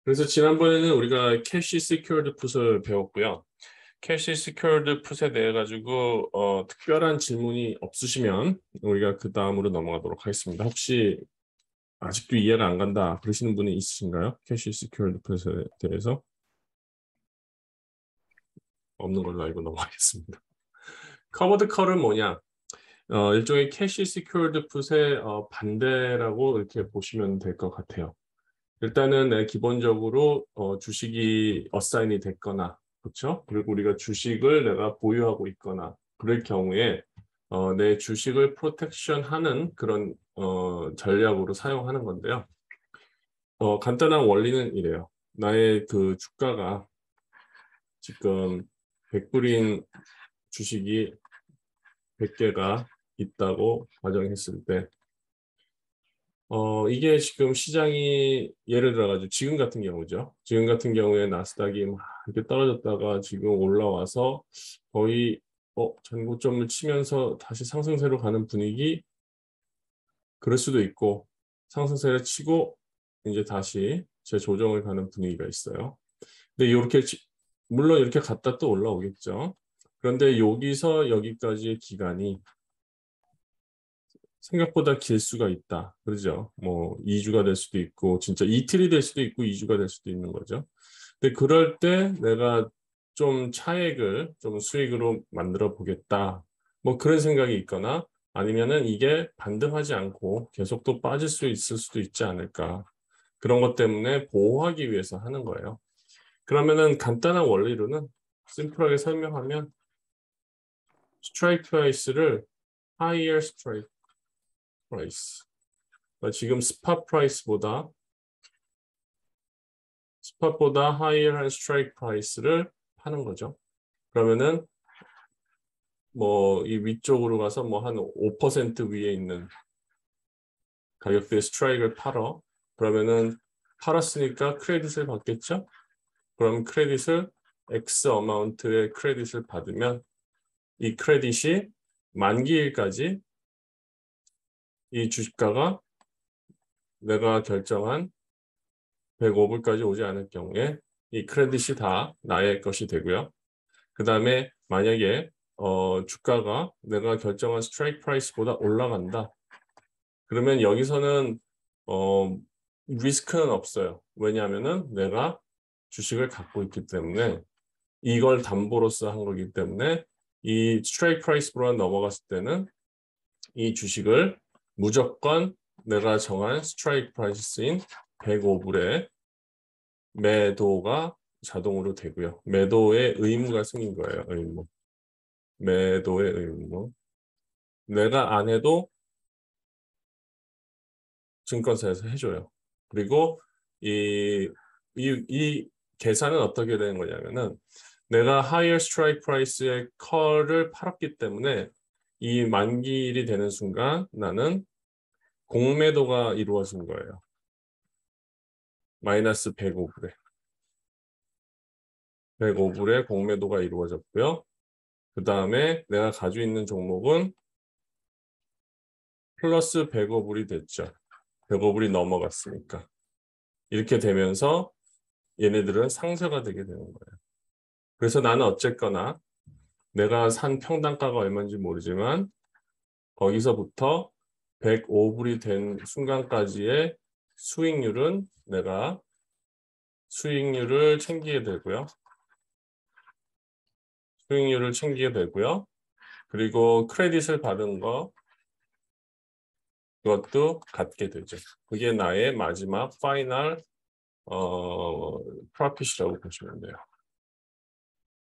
그래서 지난번에는 우리가 캐시 시큐어드 풋을 배웠고요. 캐시 시큐어드 풋에 대해 가지고 특별한 질문이 없으시면 우리가 그 다음으로 넘어가도록 하겠습니다. 혹시 아직도 이해가 안 간다 그러시는 분이 있으신가요? 캐시 시큐어드 풋에 대해서? 없는 걸로 알고 넘어가겠습니다. 커버드 컬은 뭐냐? 일종의 캐시 시큐어드 풋의 반대라고 이렇게 보시면 될 것 같아요. 일단은 기본적으로 주식이 어사인이 됐거나, 그렇죠? 그리고 우리가 주식을 내가 보유하고 있거나 그럴 경우에 내 주식을 프로텍션하는 그런 전략으로 사용하는 건데요. 간단한 원리는 이래요. 나의 그 주가가 지금 100불인 주식이 100개가 있다고 가정했을 때 이게 지금 시장이 예를 들어가지고 지금 같은 경우죠. 지금 같은 경우에 나스닥이 막 이렇게 떨어졌다가 지금 올라와서 거의 전고점을 치면서 다시 상승세로 가는 분위기 그럴 수도 있고 상승세를 치고 이제 다시 재조정을 가는 분위기가 있어요. 근데 이렇게 물론 이렇게 갔다 또 올라오겠죠. 그런데 여기서 여기까지의 기간이 생각보다 길 수가 있다. 그러죠. 뭐 2주가 될 수도 있고 진짜 이틀이 될 수도 있고 2주가 될 수도 있는 거죠. 근데 그럴 때 내가 좀 차액을 좀 수익으로 만들어 보겠다. 뭐 그런 생각이 있거나 아니면은 이게 반등하지 않고 계속 또 빠질 수 있을 수도 있지 않을까. 그런 것 때문에 보호하기 위해서 하는 거예요. 그러면은 간단한 원리로는 심플하게 설명하면 스트라이크 프라이스를 higher strike price 지금 스팟보다 하이어한 스트라이크 프라이스를 파는 거죠. 그러면은 뭐 이 위쪽으로 가서 뭐 한 5% 위에 있는 가격대의 스트라이크를 팔어. 그러면은 팔았으니까 크레딧을 받겠죠. 그럼 크레딧을 X 어마운트의 크레딧을 받으면 이 크레딧이 만기일까지 이 주식가가 내가 결정한 105불까지 오지 않을 경우에 이 크레딧이 다 나의 것이 되고요. 그 다음에 만약에 주가가 내가 결정한 스트라이크 프라이스보다 올라간다. 그러면 여기서는 리스크는 없어요. 왜냐하면은 내가 주식을 갖고 있기 때문에 이걸 담보로서 한 거기 때문에 이 스트라이크 프라이스보다 넘어갔을 때는 이 주식을 무조건 내가 정한 스트라이크 프라이스인 105불에 매도가 자동으로 되고요. 매도의 의무가 생긴 거예요. 의무. 매도의 의무. 내가 안 해도 증권사에서 해줘요. 그리고 이 계산은 어떻게 되는 거냐면은 내가 higher strike price의 컬을 팔았기 때문에 이 만기일이 되는 순간 나는 공매도가 이루어진 거예요. 마이너스 105불에. 105불에 공매도가 이루어졌고요. 그 다음에 내가 가지고 있는 종목은 플러스 105불이 됐죠. 105불이 넘어갔으니까. 이렇게 되면서 얘네들은 상쇄가 되게 되는 거예요. 그래서 나는 어쨌거나 내가 산 평단가가 얼마인지 모르지만 거기서부터 105불이 된 순간까지의 수익률은 내가 수익률을 챙기게 되고요. 수익률을 챙기게 되고요. 그리고 크레딧을 받은 거 그것도 갖게 되죠. 그게 나의 마지막 파이널 프로핏이라고 보시면 돼요.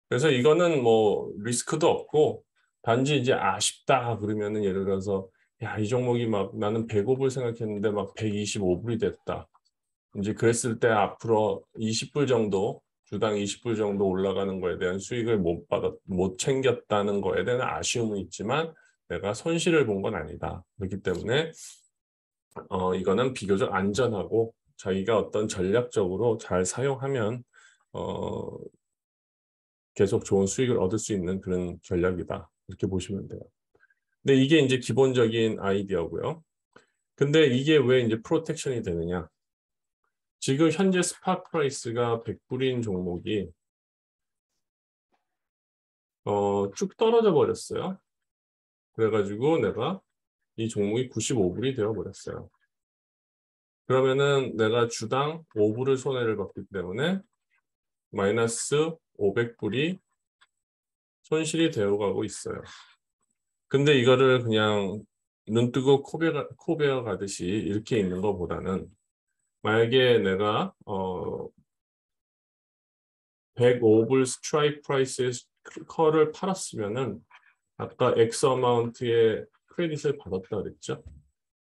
그래서 이거는 뭐 리스크도 없고 단지 이제 아쉽다 그러면은 예를 들어서 야, 이 종목이 막 나는 105불 생각했는데 막 125불이 됐다. 이제 그랬을 때 앞으로 20불 정도 주당 20불 정도 올라가는 거에 대한 수익을 못 챙겼다는 거에 대한 아쉬움은 있지만 내가 손실을 본 건 아니다. 그렇기 때문에 이거는 비교적 안전하고 자기가 어떤 전략적으로 잘 사용하면 계속 좋은 수익을 얻을 수 있는 그런 전략이다. 이렇게 보시면 돼요. 근데 이게 이제 기본적인 아이디어고요. 근데 이게 왜 이제 프로텍션이 되느냐? 지금 현재 스팟 프라이스가 100불인 종목이 쭉 떨어져 버렸어요. 그래가지고 내가 이 종목이 95불이 되어버렸어요. 그러면은 내가 주당 5불을 손해를 봤기 때문에 마이너스 500불이 손실이 되어가고 있어요. 근데 이거를 그냥 눈 뜨고 코 베어 가듯이 이렇게 있는 것보다는 만약에 내가 105불 스트라이크 프라이스의 컬을 팔았으면은 아까 X 어마운트의 크레딧을 받았다 그랬죠.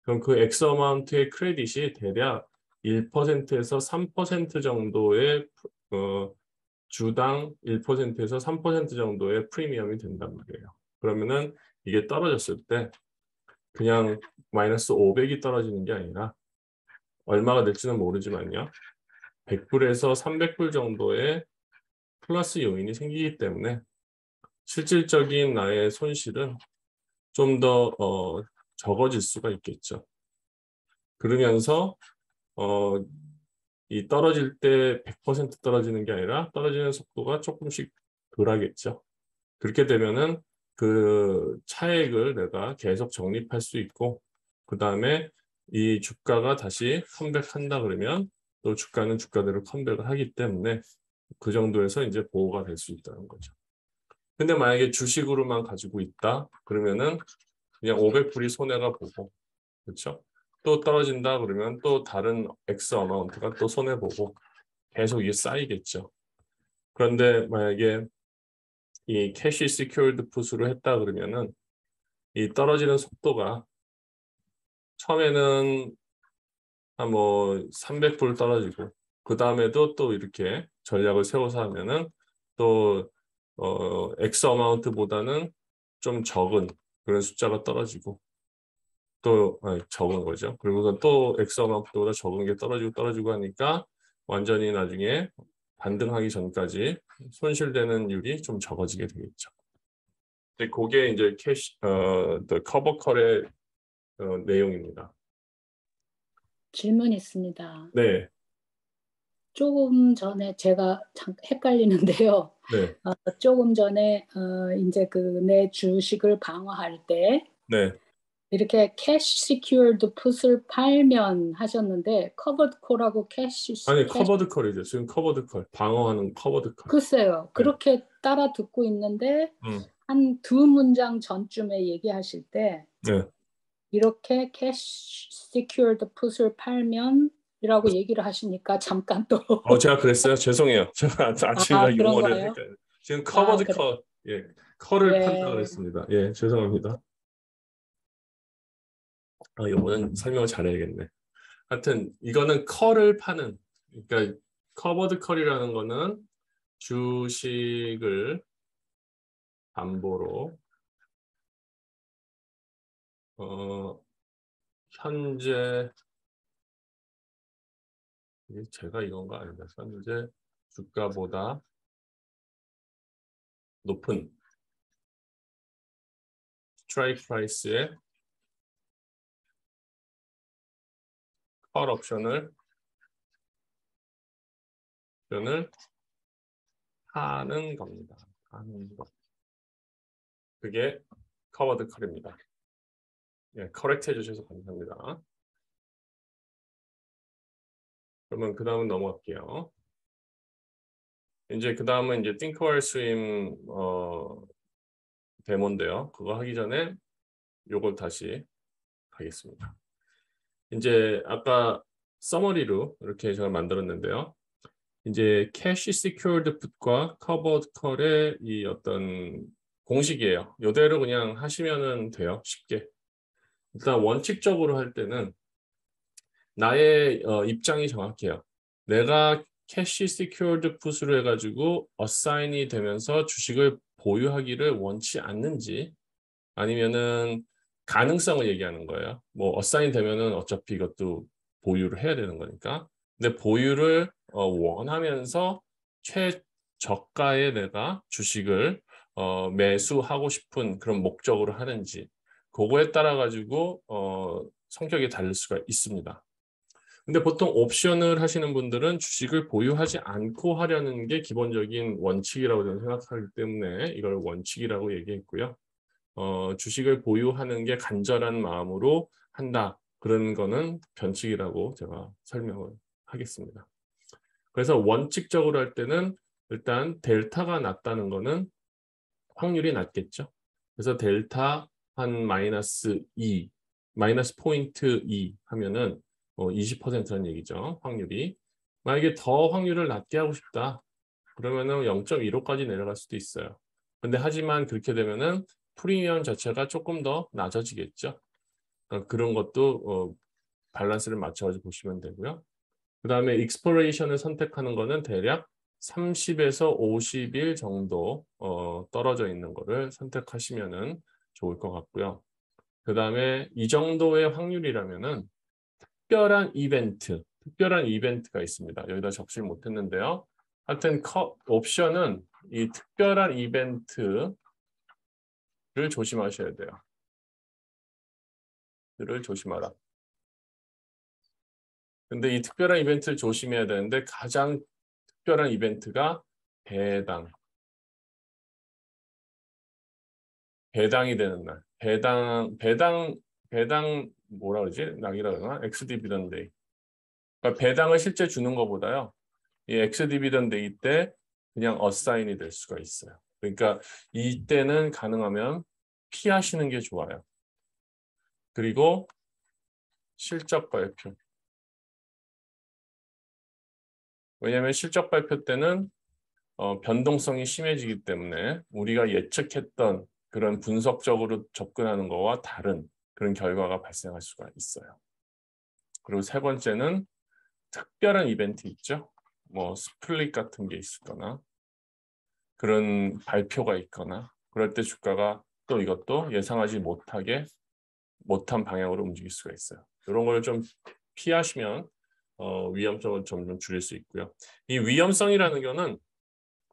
그럼 그 X 어마운트의 크레딧이 대략 1%에서 3% 정도의 주당 1%에서 3% 정도의 프리미엄이 된단 말이에요. 그러면은 이게 떨어졌을 때 그냥 마이너스 500이 떨어지는 게 아니라 얼마가 될지는 모르지만요. 100불에서 300불 정도의 플러스 요인이 생기기 때문에 실질적인 나의 손실은 좀 더 적어질 수가 있겠죠. 그러면서 이 떨어질 때 100% 떨어지는 게 아니라 떨어지는 속도가 조금씩 덜하겠죠. 그렇게 되면은 그 차액을 내가 계속 적립할 수 있고 그 다음에 이 주가가 다시 컴백한다 그러면 또 주가는 주가대로 컴백을 하기 때문에 그 정도에서 이제 보호가 될 수 있다는 거죠. 근데 만약에 주식으로만 가지고 있다 그러면은 그냥 500불이 손해가 보고 그렇죠? 또 떨어진다 그러면 또 다른 X 어마운트가 또 손해 보고 계속 이게 쌓이겠죠. 그런데 만약에 이 캐시 시큐어드 풋으로 했다 그러면은 이 떨어지는 속도가 처음에는 한 뭐 300불 떨어지고 그 다음에도 또 이렇게 전략을 세워서 하면은 또 X 어마운트보다는 좀 적은 그런 숫자가 떨어지고 또 적은 거죠. 그리고 또 X 어마운트보다 적은 게 떨어지고 하니까 완전히 나중에 반등하기 전까지 손실되는 율이 좀 적어지게 되겠죠. 근데 그게 이제 커버컬의 내용입니다. 질문 있습니다. 네, 조금 전에 제가 헷갈리는데요. 네, 조금 전에 이제 그 내 주식을 방어할 때 네. 이렇게 캐시 시큐어드 풋을 팔면 하셨는데 커버드 콜하고 아니 커버드 컬이죠. 지금 커버드 컬 방어하는 커버드 컬. 글쎄요. 네. 그렇게 따라 듣고 있는데 음, 한 두 문장 전쯤에 얘기하실 때 네. 이렇게 캐시 시큐어드 풋을 팔면 이라고 얘기를 하시니까 잠깐 또 제가 그랬어요. 죄송해요. 제가 아침이라 그런 용어를 거예요? 헷갈려요. 지금 커버드 그래. 컬, 예, 컬을 판다 예. 그랬습니다. 예, 죄송합니다. 이거는 설명을 잘해야겠네. 하여튼 이거는 컬을 파는, 그러니까 커버드 컬이라는 거는 주식을 담보로 현재 제가 이건가 아니다. 현재 주가보다 높은 스트라이크 프라이스의 컬 옵션을 하는 겁니다. 하는 것. 그게 커버드 컬입니다. 예, 커렉트 해주셔서 감사합니다. 그러면 그 다음은 넘어갈게요. 이제 그 다음은 이제 Think While Swim 데모인데요. 그거 하기 전에 요걸 다시 하겠습니다. 이제 아까 서머리로 이렇게 제가 만들었는데요. 이제 캐시 시큐어드 풋과 커버드 컬의 이 어떤 공식이에요. 이대로 그냥 하시면은 돼요. 쉽게. 일단 원칙적으로 할 때는 나의 입장이 정확해요. 내가 캐시 시큐어드 풋으로 해가지고 어사인이 되면서 주식을 보유하기를 원치 않는지 아니면은 가능성을 얘기하는 거예요. 뭐 어사인 되면은 어차피 이것도 보유를 해야 되는 거니까. 근데 보유를 원하면서 최저가에 내가 주식을 매수하고 싶은 그런 목적으로 하는지 그거에 따라 가지고 성격이 다를 수가 있습니다. 근데 보통 옵션을 하시는 분들은 주식을 보유하지 않고 하려는 게 기본적인 원칙이라고 저는 생각하기 때문에 이걸 원칙이라고 얘기했고요. 주식을 보유하는 게 간절한 마음으로 한다. 그런 거는 변칙이라고 제가 설명을 하겠습니다. 그래서 원칙적으로 할 때는 일단 델타가 낮다는 거는 확률이 낮겠죠. 그래서 델타 한 마이너스 2, 마이너스 포인트 2 하면은 20%라는 얘기죠. 확률이. 만약에 더 확률을 낮게 하고 싶다. 그러면은 0.15까지 내려갈 수도 있어요. 근데 하지만 그렇게 되면은 프리미엄 자체가 조금 더 낮아지겠죠. 그러니까 그런 것도 밸런스를 맞춰가지고 보시면 되고요. 그 다음에 익스플로레이션을 선택하는 거는 대략 30에서 50일 정도 떨어져 있는 거를 선택하시면 좋을 것 같고요. 그 다음에 이 정도의 확률이라면은 특별한 이벤트가 있습니다. 여기다 적지 못했는데요. 하여튼 옵션은 이 특별한 이벤트를 조심하셔야 돼요. 를 조심하라. 근데 이 특별한 이벤트를 조심해야 되는데 가장 특별한 이벤트가 배당이 되는 날. 배당 뭐라 그러지? 낙이라 그러나? 엑스 디비던드. 그러니까 배당을 실제 주는 것보다요. 이 엑스 디비던드 때 그냥 어사인이 될 수가 있어요. 그러니까 이때는 가능하면 피하시는 게 좋아요. 그리고 실적 발표. 왜냐하면 실적 발표 때는 변동성이 심해지기 때문에 우리가 예측했던 그런 분석적으로 접근하는 것과 다른 그런 결과가 발생할 수가 있어요. 그리고 세 번째는 특별한 이벤트 있죠. 뭐 스플릿 같은 게 있거나 그런 발표가 있거나 그럴 때 주가가 또 이것도 예상하지 못한 방향으로 움직일 수가 있어요. 이런 걸 좀 피하시면 위험성을 점점 줄일 수 있고요. 이 위험성이라는 거는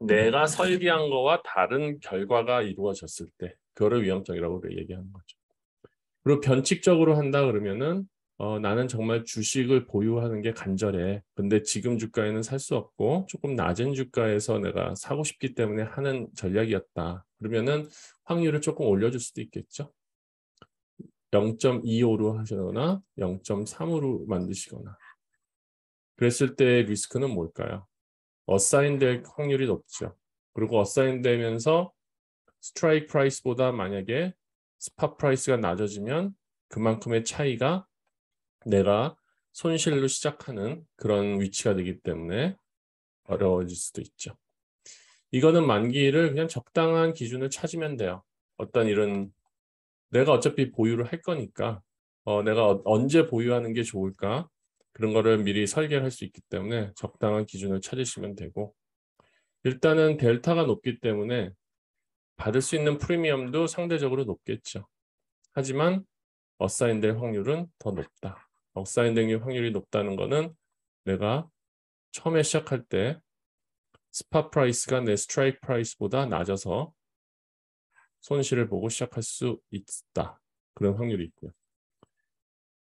내가 설계한 거와 다른 결과가 이루어졌을 때 그거를 위험성이라고 얘기하는 거죠. 그리고 변칙적으로 한다 그러면은 나는 정말 주식을 보유하는 게 간절해. 근데 지금 주가에는 살 수 없고 조금 낮은 주가에서 내가 사고 싶기 때문에 하는 전략이었다. 그러면은 확률을 조금 올려줄 수도 있겠죠. 0.25로 하시거나 0.3으로 만드시거나. 그랬을 때 리스크는 뭘까요? 어사인될 확률이 높죠. 그리고 어사인되면서 스트라이크 프라이스보다 만약에 스팟 프라이스가 낮아지면 그만큼의 차이가 내가 손실로 시작하는 그런 위치가 되기 때문에 어려워질 수도 있죠. 이거는 만기를 그냥 적당한 기준을 찾으면 돼요. 어떤 이런 내가 어차피 보유를 할 거니까 내가 언제 보유하는 게 좋을까? 그런 거를 미리 설계를 할 수 있기 때문에 적당한 기준을 찾으시면 되고 일단은 델타가 높기 때문에 받을 수 있는 프리미엄도 상대적으로 높겠죠. 하지만 어사인될 확률은 더 높다. 어사인될 확률이 높다는 거는 내가 처음에 시작할 때 스팟 프라이스가 내 스트라이크 프라이스보다 낮아서 손실을 보고 시작할 수 있다. 그런 확률이 있고요.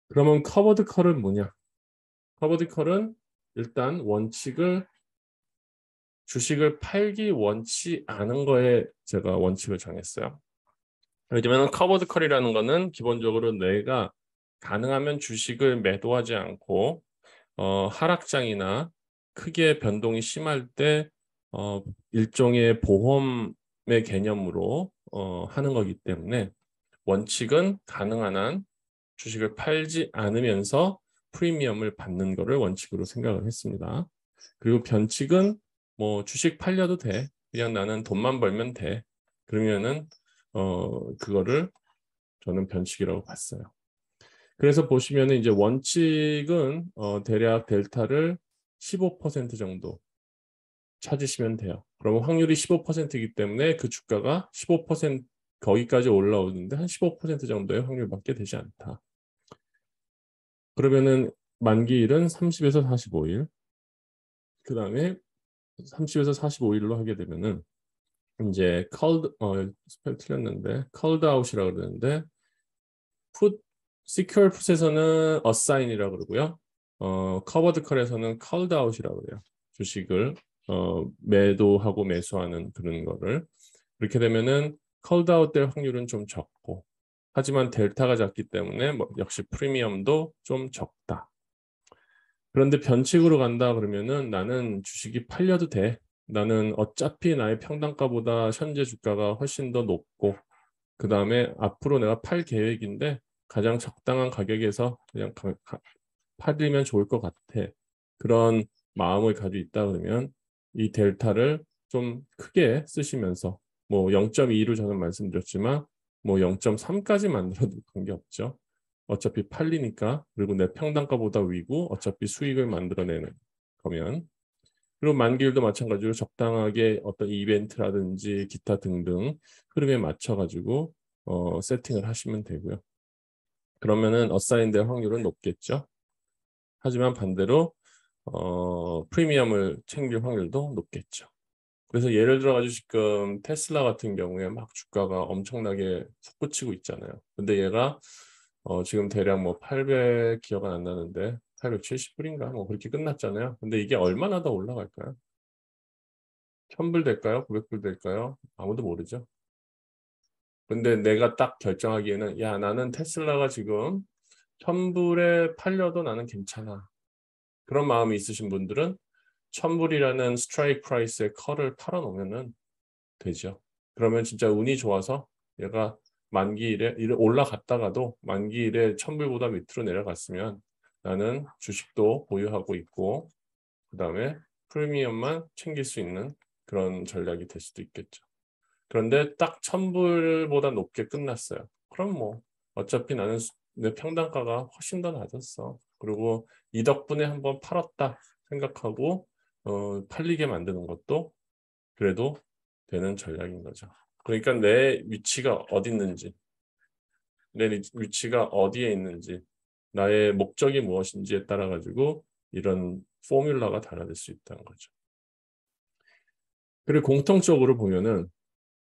그러면 커버드 컬은 뭐냐? 커버드 컬은 일단 주식을 팔기 원치 않은 거에 제가 원칙을 정했어요. 왜냐면 커버드 컬이라는 거는 기본적으로 내가 가능하면 주식을 매도하지 않고 하락장이나 크게 변동이 심할 때 일종의 보험의 개념으로 하는 거기 때문에 원칙은 가능한 한 주식을 팔지 않으면서 프리미엄을 받는 거를 원칙으로 생각을 했습니다. 그리고 변칙은 뭐 주식 팔려도 돼. 그냥 나는 돈만 벌면 돼. 그러면은 그거를 저는 변칙이라고 봤어요. 그래서 보시면은 이제 원칙은 대략 델타를 15% 정도 찾으시면 돼요. 그러면 확률이 15%이기 때문에 그 주가가 15% 거기까지 올라오는데 한 15% 정도의 확률밖에 되지 않다. 그러면은 만기일은 30에서 45일. 그 다음에 30에서 45일로 하게 되면은 이제 스펠 틀렸는데 컬드 아웃이라고 그러는데 풋 시큐어 풋에서는 어사인이라고 그러고요. 커버드 컬에서는 컬드 아웃이라고 그래요. 주식을 매도하고 매수하는 그런 거를. 그렇게 되면은 컬드 아웃 될 확률은 좀 적고, 하지만 델타가 작기 때문에 역시 프리미엄도 좀 적다. 그런데 변칙으로 간다 그러면은 나는 주식이 팔려도 돼. 나는 어차피 나의 평단가보다 현재 주가가 훨씬 더 높고, 그 다음에 앞으로 내가 팔 계획인데 가장 적당한 가격에서 그냥 팔리면 좋을 것 같아. 그런 마음을 가지고 있다 그러면 이 델타를 좀 크게 쓰시면서 뭐 0.2로 저는 말씀드렸지만 뭐 0.3까지 만들어도 관계없죠. 어차피 팔리니까. 그리고 내 평단가보다 위고 어차피 수익을 만들어내는 거면. 그리고 만기일도 마찬가지로 적당하게 어떤 이벤트라든지 기타 등등 흐름에 맞춰가지고 세팅을 하시면 되고요. 그러면은 어사인될 확률은 높겠죠. 하지만 반대로 프리미엄을 챙길 확률도 높겠죠. 그래서 예를 들어가지고 지금 테슬라 같은 경우에 막 주가가 엄청나게 솟구치고 있잖아요. 근데 얘가 지금 대략 뭐 800 기억은 안 나는데 870불인가 뭐 그렇게 끝났잖아요. 근데 이게 얼마나 더 올라갈까요? 1000불 될까요? 900불 될까요? 아무도 모르죠. 근데 내가 딱 결정하기에는 야, 나는 테슬라가 지금 1000불에 팔려도 나는 괜찮아. 그런 마음이 있으신 분들은 1000불이라는 스트라이크 프라이스의 컬을 팔아놓으면 되죠. 그러면 진짜 운이 좋아서 얘가 만기일에 올라갔다가도 만기일에 1000불보다 밑으로 내려갔으면 나는 주식도 보유하고 있고 그 다음에 프리미엄만 챙길 수 있는 그런 전략이 될 수도 있겠죠. 그런데 딱 1000불보다 높게 끝났어요. 그럼 뭐 어차피 나는 내 평단가가 훨씬 더 낮았어. 그리고 이 덕분에 한번 팔았다 생각하고 팔리게 만드는 것도 그래도 되는 전략인 거죠. 그러니까 내 위치가 어디 있는지, 내 위치가 어디에 있는지, 나의 목적이 무엇인지에 따라 가지고 이런 포뮬러가 달라질 수 있다는 거죠. 그리고 공통적으로 보면은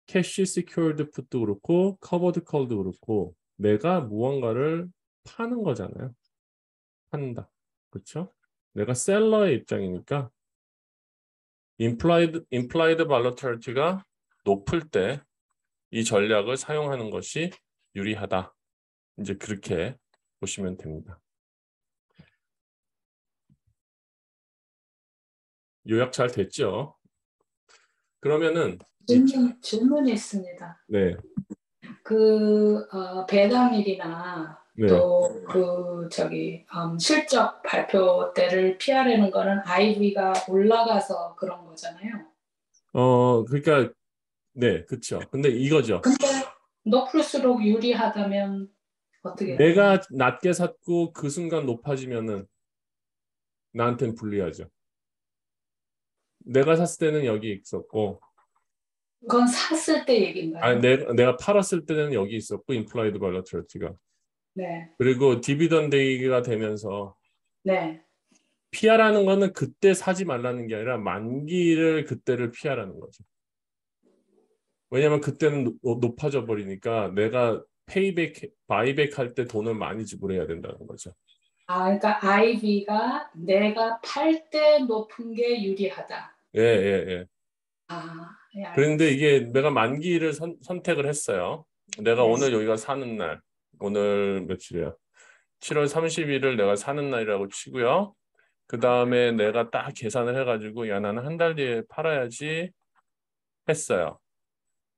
캐시 시큐어드 풋도 그렇고 커버드 컬도 그렇고 내가 무언가를 파는 거잖아요. 판다. 그렇죠? 내가 셀러의 입장이니까 implied volatility가 높을 때 이 전략을 사용하는 것이 유리하다. 이제 그렇게 보시면 됩니다. 요약 잘 됐죠? 그러면은 질문이 있습니다. 네. 배당일이나 네. 또 실적 발표 때를 피하려는 거는 IV가 올라가서 그런 거잖아요. 그러니까 네, 그렇죠. 근데 이거죠. 근데 높을수록 유리하다면 어떻게 해야 되나요? 내가 낮게 샀고 그 순간 높아지면은 나한테는 불리하죠. 내가 샀을 때는 여기 있었고, 그건 샀을 때 얘기인가요? 아니 내가 팔았을 때는 여기 있었고, implied volatility가. 네. 그리고 디비던드가 되면서 네. 피하라는 거는 그때 사지 말라는 게 아니라 만기를 그때를 피하라는 거죠. 왜냐하면 그때는 높아져 버리니까 내가 바이백 할 때 돈을 많이 지불해야 된다는 거죠. 그러니까 IV가 내가 팔 때 높은 게 유리하다. 예, 예, 예. 예, 그런데 알겠습니다. 이게 내가 만기를 선택을 했어요. 내가 네. 오늘 여기가 사는 날, 오늘 며칠이야? 7월 30일을 내가 사는 날이라고 치고요. 그 다음에 내가 딱 계산을 해가지고 야, 나는 한 달 뒤에 팔아야지 했어요.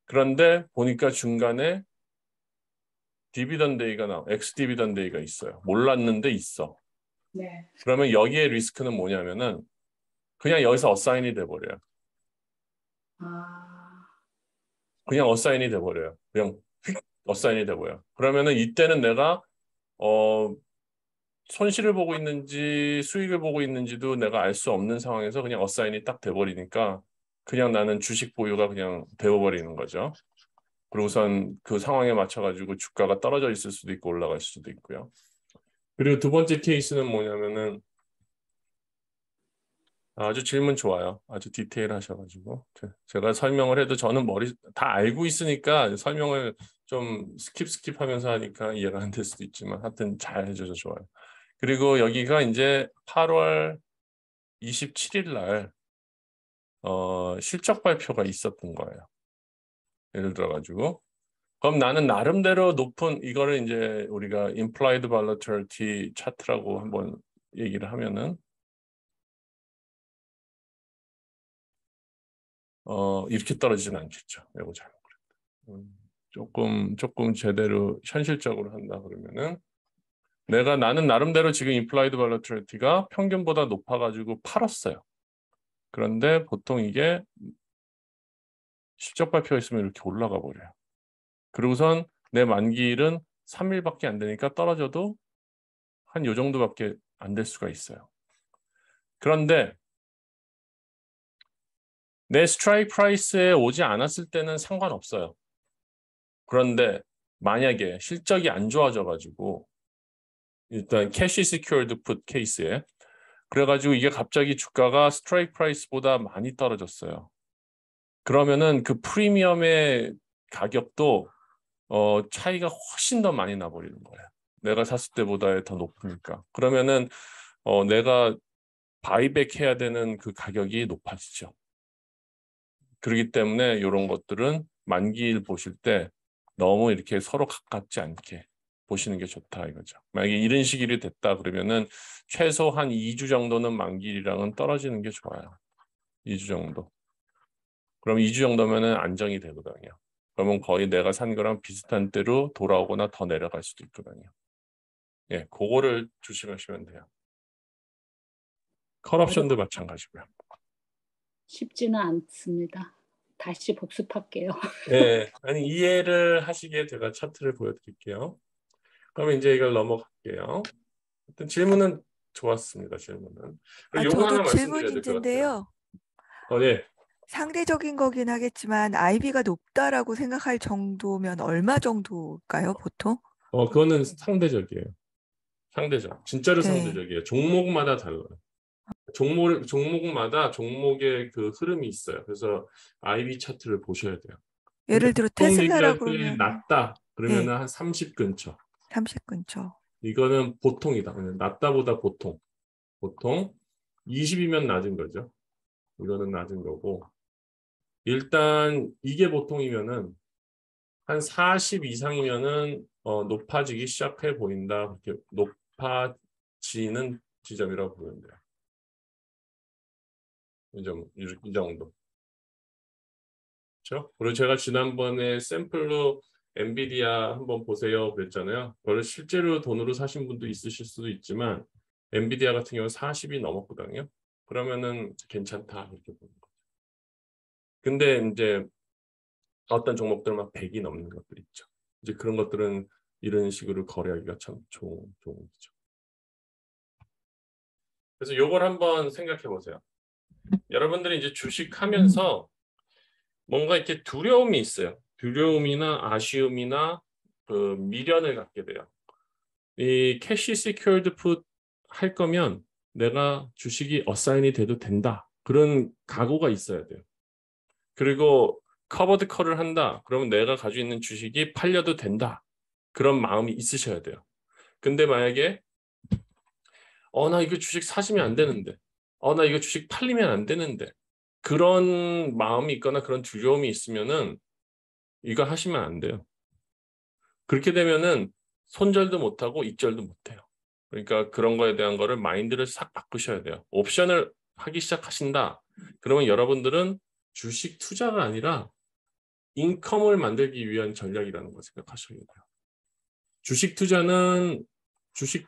그런데 보니까 중간에 엑스 디비던데이가 있어요. 몰랐는데 있어. 네. 그러면 여기에 리스크는 뭐냐면은 그냥 여기서 어사인이 돼버려요. 아, 그냥 어사인이 돼버려요. 그냥 휙 어사인이 돼버려요. 그러면은 이때는 내가 손실을 보고 있는지 수익을 보고 있는지도 내가 알 수 없는 상황에서 그냥 어사인이 딱 돼버리니까 그냥 나는 주식 보유가 그냥 되어버리는 거죠. 그리고선 그 상황에 맞춰가지고 주가가 떨어져 있을 수도 있고 올라갈 수도 있고요. 그리고 두 번째 케이스는 뭐냐면은 아주 질문 좋아요. 아주 디테일하셔가지고 제가 설명을 해도 저는 머리 다 알고 있으니까 설명을 좀 스킵하면서 하니까 이해가 안 될 수도 있지만 하여튼 잘 해줘서 좋아요. 그리고 여기가 이제 8월 27일 날 실적 발표가 있었던 거예요. 예를 들어가지고 그럼 나는 나름대로 높은 이거를 이제 우리가 implied volatility 차트라고 한번 얘기를 하면은 이렇게 떨어지진 않겠죠. 이거 잘못 그랬다. 조금 제대로 현실적으로 한다 그러면은 나는 나름대로 지금 implied volatility가 평균보다 높아가지고 팔았어요. 그런데 보통 이게 실적 발표가 있으면 이렇게 올라가 버려요. 그리고선 내 만기일은 3일밖에 안 되니까 떨어져도 한 요 정도밖에 안 될 수가 있어요. 그런데 내 스트라이크 프라이스에 오지 않았을 때는 상관없어요. 그런데 만약에 실적이 안 좋아져가지고 일단 캐시 시큐어드 풋 케이스에 그래가지고 이게 갑자기 주가가 스트라이크 프라이스보다 많이 떨어졌어요. 그러면은 그 프리미엄의 가격도 차이가 훨씬 더 많이 나버리는 거예요. 내가 샀을 때보다 더 높으니까. 그러면은 내가 바이백 해야 되는 그 가격이 높아지죠. 그렇기 때문에 이런 것들은 만기일 보실 때 너무 이렇게 서로 가깝지 않게 보시는 게 좋다 이거죠. 만약에 이런 시기이 됐다 그러면은 최소 한 2주 정도는 만기일이랑은 떨어지는 게 좋아요. 2주 정도. 그럼 2주 정도면은 안정이 되거든요. 그러면 거의 내가 산 거랑 비슷한 때로 돌아오거나 더 내려갈 수도 있거든요. 예, 그거를 조심하시면 돼요. 컬옵션도 마찬가지고요. 쉽지는 않습니다. 다시 복습할게요. 예, 아니 이해를 하시기에 제가 차트를 보여드릴게요. 그러면 이제 이걸 넘어갈게요. 일단 질문은 좋았습니다. 질문은. 그리고 요거 저도 하나 말씀드려야 질문이 될 것 같아요. 있는데요. 예. 상대적인 거긴 하겠지만 IB가 높다라고 생각할 정도면 얼마 정도일까요, 보통? 그거는 상대적이에요. 상대적. 진짜로 네. 상대적이에요. 종목마다 달라요. 종목마다 종목의 그 흐름이 있어요. 그래서 IB 차트를 보셔야 돼요. 근데 예를 들어 보통 테슬라라 얘기할 때 그러면 낮다 그러면은 네, 한 30 근처. 30 근처. 이거는 보통이다. 낮다보다 보통. 보통 20이면 낮은 거죠. 이거는 낮은 거고. 일단 이게 보통이면은 한 40 이상이면은 높아지기 시작해 보인다. 그렇게 높아지는 지점이라고 보면 돼요. 이 정도. 그렇죠? 그리고 제가 지난번에 샘플로 엔비디아 한번 보세요 그랬잖아요. 그걸 실제로 돈으로 사신 분도 있으실 수도 있지만 엔비디아 같은 경우는 40이 넘었거든요. 그러면은 괜찮다 이렇게 보는 거죠. 근데 이제 어떤 종목들은 막 100이 넘는 것들 있죠. 이제 그런 것들은 이런 식으로 거래하기가 참 좋은 거죠. 그래서 요걸 한번 생각해 보세요. 여러분들이 이제 주식하면서 뭔가 이렇게 두려움이 있어요. 두려움이나 아쉬움이나 그 미련을 갖게 돼요. 이 캐시 시큐어드 풋 할 거면 내가 주식이 어사인이 돼도 된다. 그런 각오가 있어야 돼요. 그리고 커버드 컬을 한다. 그러면 내가 가지고 있는 주식이 팔려도 된다. 그런 마음이 있으셔야 돼요. 근데 만약에 나 이거 주식 사시면 안 되는데 나 이거 주식 팔리면 안 되는데 그런 마음이 있거나 그런 두려움이 있으면은 이거 하시면 안 돼요. 그렇게 되면은 손절도 못하고 익절도 못해요. 그러니까 그런 거에 대한 거를 마인드를 싹 바꾸셔야 돼요. 옵션을 하기 시작하신다. 그러면 여러분들은 주식 투자가 아니라 인컴을 만들기 위한 전략이라는 거 생각하셔야 돼요. 주식 투자는 주식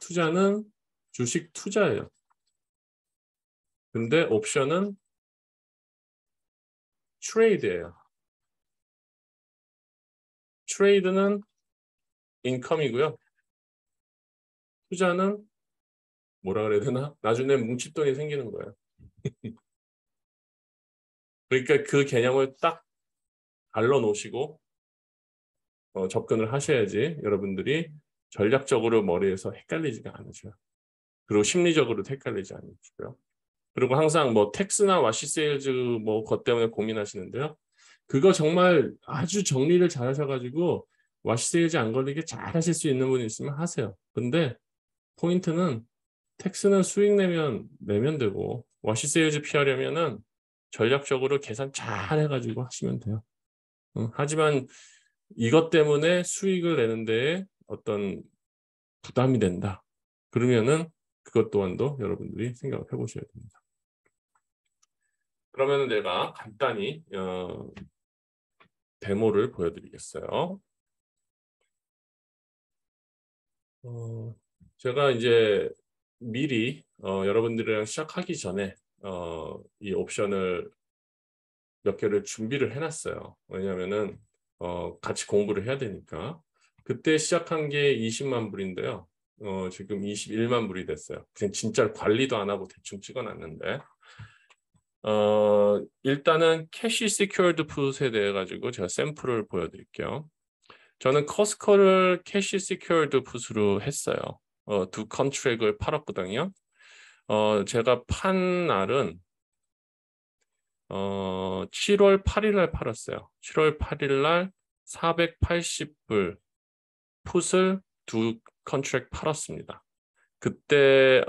투자예요. 근데 옵션은 트레이드예요. 트레이드는 인컴이고요. 투자는 뭐라 그래야 되나? 나중에 뭉칫돈이 생기는 거예요. 그러니까 그 개념을 딱 알려 놓으시고 접근을 하셔야지 여러분들이 전략적으로 머리에서 헷갈리지가 않으셔요. 그리고 심리적으로도 헷갈리지 않으시고요. 그리고 항상 뭐 텍스나 와시세일즈 뭐 것 때문에 고민하시는데요. 그거 정말 아주 정리를 잘 하셔가지고 와시세일즈 안 걸리게 잘 하실 수 있는 분이 있으면 하세요. 근데 포인트는 텍스는 수익 내면 되고 워시 세일즈 피하려면은 전략적으로 계산 잘 해가지고 하시면 돼요. 하지만 이것 때문에 수익을 내는 데에 어떤 부담이 된다. 그러면은 그것 또한도 여러분들이 생각을 해보셔야 됩니다. 그러면 내가 간단히 데모를 보여드리겠어요. 제가 이제 미리 여러분들이랑 시작하기 전에 이 옵션을 몇 개를 준비를 해놨어요. 왜냐하면은 같이 공부를 해야 되니까. 그때 시작한 게 20만 불인데요. 지금 21만 불이 됐어요. 그냥 진짜 관리도 안 하고 대충 찍어놨는데 일단은 캐시 시큐어드 풋에 대해 가지고 제가 샘플을 보여드릴게요. 저는 커스커를 캐시 시큐어드 풋으로 했어요. 두 컨트랙을 팔았거든요. 제가 판 날은 7월 8일 날 팔았어요. 7월 8일 날 480불 풋을 두 컨트랙 팔았습니다. 그때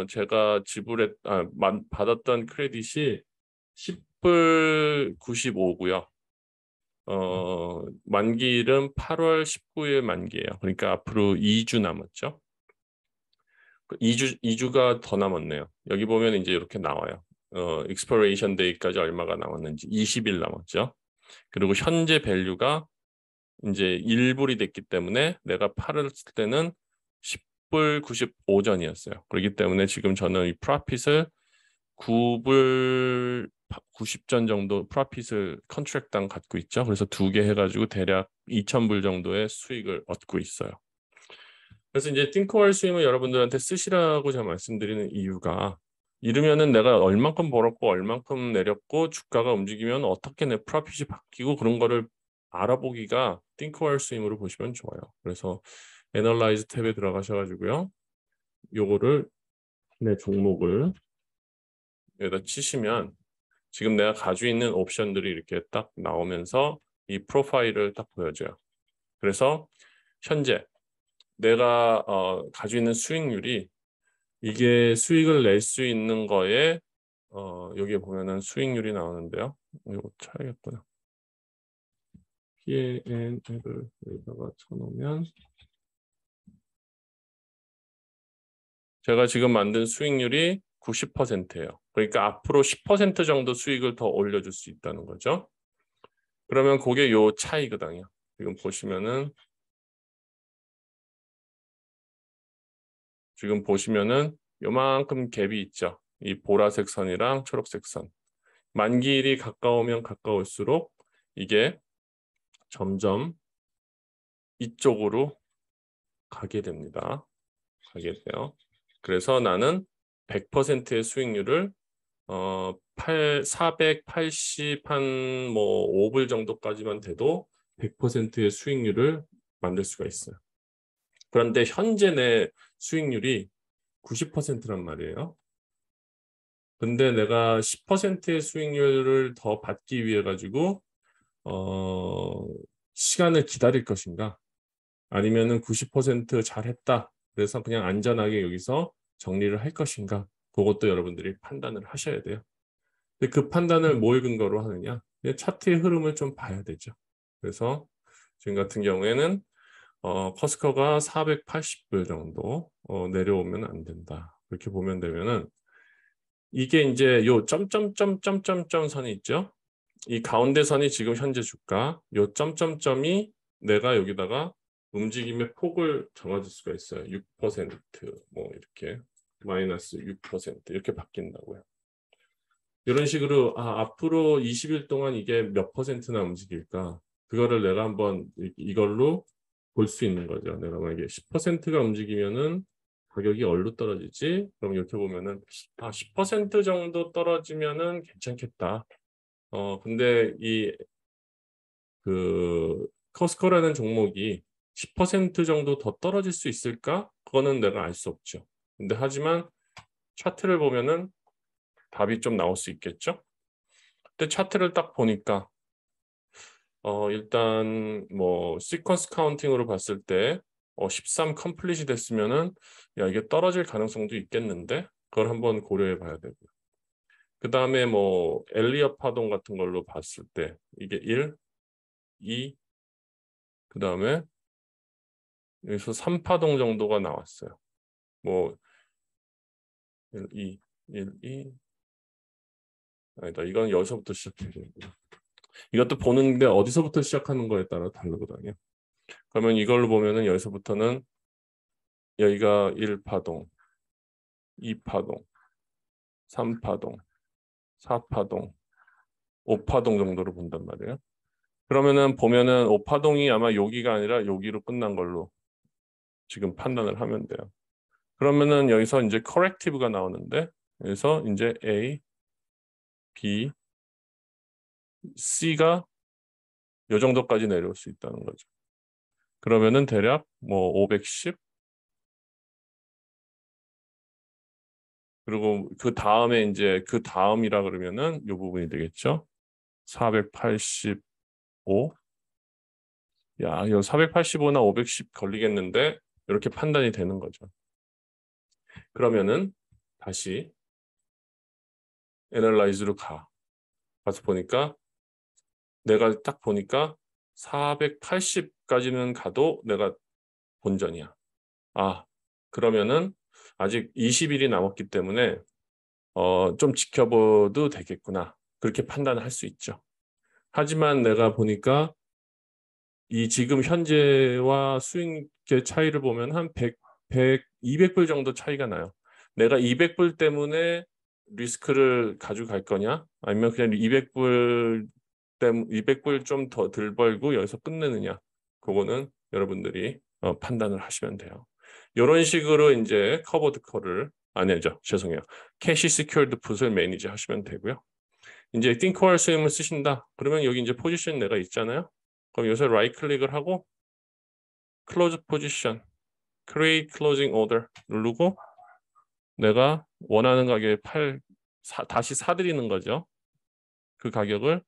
제가 받았던 크레딧이 10불 95고요. 만기일은 8월 19일 만기예요. 그러니까 앞으로 2주 남았죠. 2주가 더 남았네요. 여기 보면 이제 이렇게 나와요. expiration date까지 얼마가 남았는지 20일 남았죠. 그리고 현재 밸류가 이제 1불이 됐기 때문에 내가 팔았을 때는 10불 95전이었어요. 그렇기 때문에 지금 저는 이 프로핏을 9불 90전 정도 프로핏을 컨트랙당 갖고 있죠. 그래서 두 개 해가지고 대략 2,000불 정도의 수익을 얻고 있어요. 그래서 이제 띵커월 스윙을 여러분들한테 쓰시라고 제가 말씀드리는 이유가 이러면은 내가 얼만큼 벌었고 얼만큼 내렸고 주가가 움직이면 어떻게 내 프로핏이 바뀌고 그런 거를 알아보기가 띵커월 스윙으로 보시면 좋아요. 그래서 애널라이즈 탭에 들어가셔가지고요. 요거를 내 종목을 여기다 치시면 지금 내가 가지고 있는 옵션들이 이렇게 딱 나오면서 이 프로파일을 딱 보여줘요. 그래서 현재 내가 가지고 있는 수익률이 이게 수익을 낼 수 있는 거에 여기에 보면은 수익률이 나오는데요. 이거 쳐야겠구나. PN을 여기다가 쳐놓으면 제가 지금 만든 수익률이 90%예요. 그러니까 앞으로 10% 정도 수익을 더 올려줄 수 있다는 거죠. 그러면 그게 요 차이거든요. 지금 보시면은 요만큼 갭이 있죠. 이 보라색 선이랑 초록색 선. 만기일이 가까우면 가까울수록 이게 점점 이쪽으로 가게 됩니다. 가게 돼요. 그래서 나는 100%의 수익률을 480 한 뭐 5불 정도까지만 돼도 100%의 수익률을 만들 수가 있어요. 그런데 현재 내 수익률이 90%란 말이에요. 근데 내가 10%의 수익률을 더 받기 위해 가지고 시간을 기다릴 것인가? 아니면은 90% 잘했다. 그래서 그냥 안전하게 여기서 정리를 할 것인가? 그것도 여러분들이 판단을 하셔야 돼요. 근데 그 판단을 뭘 근거로 하느냐? 차트의 흐름을 좀 봐야 되죠. 그래서 지금 같은 경우에는 커스커가 480불 정도 내려오면 안 된다. 이렇게 보면 되면은 이게 이제 요 점점점 선이 있죠. 이 가운데 선이 지금 현재 주가, 요 점점점이 내가 여기다가 움직임의 폭을 정해줄 수가 있어요. 6% 뭐 이렇게 마이너스 6% 이렇게 바뀐다고요. 이런 식으로 앞으로 20일 동안 이게 몇 퍼센트나 움직일까? 그거를 내가 한번 이걸로 볼 수 있는 거죠. 내가 만약에 10%가 움직이면은 가격이 얼로 떨어지지? 그럼 이렇게 보면은 10% 정도 떨어지면은 괜찮겠다. 근데 커스커라는 종목이 10% 정도 더 떨어질 수 있을까? 그거는 내가 알 수 없죠. 근데 하지만 차트를 보면은 답이 좀 나올 수 있겠죠? 근데 차트를 딱 보니까 일단 뭐 시퀀스 카운팅으로 봤을 때 13 컴플릿이 됐으면은 야 이게 떨어질 가능성도 있겠는데 그걸 한번 고려해 봐야 되고요. 그 다음에 뭐 엘리엇 파동 같은 걸로 봤을 때 이게 1, 2, 그 다음에 여기서 3파동 정도가 나왔어요. 뭐 1, 2, 1, 2 아니다. 이건 여기서부터 시작해야 되고요. 이것도 보는데 어디서부터 시작하는 거에 따라 다르거든요. 그러면 이걸로 보면은 여기서부터는 여기가 1파동, 2파동, 3파동, 4파동, 5파동 정도로 본단 말이에요. 그러면은 보면은 5파동이 아마 여기가 아니라 여기로 끝난 걸로 지금 판단을 하면 돼요. 그러면은 여기서 이제 corrective가 나오는데 여기서 이제 A, B, C가 이 정도까지 내려올 수 있다는 거죠. 그러면은 대략 뭐 510 그리고 그 다음에 이제 그 다음이라 그러면은 이 부분이 되겠죠. 485 야, 이거 485나 510 걸리겠는데 이렇게 판단이 되는 거죠. 그러면은 다시 애널라이즈로 가서 보니까 내가 딱 보니까 480까지는 가도 내가 본전이야. 아, 그러면은 아직 20일이 남았기 때문에 좀 지켜봐도 되겠구나. 그렇게 판단을 할 수 있죠. 하지만 내가 보니까 이 지금 현재와 수익의 차이를 보면 한 200불 정도 차이가 나요. 내가 200불 때문에 리스크를 가져갈 거냐? 아니면 그냥 200불 좀 더 덜 벌고 여기서 끝내느냐? 그거는 여러분들이 판단을 하시면 돼요. 이런 식으로 이제 커버드 콜을 아니죠. 죄송해요. 캐시 시큐어드 풋을 매니지 하시면 되고요. 이제 띵크월 스윙을 쓰신다. 그러면 여기 이제 포지션 내가 있잖아요. 그럼 여기서 라이트 클릭을 하고 클로즈 포지션, create closing order 누르고 내가 원하는 가격에 다시 사들이는 거죠. 그 가격을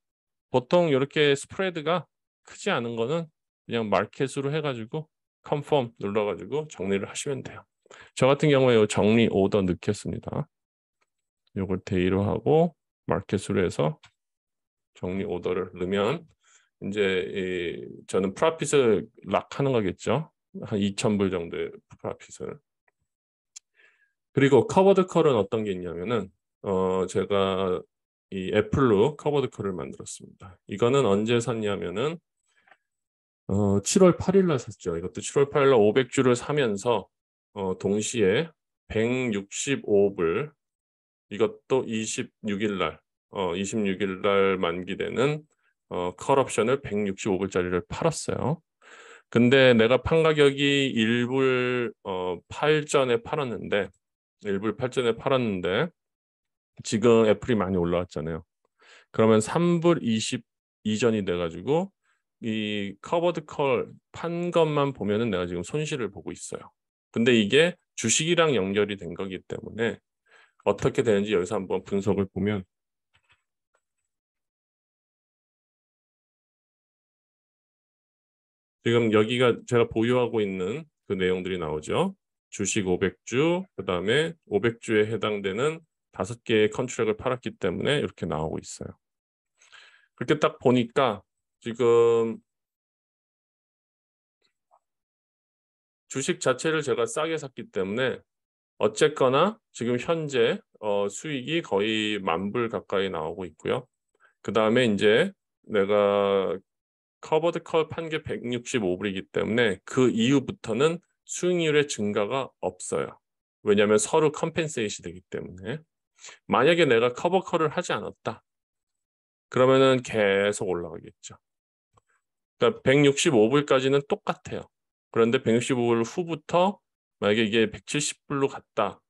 보통 이렇게 스프레드가 크지 않은 거는 그냥 마켓으로 해가지고 컨펌 눌러가지고 정리를 하시면 돼요. 저 같은 경우에 이 정리 오더 넣겠습니다. 이걸 데이로 하고 마켓으로 해서 정리 오더를 넣으면 이제 저는 프라핏을 락하는 거겠죠. 한 2,000불 정도의 프라핏을. 그리고 커버드 컬은 어떤 게 있냐면은 제가 이 애플로 커버드 컬을 만들었습니다. 이거는 언제 샀냐면은 7월 8일 날 샀죠. 이것도 7월 8일 날 500주를 사면서 동시에 165불 이것도 26일 날 26일 날 만기되는 컬옵션을 165불짜리를 팔았어요. 근데 내가 판 가격이 1불 8전에 팔았는데 1불 8전에 팔았는데 지금 애플이 많이 올라왔잖아요. 그러면 3불 22전이 돼가지고 이 커버드 컬 판 것만 보면은 내가 지금 손실을 보고 있어요. 근데 이게 주식이랑 연결이 된 거기 때문에 어떻게 되는지 여기서 한번 분석을 보면 지금 여기가 제가 보유하고 있는 그 내용들이 나오죠. 주식 500주, 그 다음에 500주에 해당되는 5개의 컨트랙을 팔았기 때문에 이렇게 나오고 있어요. 그렇게 딱 보니까 지금 주식 자체를 제가 싸게 샀기 때문에 어쨌거나 지금 현재 수익이 거의 10,000불 가까이 나오고 있고요. 그 다음에 이제 내가 커버드 컬 판 게 165불이기 때문에 그 이후부터는 수익률의 증가가 없어요. 왜냐하면 서로 컴펜세이시 되기 때문에. 만약에 내가 커버 컬을 하지 않았다. 그러면은 계속 올라가겠죠. 그러니까 165불까지는 똑같아요. 그런데 165불 후부터 만약에 이게 170불로 갔다.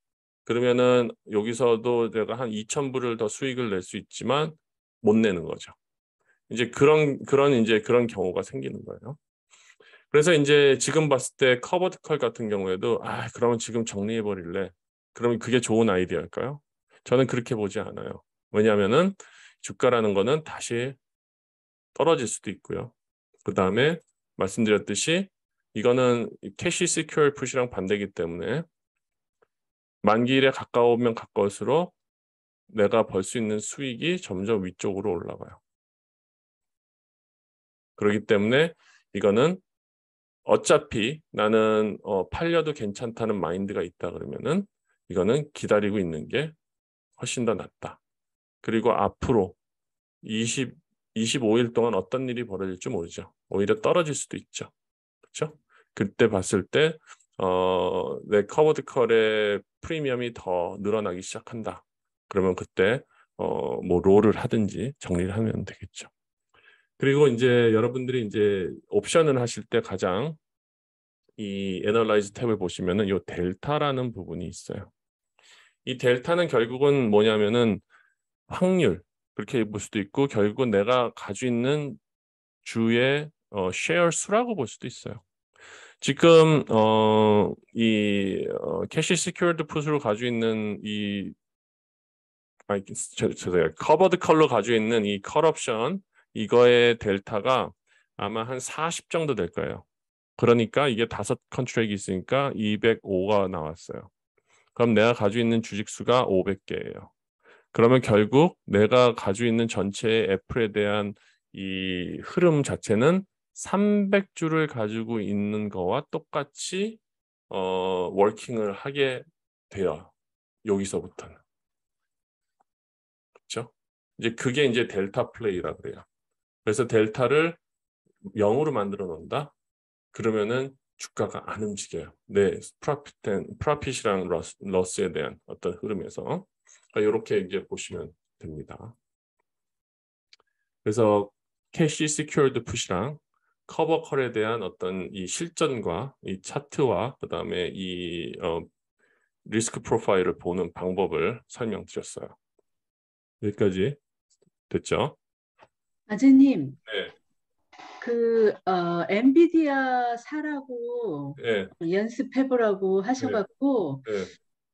그러면은 여기서도 내가 한 2,000불을 더 수익을 낼 수 있지만 못 내는 거죠. 이제 그런 경우가 생기는 거예요. 그래서 이제 지금 봤을 때 커버드 컬 같은 경우에도 그러면 지금 정리해 버릴래. 그러면 그게 좋은 아이디어일까요? 저는 그렇게 보지 않아요. 왜냐하면은 주가라는 거는 다시 떨어질 수도 있고요. 그 다음에 말씀드렸듯이 이거는 캐시 시큐어 풋이랑 반대이기 때문에 만기일에 가까우면 가까울수록 내가 벌 수 있는 수익이 점점 위쪽으로 올라가요. 그렇기 때문에 이거는 어차피 나는 팔려도 괜찮다는 마인드가 있다 그러면은 이거는 기다리고 있는 게 훨씬 더 낫다. 그리고 앞으로 25일 동안 어떤 일이 벌어질지 모르죠. 오히려 떨어질 수도 있죠. 그렇죠? 그때 봤을 때 내 커버드 컬의 프리미엄이 더 늘어나기 시작한다. 그러면 그때 뭐 롤을 하든지 정리를 하면 되겠죠. 그리고 이제 여러분들이 이제 옵션을 하실 때 가장 이 애널라이즈 탭을 보시면은 이 델타라는 부분이 있어요. 이 델타는 결국은 뭐냐면은 확률 그렇게 볼 수도 있고 결국은 내가 가지고 있는 주의 쉐어 수라고 볼 수도 있어요. 지금 이 캐시 시큐어드 풋으로 가지고 있는 이 커버드 컬러 가지고 있는 이 컬옵션 이거의 델타가 아마 한 40 정도 될 거예요. 그러니까 이게 5 컨트랙이 있으니까 205가 나왔어요. 그럼 내가 가지고 있는 주식수가 500개예요. 그러면 결국 내가 가지고 있는 전체 애플에 대한 이 흐름 자체는 300주를 가지고 있는 거와 똑같이 워킹을 하게 돼요. 여기서부터는. 그렇죠? 이제 그게 이제 델타 플레이라 그래요. 그래서 델타를 0으로 만들어 놓는다. 그러면은 주가가 안 움직여요. 네, 프로핏이랑 러스에 대한 어떤 흐름에서 이렇게 이제 보시면 됩니다. 그래서 캐시 시큐어드 풋이랑 커버 컬에 대한 어떤 이 실전과 이 차트와 그다음에 이 리스크 프로파일을 보는 방법을 설명드렸어요. 여기까지 됐죠? 아재님, 네. 엔비디아 사라고 네. 연습해보라고 하셔갖고, 네.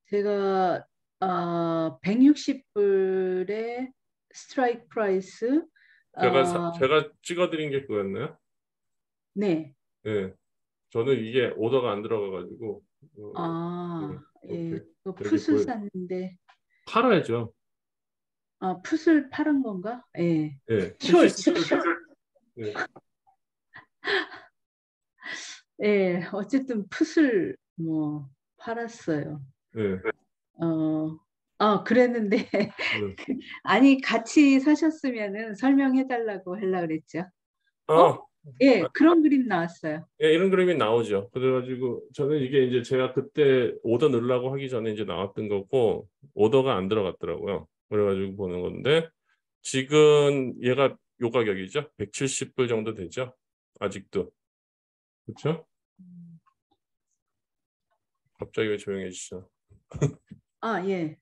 제가 160불의 스트라이크 프라이스, 제가 찍어드린 게 그거였나요? 네. 네. 저는 이게 오더가 안 들어가가지고 예, 그 여기 풋을 샀는데, 팔아야죠. 풋을 팔은 건가? 예. 네. 숏. 네. 예, 어쨌든 풋을 뭐 팔았어요. 네. 그랬는데, 아니, 같이 사셨으면은 설명해달라고 하려고 그랬죠. 예, 그런 그림 나왔어요. 예, 이런 그림이 나오죠. 그래가지고 저는 이게 이제 제가 그때 오더 넣으려고 하기 전에 이제 나왔던 거고 오더가 안 들어갔더라고요. 그래가지고 보는 건데 지금 얘가 요 가격이죠. 170불 정도 되죠. 아직도. 그렇죠? 갑자기 왜 조용해지죠? 예.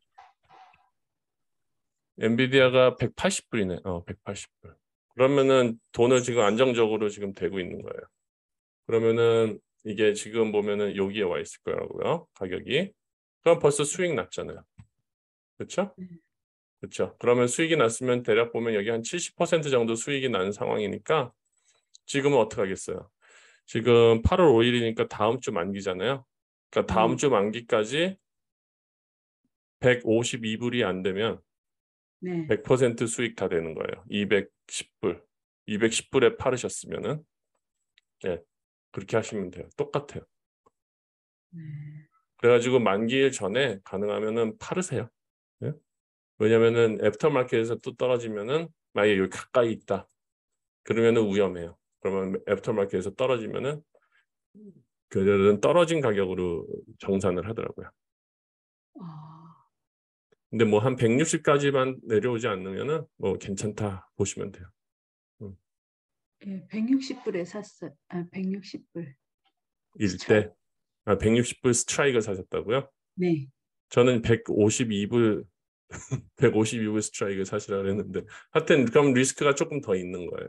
엔비디아가 180불이네. 180불. 그러면은 돈을 지금 안정적으로 지금 대고 있는 거예요. 그러면은 이게 지금 보면은 여기에 와 있을 거라고요. 가격이. 그럼 벌써 수익 났잖아요. 그렇죠? 그렇죠. 그러면 수익이 났으면 대략 보면 여기 한 70% 정도 수익이 난 상황이니까 지금은 어떻게 하겠어요? 지금 8월 5일이니까 다음 주 만기잖아요. 그러니까 다음 주 만기까지 152불이 안 되면 네. 100% 수익 다 되는 거예요. 210불. 210불에 팔으셨으면은 예, 그렇게 하시면 돼요. 똑같아요. 그래가지고 만기일 전에 가능하면은 팔으세요. 예? 왜냐면은 애프터마켓에서 또 떨어지면은 만약에 여기 가까이 있다. 그러면은 위험해요. 그러면 애프터마켓에서 떨어지면은 그들은 떨어진 가격으로 정산을 하더라고요. 근데 뭐 한 160까지만 내려오지 않으면은 뭐 괜찮다 보시면 돼요. 예, 160불에 샀어요. 160불. 일대 160불 스트라이크를 사셨다고요? 네. 저는 152불 152불 스트라이크를 사시라고 했는데 하여튼 그럼 리스크가 조금 더 있는 거예요.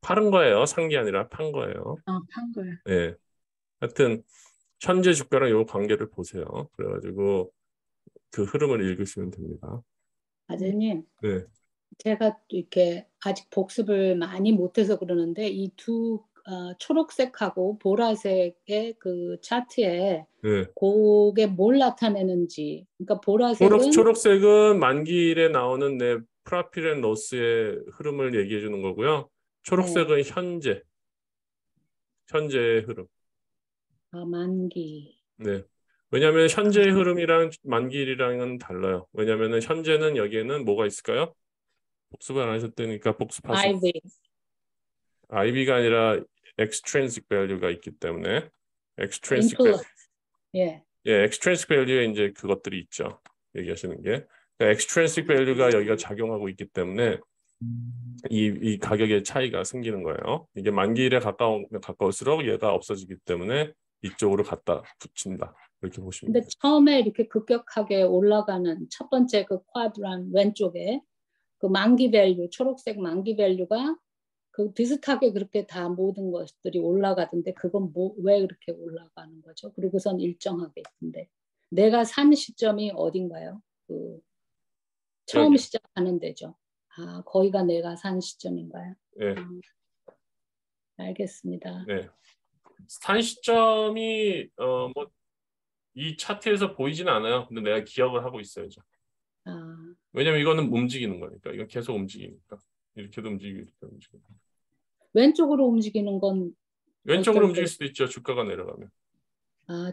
파는 거예요. 산 게 아니라 판 거예요. 판 거예요. 네. 하여튼 현재 주가랑 요 관계를 보세요. 그래가지고 그 흐름을 읽으시면 됩니다. 아재님, 네. 제가 또 이렇게 아직 복습을 많이 못해서 그러는데 이 두 초록색하고 보라색의 그 차트에 네. 그게 뭘 나타내는지. 그러니까 보라색은 초록색은 만기일에 나오는 내 프라필 앤 로스의 흐름을 얘기해 주는 거고요. 초록색은 현재의 흐름. 만기. 네. 왜냐하면 현재의 흐름이랑 만기일이랑은 달라요. 왜냐하면 현재는 여기에는 뭐가 있을까요? 복습을 안 하셨다니까 복습하세요. IB가 아니라 extrinsic value가 있기 때문에 extrinsic influence. 예. 예, extrinsic value에 이제 그것들이 있죠. 얘기하시는 게. 그러니까 extrinsic value가 여기가 작용하고 있기 때문에 이 가격의 차이가 생기는 거예요. 이게 만기일에 가까울수록 얘가 없어지기 때문에 이쪽으로 갖다 붙인다. 이렇게 보시면 근데 돼요. 처음에 이렇게 급격하게 올라가는 첫 번째 그 쿼드란 왼쪽에 그 만기 밸류, 초록색 만기 밸류가 그 비슷하게 그렇게 다 모든 것들이 올라가던데 그건 왜 그렇게 올라가는 거죠? 그리고선 일정하게 있던데 내가 산 시점이 어딘가요? 그 처음 여기. 시작하는 데죠. 거기가 내가 산 시점인가요? 네. 알겠습니다. 네. 산 시점이 뭐 이 차트에서 보이지는 않아요. 근데 내가 기억을 하고 있어야죠. 왜냐면 이거는 움직이는 거니까. 이건 계속 움직이니까. 이렇게도 움직이고 이렇게도 움직이고. 왼쪽으로 움직이는 건 왼쪽으로 움직일 수도 있죠. 주가가 내려가면.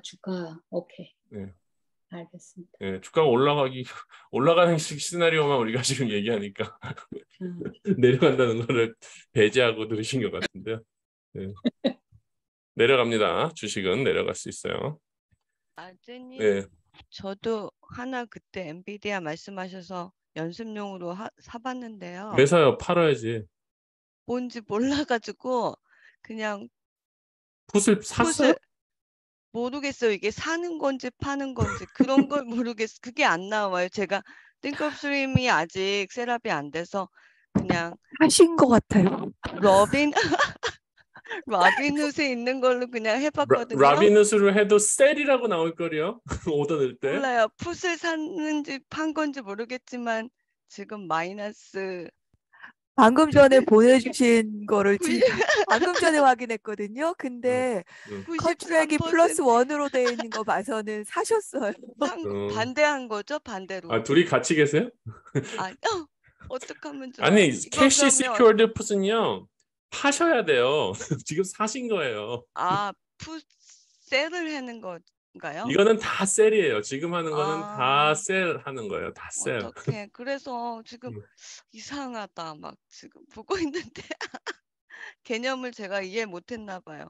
주가. 오케이. 네. 알겠습니다. 네, 주가가 올라가는 시나리오만 우리가 지금 얘기하니까 내려간다는 거를 배제하고 들으신 것 같은데요. 네. 내려갑니다. 주식은 내려갈 수 있어요. 아재님, 네. 저도 하나 그때 엔비디아 말씀하셔서 연습용으로 사봤는데요. 왜 사요? 팔아야지. 뭔지 몰라가지고 그냥 풋을 샀어요? 모르겠어요. 이게 사는 건지 파는 건지 그런 걸 모르겠어요. 그게 안 나와요. 제가 띵크업스트림이 아직 셋업이 안 돼서 그냥 하신 것 같아요. 라빈훗에 있는 걸로 그냥 해봤거든요. 라빈훗으로 해도 셀이라고 나올 거요. 오더 낼 때. 몰라요. 풋을 샀는지 판 건지 모르겠지만 지금 마이너스 방금 전에 보내주신 거를 지금 방금 전에 확인했거든요. 근데 컨트랙이 93% 플러스 1으로 되어 있는 거 봐서는 사셨어요. 반대한 거죠? 반대로. 둘이 같이 계세요? 어떡하면 좋아요? 아니, 이거 캐시 그러면 시큐어드 풋은요. 파셔야 돼요. 지금 사신 거예요. 풋 셀을 하는 건가요? 이거는 다 셀이에요. 지금 하는 거는 다 셀 하는 거예요. 다 셀. 어떡해. 그래서 지금 이상하다 막 지금 보고 있는데 개념을 제가 이해 못했나 봐요.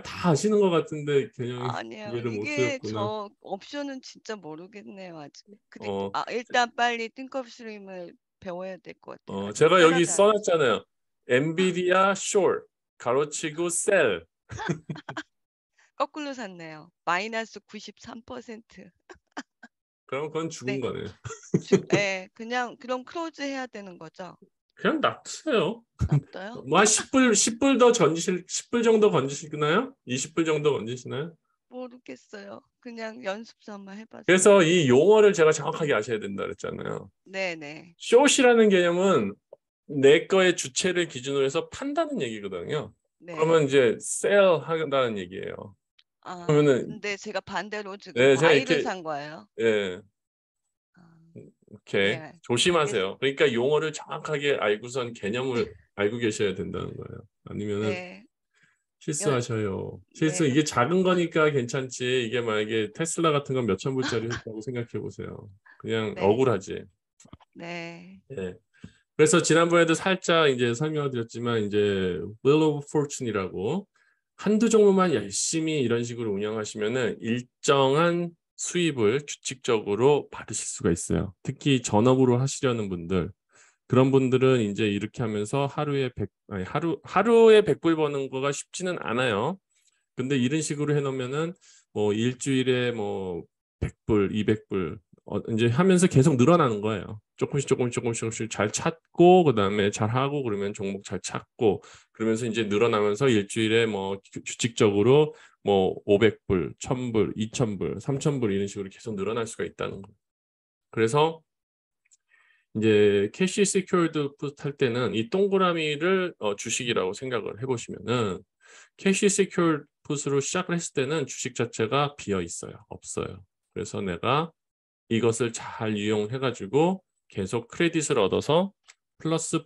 다 아시는 것 같은데 개념 아니에요. 이해를 못 이게 하셨구나. 저 옵션은 진짜 모르겠네요 아직. 근데 일단 빨리 띵크업스트림을 배워야 될 것 같아요. 제가 여기 써놨잖아요. 엔비디아 숏 가로치고 셀. 거꾸로 샀네요. 마이너스 93%. 그럼 그건 죽은 네. 거네요. 네, 그냥 그럼 클로즈 해야 되는 거죠? 그냥 놔두세요. 놔둬요? 뭐 한 10불 더 10불 정도 건지시나요? 20불 정도 건지시나요? 모르겠어요. 그냥 연습 삼아 해봤어요. 그래서 이 용어를 제가 정확하게 아셔야 된다 그랬잖아요. 네네. 숏이라는 개념은 내 거의 주체를 기준으로 해서 판다는 얘기거든요. 네. 그러면 이제 sell 한다는 얘기예요. 그러면은 근데 제가 반대로 지금 네, 제가 바이를 이렇게 산 거예요. 예. 오케이. 네. 조심하세요. 그러니까 용어를 정확하게 알고선 개념을 알고 계셔야 된다는 거예요. 아니면은 네. 실수하셔요. 실수 네. 이게 작은 거니까 괜찮지. 이게 만약에 테슬라 같은 건 몇천 불짜리 했다고 생각해 보세요. 그냥 네. 억울하지. 네. 예. 그래서 지난번에도 살짝 이제 설명을 드렸지만 이제 Wheel of Fortune이라고 한두 종목만 열심히 이런 식으로 운영하시면은 일정한 수입을 규칙적으로 받으실 수가 있어요. 특히 전업으로 하시려는 분들, 그런 분들은 이제 이렇게 하면서 하루에 100불 버는 거가 쉽지는 않아요. 근데 이런 식으로 해놓으면은 뭐 일주일에 뭐 100불, 200불 이제 하면서 계속 늘어나는 거예요. 조금씩 잘 찾고 그다음에 잘 하고 그러면 종목 잘 찾고 그러면서 이제 늘어나면서 일주일에 뭐 규칙적으로 뭐 500불, 1000불, 2000불, 3000불 이런 식으로 계속 늘어날 수가 있다는 거예요. 그래서 이제 캐시 시큐어드 풋 할 때는 이 동그라미를 주식이라고 생각을 해보시면은 캐시 시큐어 풋으로 시작을 했을 때는 주식 자체가 비어 있어요. 없어요. 그래서 내가 이것을 잘 이용해 가지고 계속 크레딧을 얻어서 플러스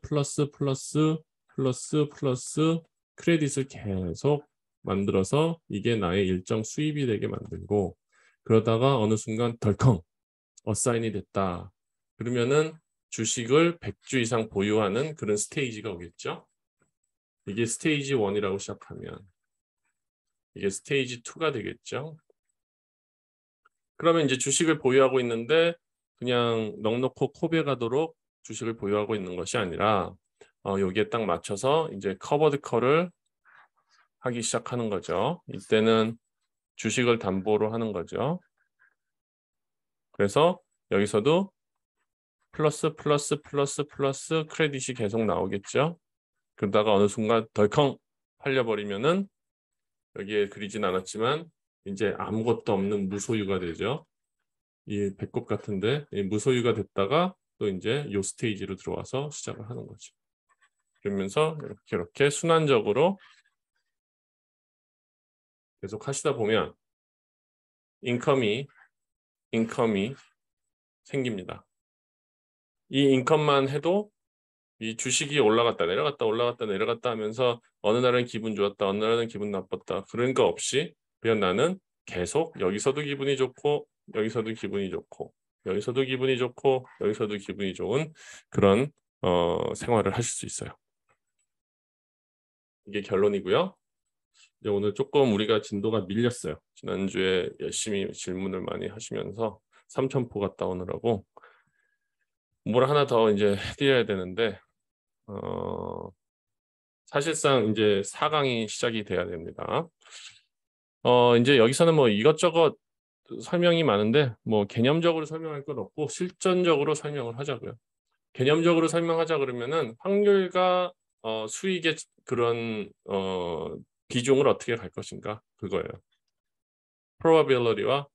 크레딧을 계속 만들어서 이게 나의 일정 수입이 되게 만들고, 그러다가 어느 순간 덜컹 어사인이 됐다. 그러면은 주식을 100주 이상 보유하는 그런 스테이지가 오겠죠. 이게 스테이지 1이라고 시작하면 이게 스테이지 2가 되겠죠. 그러면 이제 주식을 보유하고 있는데 그냥 넉넉히 코베 가도록 주식을 보유하고 있는 것이 아니라 여기에 딱 맞춰서 이제 커버드 컬을 하기 시작하는 거죠. 이때는 주식을 담보로 하는 거죠. 그래서 여기서도 플러스 크레딧이 계속 나오겠죠. 그러다가 어느 순간 덜컹 팔려버리면은 여기에 그리진 않았지만 이제 아무것도 없는 무소유가 되죠. 이 배꼽 같은데 이 무소유가 됐다가 또 이제 요 스테이지로 들어와서 시작을 하는 거죠. 그러면서 이렇게 순환적으로 계속 하시다 보면 인컴이 생깁니다. 이 인컴만 해도 이 주식이 올라갔다 내려갔다 하면서 어느 날은 기분 좋았다, 어느 날은 기분 나빴다. 그런 거 없이 그냥 나는 계속 여기서도 기분이 좋고 여기서도 기분이 좋고 여기서도 기분이 좋고 여기서도 기분이 좋은 그런 생활을 하실 수 있어요. 이게 결론이고요. 이제 오늘 조금 우리가 진도가 밀렸어요. 지난주에 열심히 질문을 많이 하시면서 3,000포 갔다 오느라고 뭘 하나 더 이제 해드려야 되는데 사실상 이제 4강이 시작이 돼야 됩니다. 이제 여기서는 뭐 이것저것 설명이 많은데 뭐 개념적으로 설명할 건 없고 실전적으로 설명을 하자고요. 개념적으로 설명하자 그러면은 확률과 수익의 그런 비중을 어떻게 갈 것인가 그거예요. probability와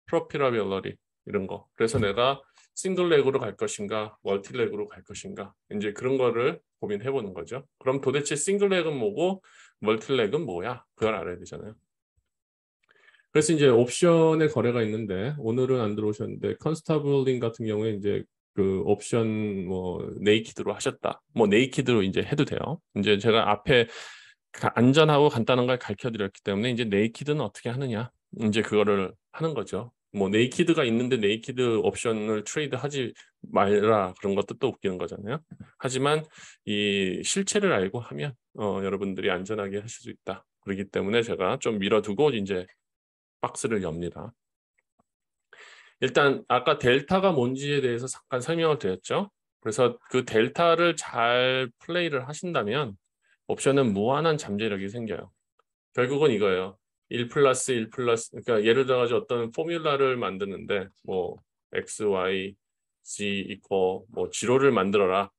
profitability 이런 거. 그래서 내가 싱글 렉으로 갈 것인가 멀티 렉으로 갈 것인가 이제 그런 거를 고민해 보는 거죠. 그럼 도대체 싱글 렉은 뭐고 멀티 렉은 뭐야? 그걸 알아야 되잖아요. 그래서 이제 옵션의 거래가 있는데 오늘은 안 들어오셨는데 컨스타블링 같은 경우에 이제 그 옵션 뭐 네이키드로 하셨다. 뭐 네이키드로 이제 해도 돼요. 이제 제가 앞에 안전하고 간단한 걸 가르쳐 드렸기 때문에 이제 네이키드는 어떻게 하느냐 이제 그거를 하는 거죠. 뭐 네이키드가 있는데 네이키드 옵션을 트레이드 하지 말라 그런 것도 또 웃기는 거잖아요. 하지만 이 실체를 알고 하면 여러분들이 안전하게 하실 수 있다. 그렇기 때문에 제가 좀 밀어두고 이제 박스를 엽니다. 일단 아까 델타가 뭔지에 대해서 잠깐 설명을 드렸죠. 그래서 그 델타를 잘 플레이를 하신다면 옵션은 무한한 잠재력이 생겨요. 결국은 이거예요. 1 플러스 그러니까 예를 들어서 어떤 포뮬라를 만드는데 뭐 x, y, z 이퀄 뭐 지로를 만들어라.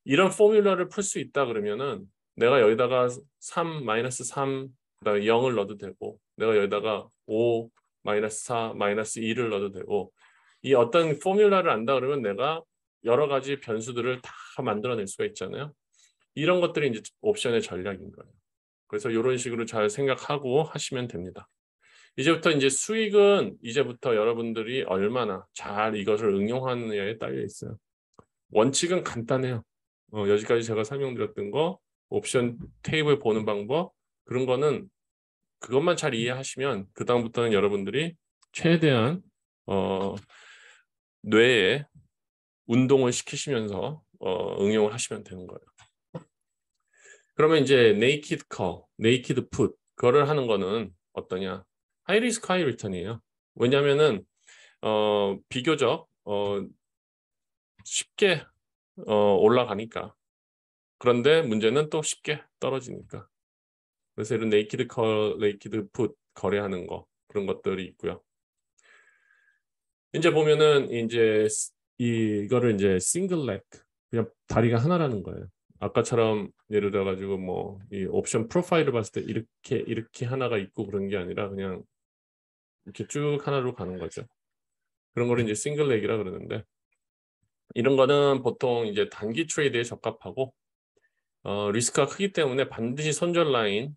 이런 포뮬라를 풀 수 있다 그러면은 내가 여기다가 3, 마이너스 3, 그다음에 0을 넣어도 되고 내가 여기다가 5, 마이너스 4, 마이너스 2를 넣어도 되고 이 어떤 포뮬라를 안다 그러면 내가 여러 가지 변수들을 다 만들어낼 수가 있잖아요. 이런 것들이 이제 옵션의 전략인 거예요. 그래서 이런 식으로 잘 생각하고 하시면 됩니다. 이제부터 이제 수익은 이제부터 여러분들이 얼마나 잘 이것을 응용하느냐에 딸려 있어요. 원칙은 간단해요. 여기까지 제가 설명드렸던 거 옵션 테이블 보는 방법 그런 거는 그것만 잘 이해하시면 그 다음부터는 여러분들이 최대한 뇌에 운동을 시키시면서 응용을 하시면 되는 거예요. 그러면 이제 네이키드 컬, 네이키드 풋 그거를 하는 거는 어떠냐? 하이 리스크 하이 리턴이에요. 왜냐하면은 비교적 쉽게 올라가니까. 그런데 문제는 또 쉽게 떨어지니까. 그래서 이런 네이키드 컬, 네이키드 풋 거래하는 거 그런 것들이 있고요. 이제 보면은 이제 이거를 이제 싱글 렉 그냥 다리가 하나라는 거예요. 아까처럼 예를 들어 가지고 뭐 이 옵션 프로파일을 봤을 때 이렇게 하나가 있고 그런 게 아니라 그냥 이렇게 쭉 하나로 가는 거죠. 그런 거를 이제 싱글 렉이라 그러는데 이런 거는 보통 이제 단기 트레이드에 적합하고 리스크가 크기 때문에 반드시 손절 라인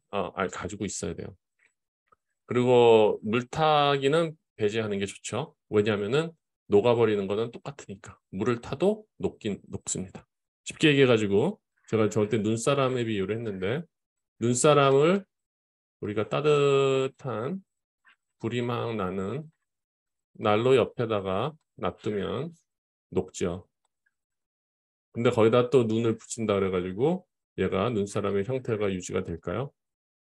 가지고 있어야 돼요. 그리고 물타기는 배제하는 게 좋죠. 왜냐하면은 녹아버리는 거는 똑같으니까. 물을 타도 녹습니다. 쉽게 얘기해가지고 제가 저때 눈사람에 비유를 했는데, 눈사람을 우리가 따뜻한 불이 막 나는 난로 옆에다가 놔두면 녹죠. 근데 거기다 또 눈을 붙인다 그래가지고 얘가 눈사람의 형태가 유지가 될까요?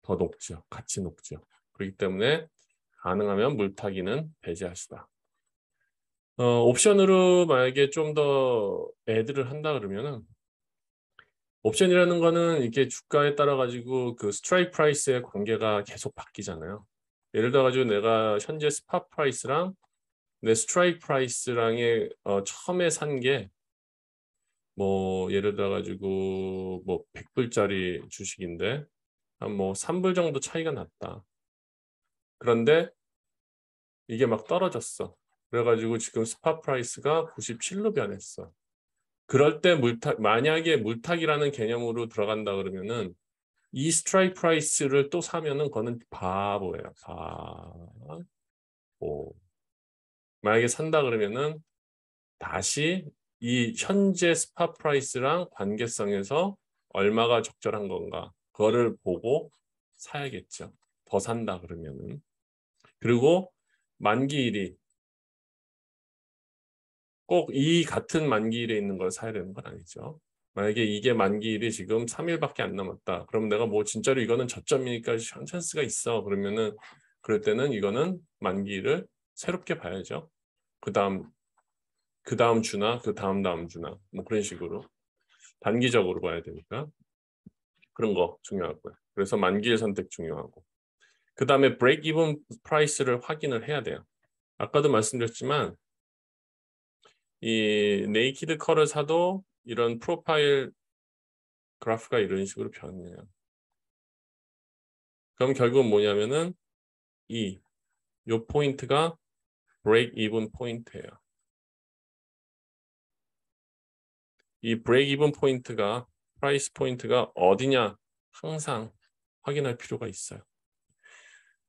더 녹죠. 같이 녹죠. 그렇기 때문에 가능하면 물타기는 배제하시다. 옵션으로 만약에 좀 더 애드를 한다 그러면은, 옵션이라는 거는 이렇게 주가에 따라 가지고 그 스트라이크 프라이스의 관계가 계속 바뀌잖아요. 예를 들어 가지고 내가 현재 스팟 프라이스랑 내 스트라이크 프라이스랑의 처음에 산 게 뭐 예를 들어 가지고 뭐 100불짜리 주식인데 한 뭐 3불 정도 차이가 났다. 그런데 이게 막 떨어졌어. 그래가지고 지금 스팟 프라이스가 97로 변했어. 그럴 때 만약에 물타기라는 개념으로 들어간다 그러면은 이 스트라이크 프라이스를 또 사면은 그거는 바보예요. 바보. 만약에 산다 그러면은 다시 이 현재 스팟 프라이스랑 관계성에서 얼마가 적절한 건가 그거를 보고 사야겠죠. 더 산다 그러면은. 그리고 만기일이 꼭 이 같은 만기일에 있는 걸 사야 되는 건 아니죠. 만약에 이게 만기일이 지금 3일밖에 안 남았다. 그럼 내가 뭐 진짜로 이거는 저점이니까 찬스가 있어. 그러면은 그럴 때는 이거는 만기일을 새롭게 봐야죠. 그 다음 주나 그 다음 주나 뭐 그런 식으로 단기적으로 봐야 되니까 그런 거 중요하고요. 그래서 만기일 선택 중요하고, 그 다음에 브레이크 이븐 프라이스를 확인을 해야 돼요. 아까도 말씀드렸지만 이 네이키드 컬을 사도 이런 프로파일 그래프가 이런 식으로 변해요. 그럼 결국은 뭐냐면은 요 포인트가 브레이크 이븐 포인트예요. 이 브레이크 이븐 포인트가 프라이스 포인트가 어디냐 항상 확인할 필요가 있어요.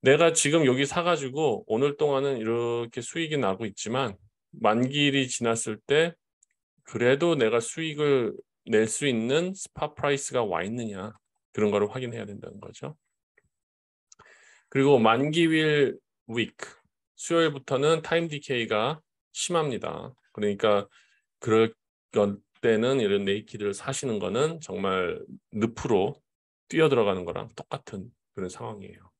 내가 지금 여기 사가지고 오늘 동안은 이렇게 수익이 나고 있지만 만기일이 지났을 때 그래도 내가 수익을 낼 수 있는 스팟 프라이스가 와 있느냐 그런 거를 확인해야 된다는 거죠. 그리고 만기일 위크 수요일부터는 타임 디케이가 심합니다. 그러니까 그럴 때는 이런 네이키드를 사시는 거는 정말 늪으로 뛰어들어가는 거랑 똑같은 그런 상황이에요.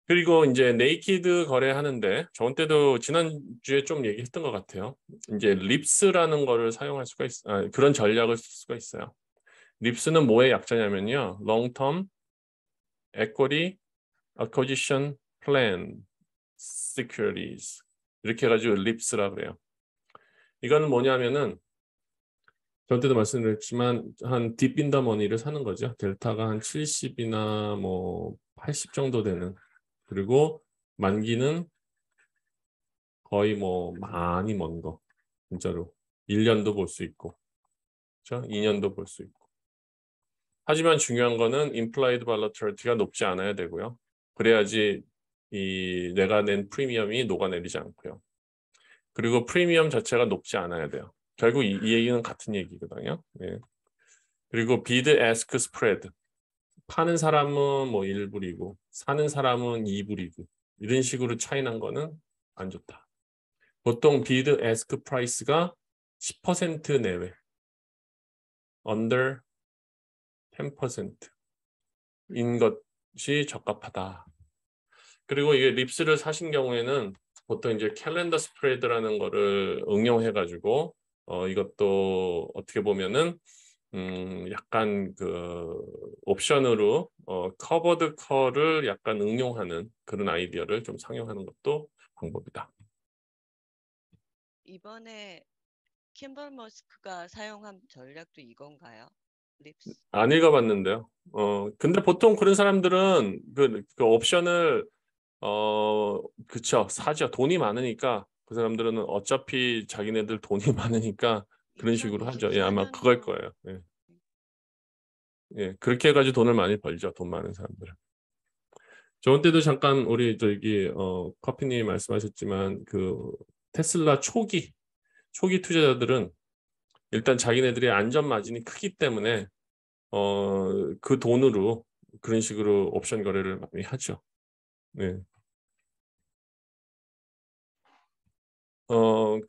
그리고 이제 네이키드 거래하는데 저번 때도 지난주에 좀 얘기했던 것 같아요. 이제 립스라는 거를 사용할 수가 그런 전략을 쓸 수가 있어요. 립스는 뭐의 약자냐면요. Long Term Equity Acquisition Plan Securities 이렇게 해가지고 립스라 그래요. 이거는 뭐냐면은 저번 때도 말씀드렸지만 한 딥 인 더 머니를 사는 거죠. 델타가 한 70이나 뭐 80 정도 되는, 그리고 만기는 거의 뭐 많이 먼 거, 진짜로 1년도 볼 수 있고, 그렇죠? 2년도 볼 수 있고. 하지만 중요한 거는 implied volatility가 높지 않아야 되고요. 그래야지 내가 낸 프리미엄이 녹아내리지 않고요. 그리고 프리미엄 자체가 높지 않아야 돼요. 결국 이 얘기는 같은 얘기거든요. 네. 그리고 bid ask spread, 파는 사람은 뭐 1불이고 사는 사람은 2불이고 이런 식으로 차이 난 거는 안 좋다. 보통 bid ask price가 10% 내외, under 10%인 것이 적합하다. 그리고 이게 립스를 사신 경우에는 보통 이제 캘린더 스프레드라는 거를 응용해가지고 이것도 어떻게 보면은 약간 그 옵션으로 커버드 컬을 약간 응용하는 그런 아이디어를 좀 상용하는 것도 방법이다. 이번에 킴벌 머스크가 사용한 전략도 이건가요? 립스? 안 읽어봤는데요. 근데 보통 그런 사람들은 그 옵션을 그쵸, 사죠. 돈이 많으니까 그 사람들은 어차피 자기네들 돈이 많으니까 그런 식으로 하죠. 예, 2024 아마 년도 그걸 거예요. 예. 예, 그렇게 해가지고 돈을 많이 벌죠. 돈 많은 사람들은. 저번 때도 잠깐 우리 저기 커피님 말씀하셨지만 그 테슬라 초기 투자자들은 일단 자기네들의 안전 마진이 크기 때문에 그 돈으로 그런 식으로 옵션 거래를 많이 하죠. 네.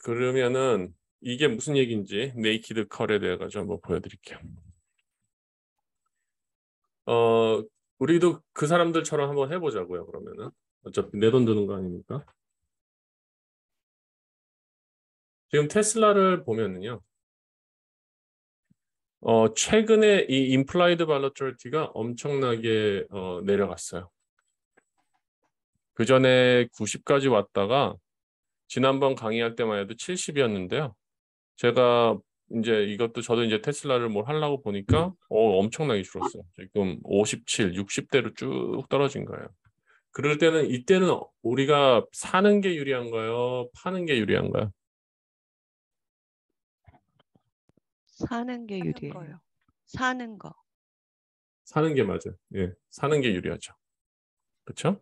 그러면은 이게 무슨 얘기인지 네이키드 컬에 대해 가지고 한번 보여드릴게요. 우리도 그 사람들처럼 한번 해보자고요. 그러면은 어차피 내 돈 드는 거 아니니까. 지금 테슬라를 보면은요. 최근에 이 implied volatility가 엄청나게 내려갔어요. 그 전에 90까지 왔다가 지난번 강의할 때만 해도 70이었는데요. 제가 이제 이것도 저도 이제 테슬라를 뭘 하려고 보니까 엄청나게 줄었어요. 지금 57, 60대로 쭉 떨어진 거예요. 그럴 때는 이때는 우리가 사는 게 유리한가요? 파는 게 유리한가요? 사는 게 유리해요. 거요. 사는 거. 사는 게 맞아요. 예, 사는 게 유리하죠. 그렇죠?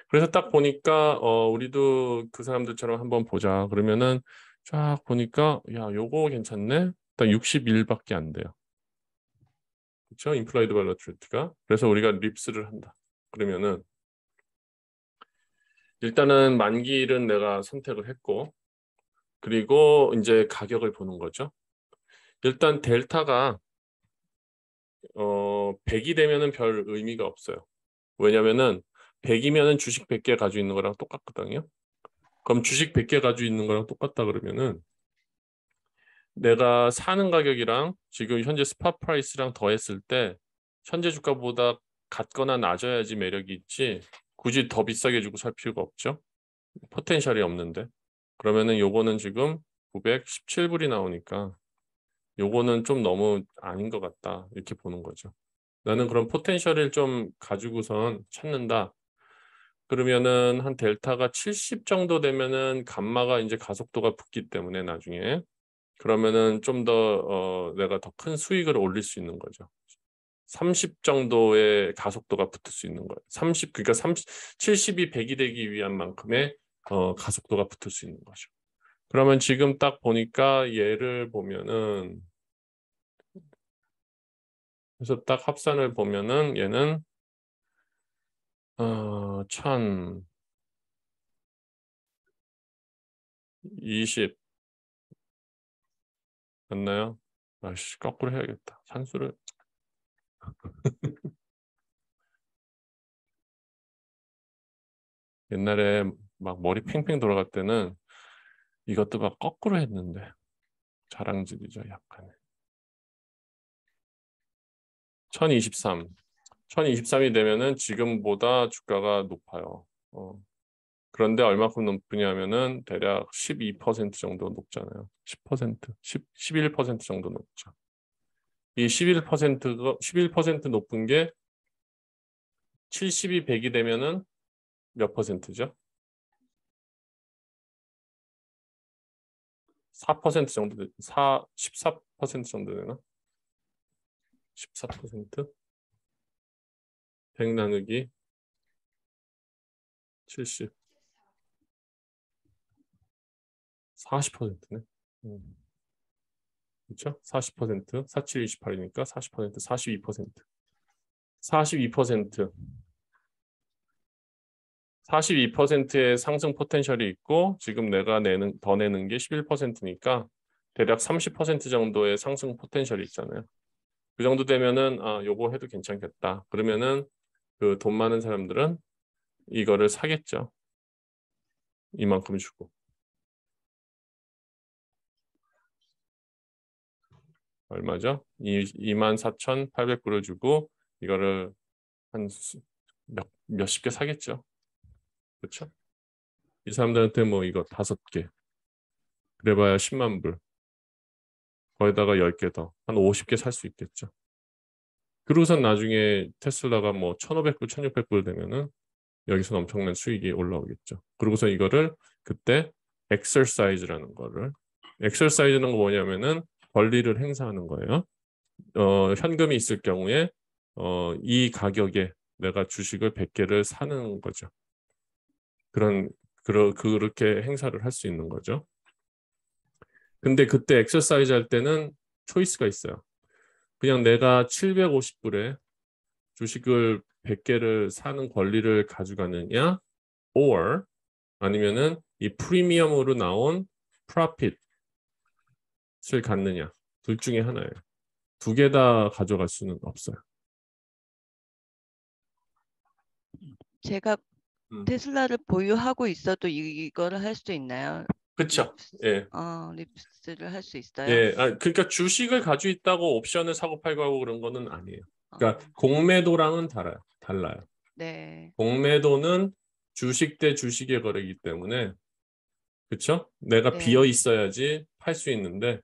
그래서 딱 보니까 우리도 그 사람들처럼 한번 보자. 그러면은 쫙 보니까 야, 요거 괜찮네. 딱 61밖에 안 돼요. 그렇죠? 임플라이드 발러트리티가. 그래서 우리가 립스를 한다. 그러면은 일단은 만기일은 내가 선택을 했고 그리고 이제 가격을 보는 거죠. 일단 델타가 100이 되면은 별 의미가 없어요. 왜냐면은 100이면은 주식 100개 가지고 있는 거랑 똑같거든요. 그럼 주식 100개 가지고 있는 거랑 똑같다 그러면은 내가 사는 가격이랑 지금 현재 스팟 프라이스랑 더했을 때 현재 주가보다 같거나 낮아야지 매력이 있지 굳이 더 비싸게 주고 살 필요가 없죠. 포텐셜이 없는데. 그러면은 요거는 지금 917불이 나오니까 요거는 좀 너무 아닌 것 같다. 이렇게 보는 거죠. 나는 그런 포텐셜을 좀 가지고선 찾는다. 그러면은 한 델타가 70 정도 되면은 감마가 이제 가속도가 붙기 때문에 나중에 그러면은 좀 더 내가 더 큰 수익을 올릴 수 있는 거죠. 30 정도의 가속도가 붙을 수 있는 거예요. 30 그러니까 70이 100이 되기 위한 만큼의 가속도가 붙을 수 있는 거죠. 그러면 지금 딱 보니까 얘를 보면은 그래서 딱 합산을 보면은 얘는 1020 맞나요? 아씨 거꾸로 해야겠다. 산수를 옛날에 막 머리 팽팽 돌아갈 때는 이것도 막 거꾸로 했는데 자랑질이죠 약간. 1023 1023이 되면은 지금보다 주가가 높아요. 그런데 얼마큼 높으냐면은 대략 12% 정도 높잖아요. 10%, 11% 정도 높죠. 이 11% 높은 게 70이 100이 되면은 몇 퍼센트죠? 4% 정도, 14% 정도 되나? 14%? 100 나누기 70. 40%네. 그렇죠? 40%, 47, 28이니까 40%, 42%. 42%. 42%의 상승 포텐셜이 있고 지금 내가 더 내는 게 11%니까 대략 30% 정도의 상승 포텐셜이 있잖아요. 그 정도 되면은 요거 해도 괜찮겠다. 그러면은 그 돈 많은 사람들은 이거를 사겠죠. 이만큼 주고. 얼마죠? 24,800불을 주고 이거를 한 몇십 개 사겠죠. 그렇죠? 이 사람들한테 뭐 이거 5개 그래봐야 10만 불 거기다가 10개 더 한 50개 살 수 있겠죠. 그러고선 나중에 테슬라가 뭐 1,500불, 1,600불 되면은 여기서 엄청난 수익이 올라오겠죠. 그러고서 이거를 그때 exercise라는 거를 exercise는 뭐냐면은 권리를 행사하는 거예요. 현금이 있을 경우에 이 가격에 내가 주식을 100개를 사는 거죠. 그렇게 행사를 할 수 있는 거죠. 근데 그때 엑서사이즈 할 때는 초이스가 있어요. 그냥 내가 750불에 주식을 100개를 사는 권리를 가져가느냐, or 아니면은 이 프리미엄으로 나온 프로핏을 갖느냐, 둘 중에 하나예요. 두 개 다 가져갈 수는 없어요. 제가 테슬라를 보유하고 있어도 이거를 할 수 있나요? 그렇죠. 예. 립스를 할 수 있어요? 예. 그러니까 주식을 가지고 있다고 옵션을 사고 팔고 하고 그런 거는 아니에요. 그러니까 공매도랑은 달라요. 네. 공매도는 주식 대 주식의 거래이기 때문에 그렇죠? 내가 네. 비어 있어야지 팔 수 있는데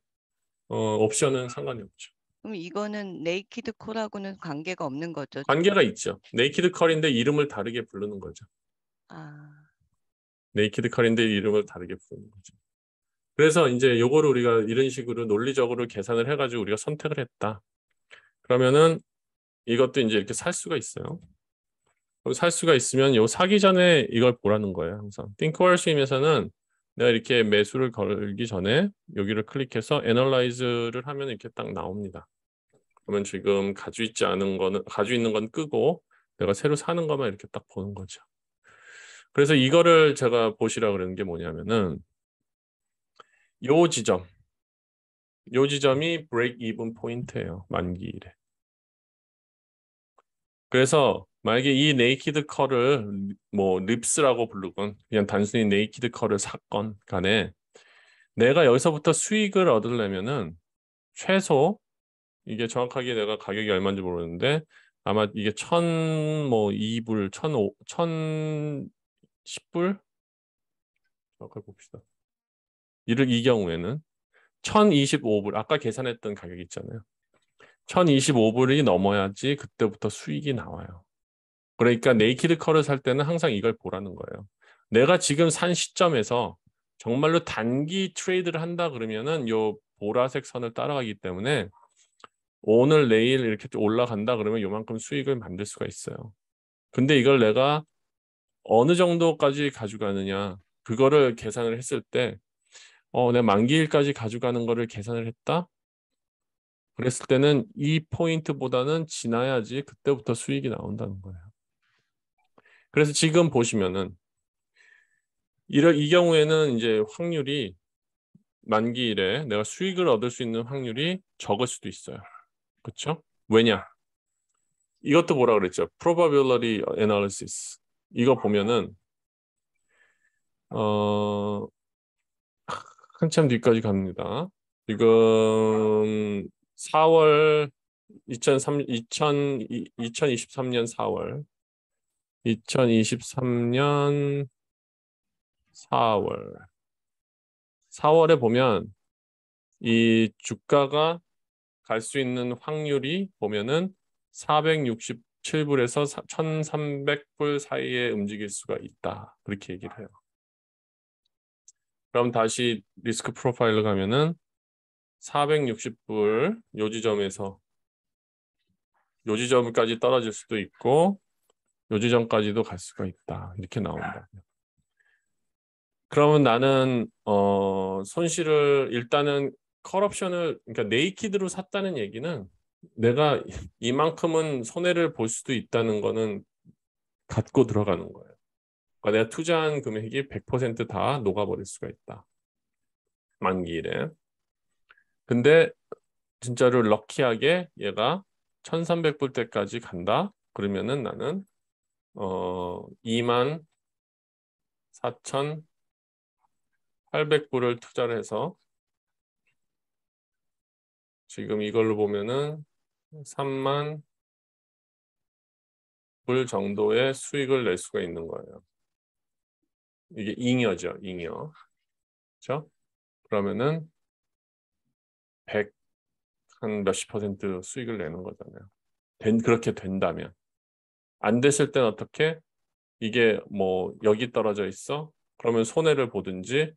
옵션은 상관이 없죠. 그럼 이거는 네이키드 콜하고는 관계가 없는 거죠? 관계가 있죠. 네이키드 컬인데 이름을 다르게 부르는 거죠. 네이키드 컬인데 이름을 다르게 부르는 거죠. 그래서 이제 요거를 우리가 이런 식으로 논리적으로 계산을 해가지고 우리가 선택을 했다. 그러면은 이것도 이제 이렇게 살 수가 있어요. 살 수가 있으면 요 사기 전에 이걸 보라는 거예요. 항상 띵크월스임에서는 내가 이렇게 매수를 걸기 전에 여기를 클릭해서 애널라이즈를 하면 이렇게 딱 나옵니다. 그러면 지금 가지고 있는 건 끄고 내가 새로 사는 것만 이렇게 딱 보는 거죠. 그래서 이거를 제가 보시라 그러는 게 뭐냐면은 요 지점이 브레이크 이븐 포인트예요. 만기일에. 그래서 만약에 이 네이키드 컬을 뭐 립스라고 부르건 그냥 단순히 네이키드 컬을 샀건 간에 내가 여기서부터 수익을 얻으려면은 최소 이게 정확하게 내가 가격이 얼마인지 모르는데 아마 이게 1,002불, 1,010불? 정확하게 봅시다. 이 경우에는 1,025불, 아까 계산했던 가격 있잖아요. 1,025불이 넘어야지 그때부터 수익이 나와요. 그러니까 네이키드 컬을 살 때는 항상 이걸 보라는 거예요. 내가 지금 산 시점에서 정말로 단기 트레이드를 한다 그러면은 요 보라색 선을 따라가기 때문에 오늘 내일 이렇게 올라간다 그러면 요만큼 수익을 만들 수가 있어요. 근데 이걸 내가 어느 정도까지 가져가느냐 그거를 계산을 했을 때 내가 만기일까지 가져가는 거를 계산을 했다? 그랬을 때는 이 포인트보다는 지나야지 그때부터 수익이 나온다는 거예요. 그래서 지금 보시면은 이 경우에는 이제 확률이 만기일에 내가 수익을 얻을 수 있는 확률이 적을 수도 있어요. 그렇죠? 왜냐? 이것도 뭐라 그랬죠? Probability analysis. 이거 보면은 한참 뒤까지 갑니다. 지금 4월 2023년 4월 2023년 4월에 보면 이 주가가 갈 수 있는 확률이 보면은 467불에서 1300불 사이에 움직일 수가 있다. 그렇게 얘기를 해요. 그럼 다시 리스크 프로파일로 가면은 460불 요 지점까지 떨어질 수도 있고 요 지점까지도 갈 수가 있다. 이렇게 나온다. 그러면 나는 손실을 일단은 컬옵션을 그러니까 네이키드로 샀다는 얘기는 내가 이만큼은 손해를 볼 수도 있다는 거는 갖고 들어가는 거예요. 그러니까 내가 투자한 금액이 100% 다 녹아버릴 수가 있다. 만기일에. 근데 진짜로 럭키하게 얘가 1300불 때까지 간다. 그러면은 나는 24,800불을 투자를 해서 지금 이걸로 보면은 3만 불 정도의 수익을 낼 수가 있는 거예요. 이게 잉여죠, 잉여. 그렇죠? 그러면은 100 한 몇십 % 수익을 내는 거잖아요. 그렇게 된다면. 안 됐을 땐 어떻게? 이게 뭐 여기 떨어져 있어? 그러면 손해를 보든지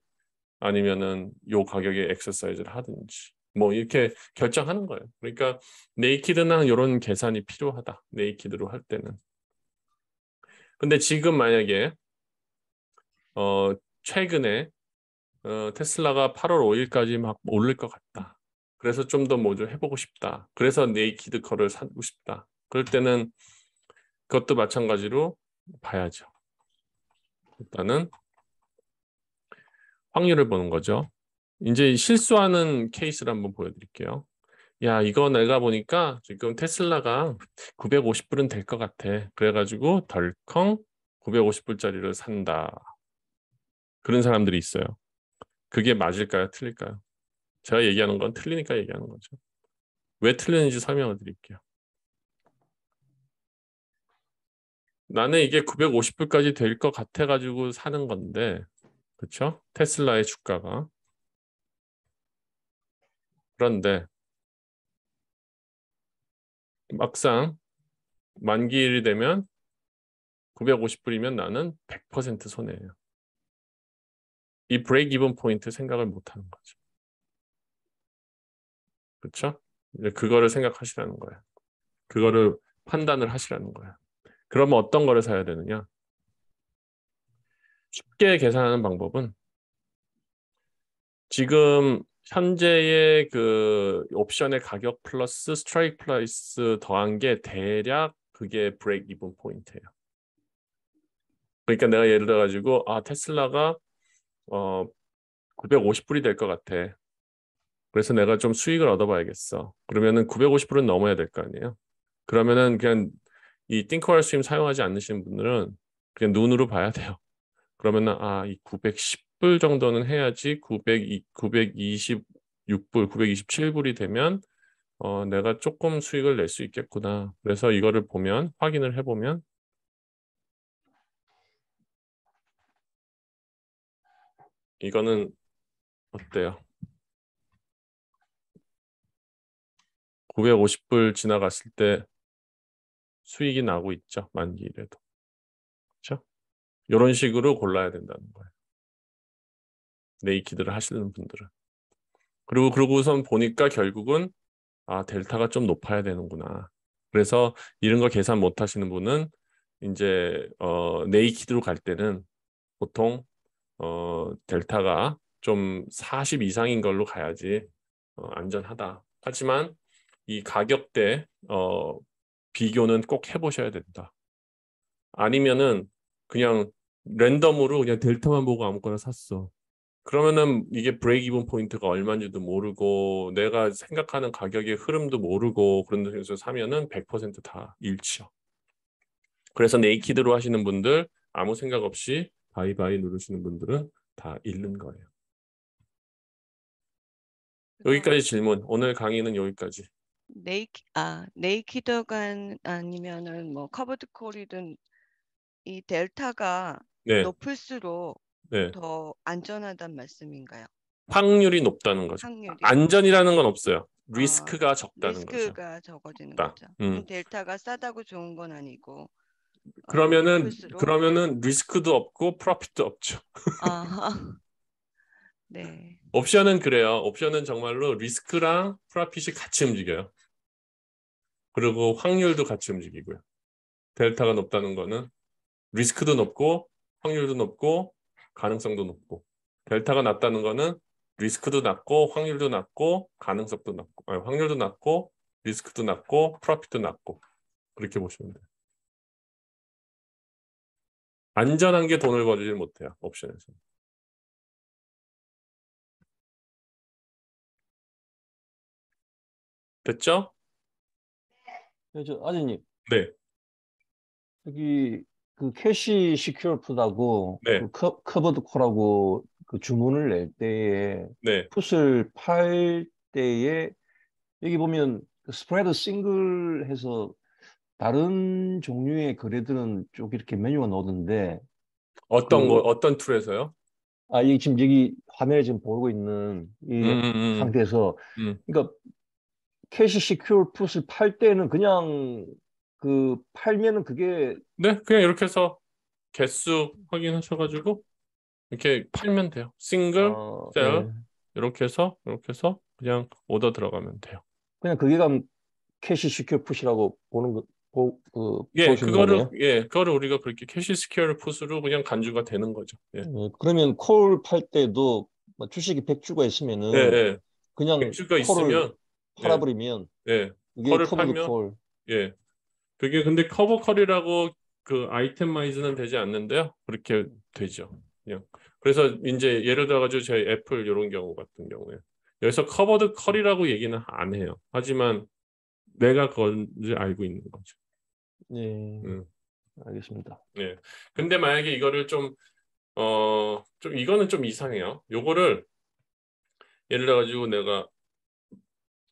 아니면은 요 가격에 엑서사이즈를 하든지. 뭐 이렇게 결정하는 거예요. 그러니까 네이키드나 이런 계산이 필요하다. 네이키드로 할 때는. 근데 지금 만약에 최근에 테슬라가 8월 5일까지 막 오를 것 같다. 그래서 좀 더 뭐 좀 해보고 싶다. 그래서 네이키드 컬을 사고 싶다. 그럴 때는 그것도 마찬가지로 봐야죠. 일단은 확률을 보는 거죠. 이제 실수하는 케이스를 한번 보여드릴게요. 야, 이거 내가 보니까 지금 테슬라가 950불은 될 것 같아. 그래가지고 덜컹 950불짜리를 산다. 그런 사람들이 있어요. 그게 맞을까요? 틀릴까요? 제가 얘기하는 건 틀리니까 얘기하는 거죠. 왜 틀리는지 설명을 드릴게요. 나는 이게 950불까지 될 것 같아가지고 사는 건데, 그렇죠? 테슬라의 주가가. 그런데 막상 만기일이 되면 950불이면 나는 100% 손해예요. 이 브레이크 이븐 포인트 생각을 못 하는 거죠. 그렇죠? 이제 그거를 생각하시라는 거예요. 그거를 판단을 하시라는 거예요. 그러면 어떤 거를 사야 되느냐? 쉽게 계산하는 방법은 지금 현재의 그 옵션의 가격 플러스 스트라이크 프라이스 더한 게 대략 그게 브레이크 이븐 포인트예요. 그러니까 내가 예를 들어 가지고 테슬라가 950불이 될 것 같아. 그래서 내가 좀 수익을 얻어봐야겠어. 그러면은 950불은 넘어야 될 거 아니에요. 그러면은 그냥 이 띵커럴 스트림 사용하지 않으시는 분들은 그냥 눈으로 봐야 돼요. 그러면은 이 910불 정도는 해야지 926불, 927불이 되면 내가 조금 수익을 낼 수 있겠구나. 그래서 이거를 보면 확인을 해보면 이거는 어때요? 950불 지나갔을 때 수익이 나고 있죠. 만기일에도. 그렇죠? 이런 식으로 골라야 된다는 거예요. 네이키드를 하시는 분들은. 그리고 그러고선 보니까 결국은 델타가 좀 높아야 되는구나. 그래서 이런 거 계산 못 하시는 분은 이제 네이키드로 갈 때는 보통 델타가 좀 40 이상인 걸로 가야지 안전하다. 하지만 이 가격대 비교는 꼭 해보셔야 된다. 아니면은 그냥 랜덤으로 그냥 델타만 보고 아무거나 샀어. 그러면은 이게 브레이크 이븐 포인트가 얼마인지도 모르고 내가 생각하는 가격의 흐름도 모르고 그런 데서 사면은 100%다 잃죠. 그래서 네이키드로 하시는 분들 아무 생각 없이 바이바이 누르시는 분들은 다 잃는 거예요. 여기까지 질문. 오늘 강의는 여기까지. 네이키드가 아니면은 뭐 커버드 콜이든 이 델타가 네, 높을수록 네. 더 안전하단 말씀인가요? 확률이 높다는 거죠. 확률이. 안전이라는 건 없어요. 리스크가 적다는 거죠. 리스크가 적어지는 거죠. 그럼 델타가 싸다고 좋은 건 아니고. 그러면은 리스크도 없고 프로핏도 없죠. 네. 옵션은 그래요. 옵션은 정말로 리스크랑 프로핏이 같이 움직여요. 그리고 확률도 같이 움직이고요. 델타가 높다는 거는 리스크도 높고 확률도 높고 가능성도 높고, 델타가 낮다는 거는 리스크도 낮고 확률도 낮고 가능성도 낮고, 확률도 낮고 리스크도 낮고 프로핏도 낮고, 그렇게 보시면 돼요. 안전한 게 돈을 벌지 못해요. 옵션에서. 됐죠? 네, 아저님, 네. 여기 그 캐시 시큐어풋하고 네. 그 커버드 콜하고 그 주문을 낼 때에 네. 풋을 팔 때에 여기 보면 그 스프레드 싱글 해서 다른 종류의 거래들은 쭉 이렇게 메뉴가 나오던데 어떤 툴에서요? 이 지금 여기 화면에 지금 보고 있는 이 상태에서 그러니까 캐시 시큐어 풋을 팔 때는 그냥 그 팔면은 그게 네, 그냥 이렇게 해서 개수 확인하셔가지고 이렇게 팔면 돼요. 싱글, 셀 네. 이렇게 해서 그냥 오더 들어가면 돼요. 그냥 그게 감 캐시 시큐어 푸시라고 보는 거 예, 보시는 거네요. 그거를 우리가 그렇게 캐시 스퀘어 풋으로 그냥 간주가 되는 거죠. 예. 그러면 콜 팔 때도 뭐 주식이 100주가 있으면은 예. 그냥 백주가 콜을 있으면 팔아버리면 예. 이게 컬을 커브드 팔면 콜. 예. 그게 근데 커버 컬이라고 그 아이템마이즈는 되지 않는데요. 그렇게 되죠. 그냥. 그래서 이제 예를 들어 가지고 저희 애플 이런 경우 같은 경우에 여기서 커버드 컬이라고 얘기는 안 해요. 하지만 내가 그건지 알고 있는 거죠. 네, 알겠습니다. 예. 근데 만약에 이거를 좀 이거는 좀 이상해요. 요거를 예를 들어 가지고 내가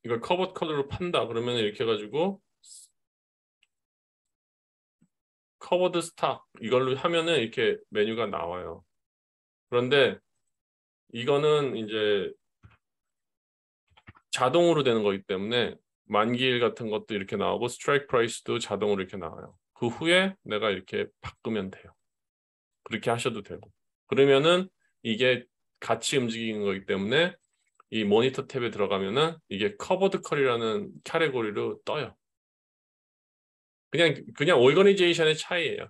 이걸 커버 컬러로 판다 그러면 이렇게 해가지고 커버드 스탁 이걸로 하면은 이렇게 메뉴가 나와요. 그런데 이거는 이제 자동으로 되는 거기 때문에 만기일 같은 것도 이렇게 나오고 스트라이크 프라이스도 자동으로 이렇게 나와요. 그 후에 내가 이렇게 바꾸면 돼요. 그렇게 하셔도 되고. 그러면은 이게 같이 움직이는 거기 때문에 이 모니터 탭에 들어가면은 이게 커버드 컬이라는 카테고리로 떠요. 그냥 오거니제이션의 차이예요.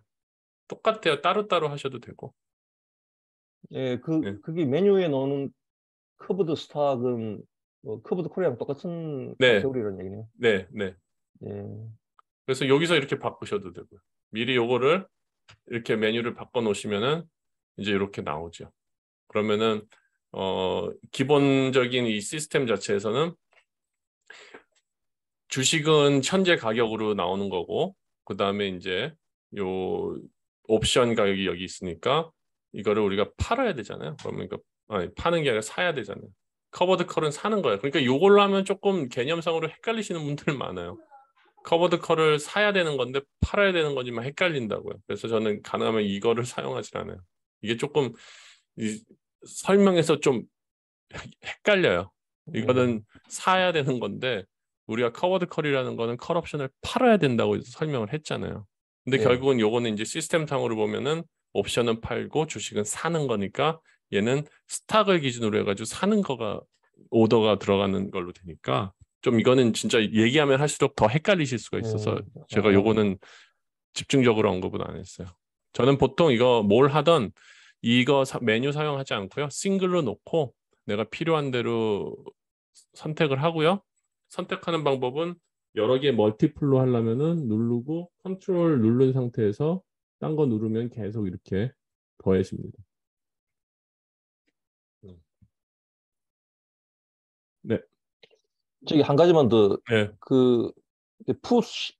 똑같아요. 따로따로 하셔도 되고. 예, 그게 메뉴에 넣는 커브드 스탁은 뭐 커브드 콜이랑 똑같은 네. 카테고리라는 얘기네요. 네. 예. 그래서 여기서 이렇게 바꾸셔도 되고요. 미리 요거를 이렇게 메뉴를 바꿔 놓으시면은 이제 이렇게 나오죠. 그러면은 기본적인 이 시스템 자체에서는 주식은 현재 가격으로 나오는 거고 그다음에 이제 요 옵션 가격이 여기 있으니까 이거를 우리가 팔아야 되잖아요. 그러니까 파는 게 아니라 사야 되잖아요. 커버드 컬은 사는 거예요. 그러니까 요걸로 하면 조금 개념상으로 헷갈리시는 분들 많아요. 커버드 컬을 사야 되는 건데 팔아야 되는 거지만 헷갈린다고요. 그래서 저는 가능하면 이거를 사용하지 않아요. 이게 조금 설명해서 좀 헷갈려요. 이거는 사야 되는 건데 우리가 커버드 컬이라는 거는 컬 옵션을 팔아야 된다고 설명을 했잖아요. 근데 결국은 요거는 이제 시스템상으로 보면은 옵션은 팔고 주식은 사는 거니까 얘는 스탁을 기준으로 해가지고 사는 거가 오더가 들어가는 걸로 되니까 좀 이거는 진짜 얘기하면 할수록 더 헷갈리실 수가 있어서 제가 요거는 집중적으로 언급은 안 했어요. 저는 보통 이거 뭘 하던 이거 메뉴 사용하지 않고요. 싱글로 놓고 내가 필요한 대로 선택을 하고요. 선택하는 방법은 여러 개 멀티플로 하려면은 누르고 컨트롤 누른 상태에서 딴 거 누르면 계속 이렇게 더해집니다. 네. 저기 한 가지만 더 네. 그 푸시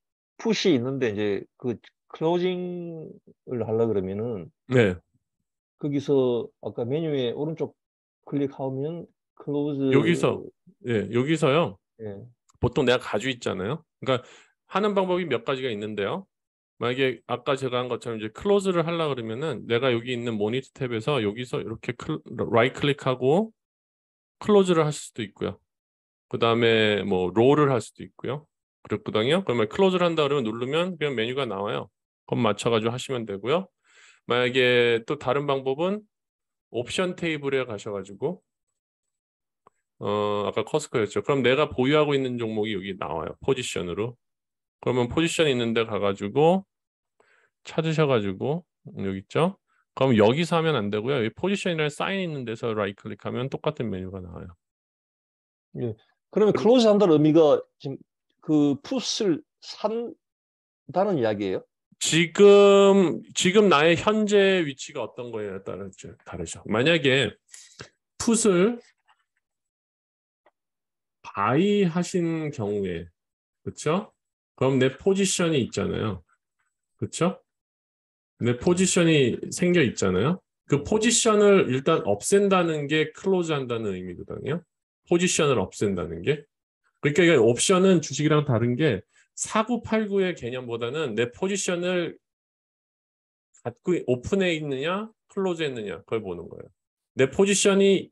있는데 이제 그 클로징을 하려 그러면은 네. 거기서 아까 메뉴에 오른쪽 클릭하면 클로즈 여기서요. 예. 보통 내가 가지고 있잖아요. 그러니까 하는 방법이 몇 가지가 있는데요. 만약에 아까 제가 한 것처럼 이제 클로즈를 하려 그러면은 내가 여기 있는 모니터 탭에서 여기서 이렇게 라이트 클릭하고 클로즈를 할 수도 있고요. 그 다음에 뭐 롤을 할 수도 있고요. 그랬거든요. 그러면 클로즈를 한다 그러면 누르면 그냥 메뉴가 나와요. 그럼 맞춰가지고 하시면 되고요. 만약에 또 다른 방법은 옵션 테이블에 가셔가지고 아까 커스커였죠. 그럼 내가 보유하고 있는 종목이 여기 나와요. 포지션으로. 그러면 포지션 있는 데 가가지고 찾으셔가지고 여기 있죠. 그럼 여기서 하면 안 되고요. 여기 포지션이라는 사인 있는 데서 라이트 클릭하면 똑같은 메뉴가 나와요. 예. 그러면 클로즈 한다는 의미가 지금 그 풋을 산다는 이야기예요? 지금 나의 현재 위치가 어떤 거에 따라 다르죠. 만약에 풋을 바이 하신 경우에 그렇죠? 그럼 내 포지션이 있잖아요. 그렇죠? 내 포지션이 생겨 있잖아요. 그 포지션을 일단 없앤다는 게 클로즈 한다는 의미거든요. 포지션을 없앤다는 게. 그러니까 이게 옵션은 주식이랑 다른 게 사구 팔구의 개념보다는 내 포지션을 갖고 오픈해 있느냐 클로즈해 있느냐 그걸 보는 거예요. 내 포지션을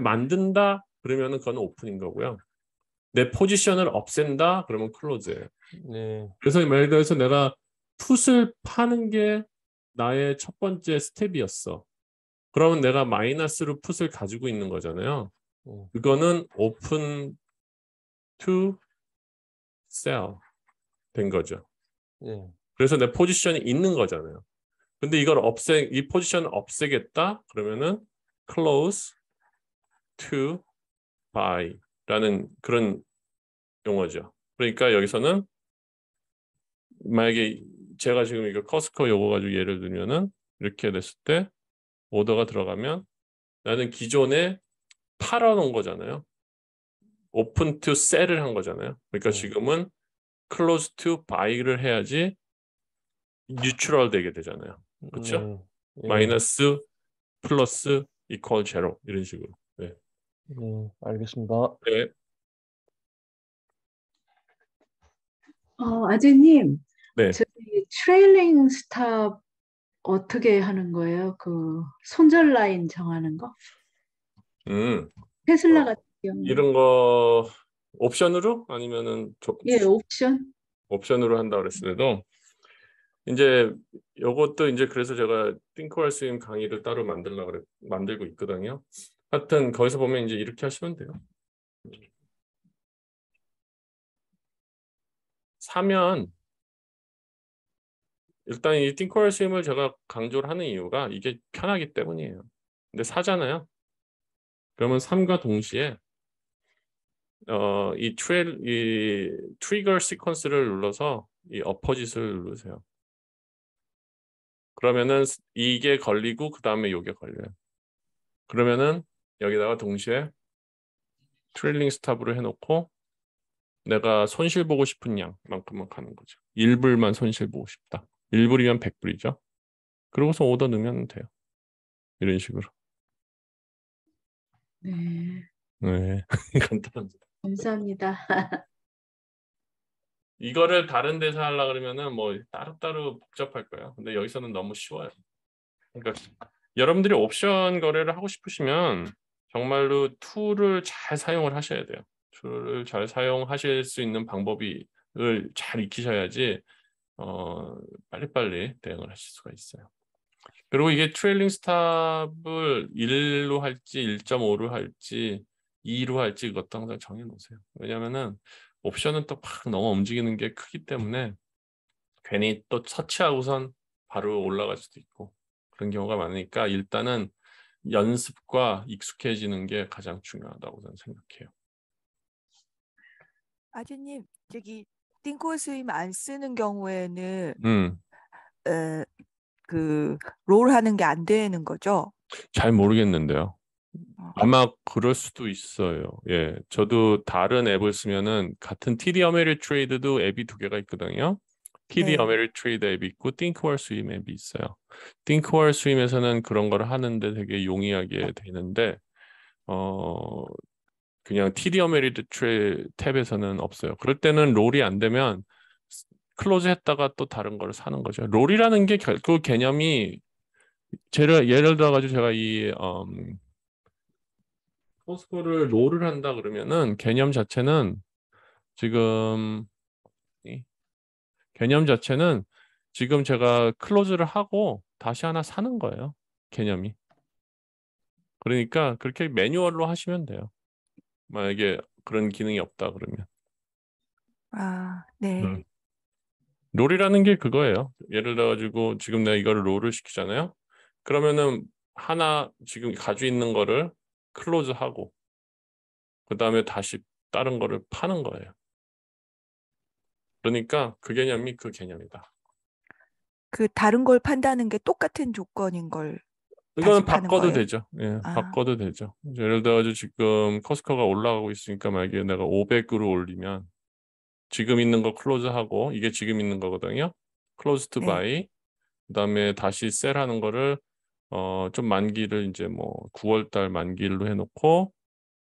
만든다 그러면은 그건 오픈인 거고요. 내 포지션을 없앤다 그러면 클로즈예요. 네. 그래서 예를 들어서 내가 풋을 파는 게 나의 첫 번째 스텝이었어. 그러면 내가 마이너스로 풋을 가지고 있는 거잖아요. 그거는 open to sell 된 거죠. 그래서 내 포지션이 있는 거잖아요. 근데 이걸 이 포지션을 없애겠다 그러면은 close to buy라는 그런 용어죠. 그러니까 여기서는 만약에 제가 지금 이거 커스코 요거 가지고 예를 들면은 이렇게 됐을 때 오더가 들어가면 나는 기존에 팔아놓은 거잖아요. open to sell을 한 거잖아요. 그러니까 지금은 close to buy를 해야지 뉴트럴 되게 되잖아요. 그렇죠? 마이너스 플러스 이퀄 제로 이런 식으로. 네. 알겠습니다. 네. 아재님, 네. 저기 트레일링 스탑 어떻게 하는 거예요? 그 손절 라인 정하는 거? 테슬라 같은 경우. 이런 거 옵션으로 아니면은 예, 옵션. 옵션으로 한다 그랬을 때도 이제 요것도 이제 그래서 제가 띵크월 스윙 강의를 따로 만들고 있거든요. 하여튼 거기서 보면 이제 이렇게 하시면 돼요. 사면 일단 이 띵크월 스윙을 제가 강조를 하는 이유가 이게 편하기 때문이에요. 근데 사잖아요. 그러면 삼과 동시에 이 트리거 시퀀스를 눌러서 이 어퍼짓을 누르세요. 그러면은 이게 걸리고 그 다음에 요게 걸려요. 그러면은 여기다가 동시에 트레일링 스탑으로 해놓고 내가 손실 보고 싶은 양만큼만 가는 거죠. 1불만 손실 보고 싶다. 1불이면 100불이죠. 그러고서 오더 넣으면 돼요. 이런 식으로. 네. 네. 간단합니다. 감사합니다. 이거를 다른 데서 하려고 그러면은 뭐 따로따로 복잡할 거예요. 근데 여기서는 너무 쉬워요. 그러니까 여러분들이 옵션 거래를 하고 싶으시면 정말로 툴을 잘 사용을 하셔야 돼요. 툴을 잘 사용하실 수 있는 방법을 잘 익히셔야지 빨리빨리 대응을 하실 수가 있어요. 그리고 이게 트레일링 스탑을 1로 할지 1.5로 할지 2로 할지 그것도 항상 정해놓으세요. 왜냐하면은 옵션은 또 막 너무 움직이는 게 크기 때문에 괜히 또 터치하고선 바로 올라갈 수도 있고 그런 경우가 많으니까 일단은 연습과 익숙해지는 게 가장 중요하다고 저는 생각해요. 아주님, 저기 띵콜 스윙 안 쓰는 경우에는 롤 하는 게 안 되는 거죠? 잘 모르겠는데요. 아마 그럴 수도 있어요. 예, 저도 다른 앱을 쓰면은 같은 TD 아메리트레이드도 앱이 2개가 있거든요. TD 네. 아메리트레이드 앱이 있고 띵크월 스윙 앱이 있어요. 띵크월 스윙에서는 그런 걸 하는데 되게 용이하게 되는데 그냥 TD 아메리트레이드 탭에서는 없어요. 그럴 때는 롤이 안 되면 클로즈 했다가 또 다른 걸 사는 거죠. 롤이라는 게 결국 개념이 예를 들어 가지고 제가 이 포스코를 롤을 한다 그러면은 개념 자체는 지금 제가 클로즈를 하고 다시 하나 사는 거예요. 개념이. 그러니까 그렇게 매뉴얼로 하시면 돼요. 만약에 그런 기능이 없다 그러면. 네. 롤이라는 게 그거예요. 예를 들어 가지고 지금 내가 이거를 롤을 시키잖아요. 그러면은 하나 지금 가지고 있는 거를 클로즈하고 그 다음에 다시 다른 거를 파는 거예요. 그러니까 그 개념이 그 개념이다. 그 다른 걸 판다는 게 똑같은 조건인 걸 이거는 다시 파는 바꿔도 거예요? 되죠. 예, 바꿔도 되죠. 예를 들어 지금 커스코가 올라가고 있으니까 만약에 내가 500으로 올리면 지금 있는 거 클로즈하고 이게 지금 있는 거거든요. 클로즈 투 바이. 그다음에 다시 셀하는 거를 좀 만기를 이제 뭐 9월 달 만기로 해 놓고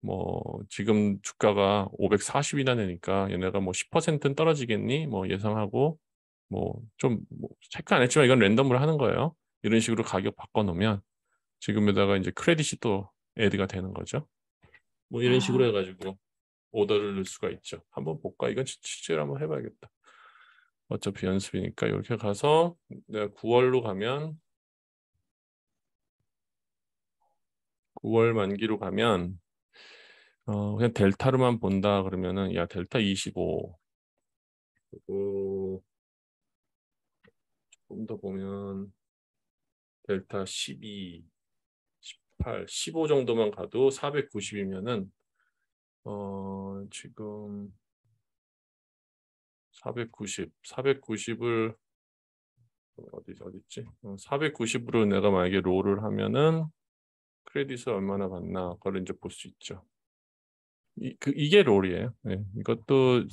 뭐 지금 주가가 540이나 되니까 얘네가 뭐 10%는 떨어지겠니? 뭐 예상하고 뭐 좀 뭐 체크 안 했지만 이건 랜덤으로 하는 거예요. 이런 식으로 가격 바꿔 놓으면 지금에다가 이제 크레딧이 또 애드가 되는 거죠. 뭐 이런 식으로 해가지고 오더를 넣을 수가 있죠. 한번 볼까? 이건 실제로 한번 해봐야겠다. 어차피 연습이니까 이렇게 가서 내가 9월로 가면 9월 만기로 가면 그냥 델타로만 본다 그러면은 야 델타 25 그리고 조금 더 보면 델타 12, 18, 15 정도만 가도 490이면은 지금 490을 어디 있지? 490으로 내가 만약에 롤을 하면은 크레딧을 얼마나 받나 그걸 이제 볼 수 있죠. 이게 롤이에요. 네, 이것도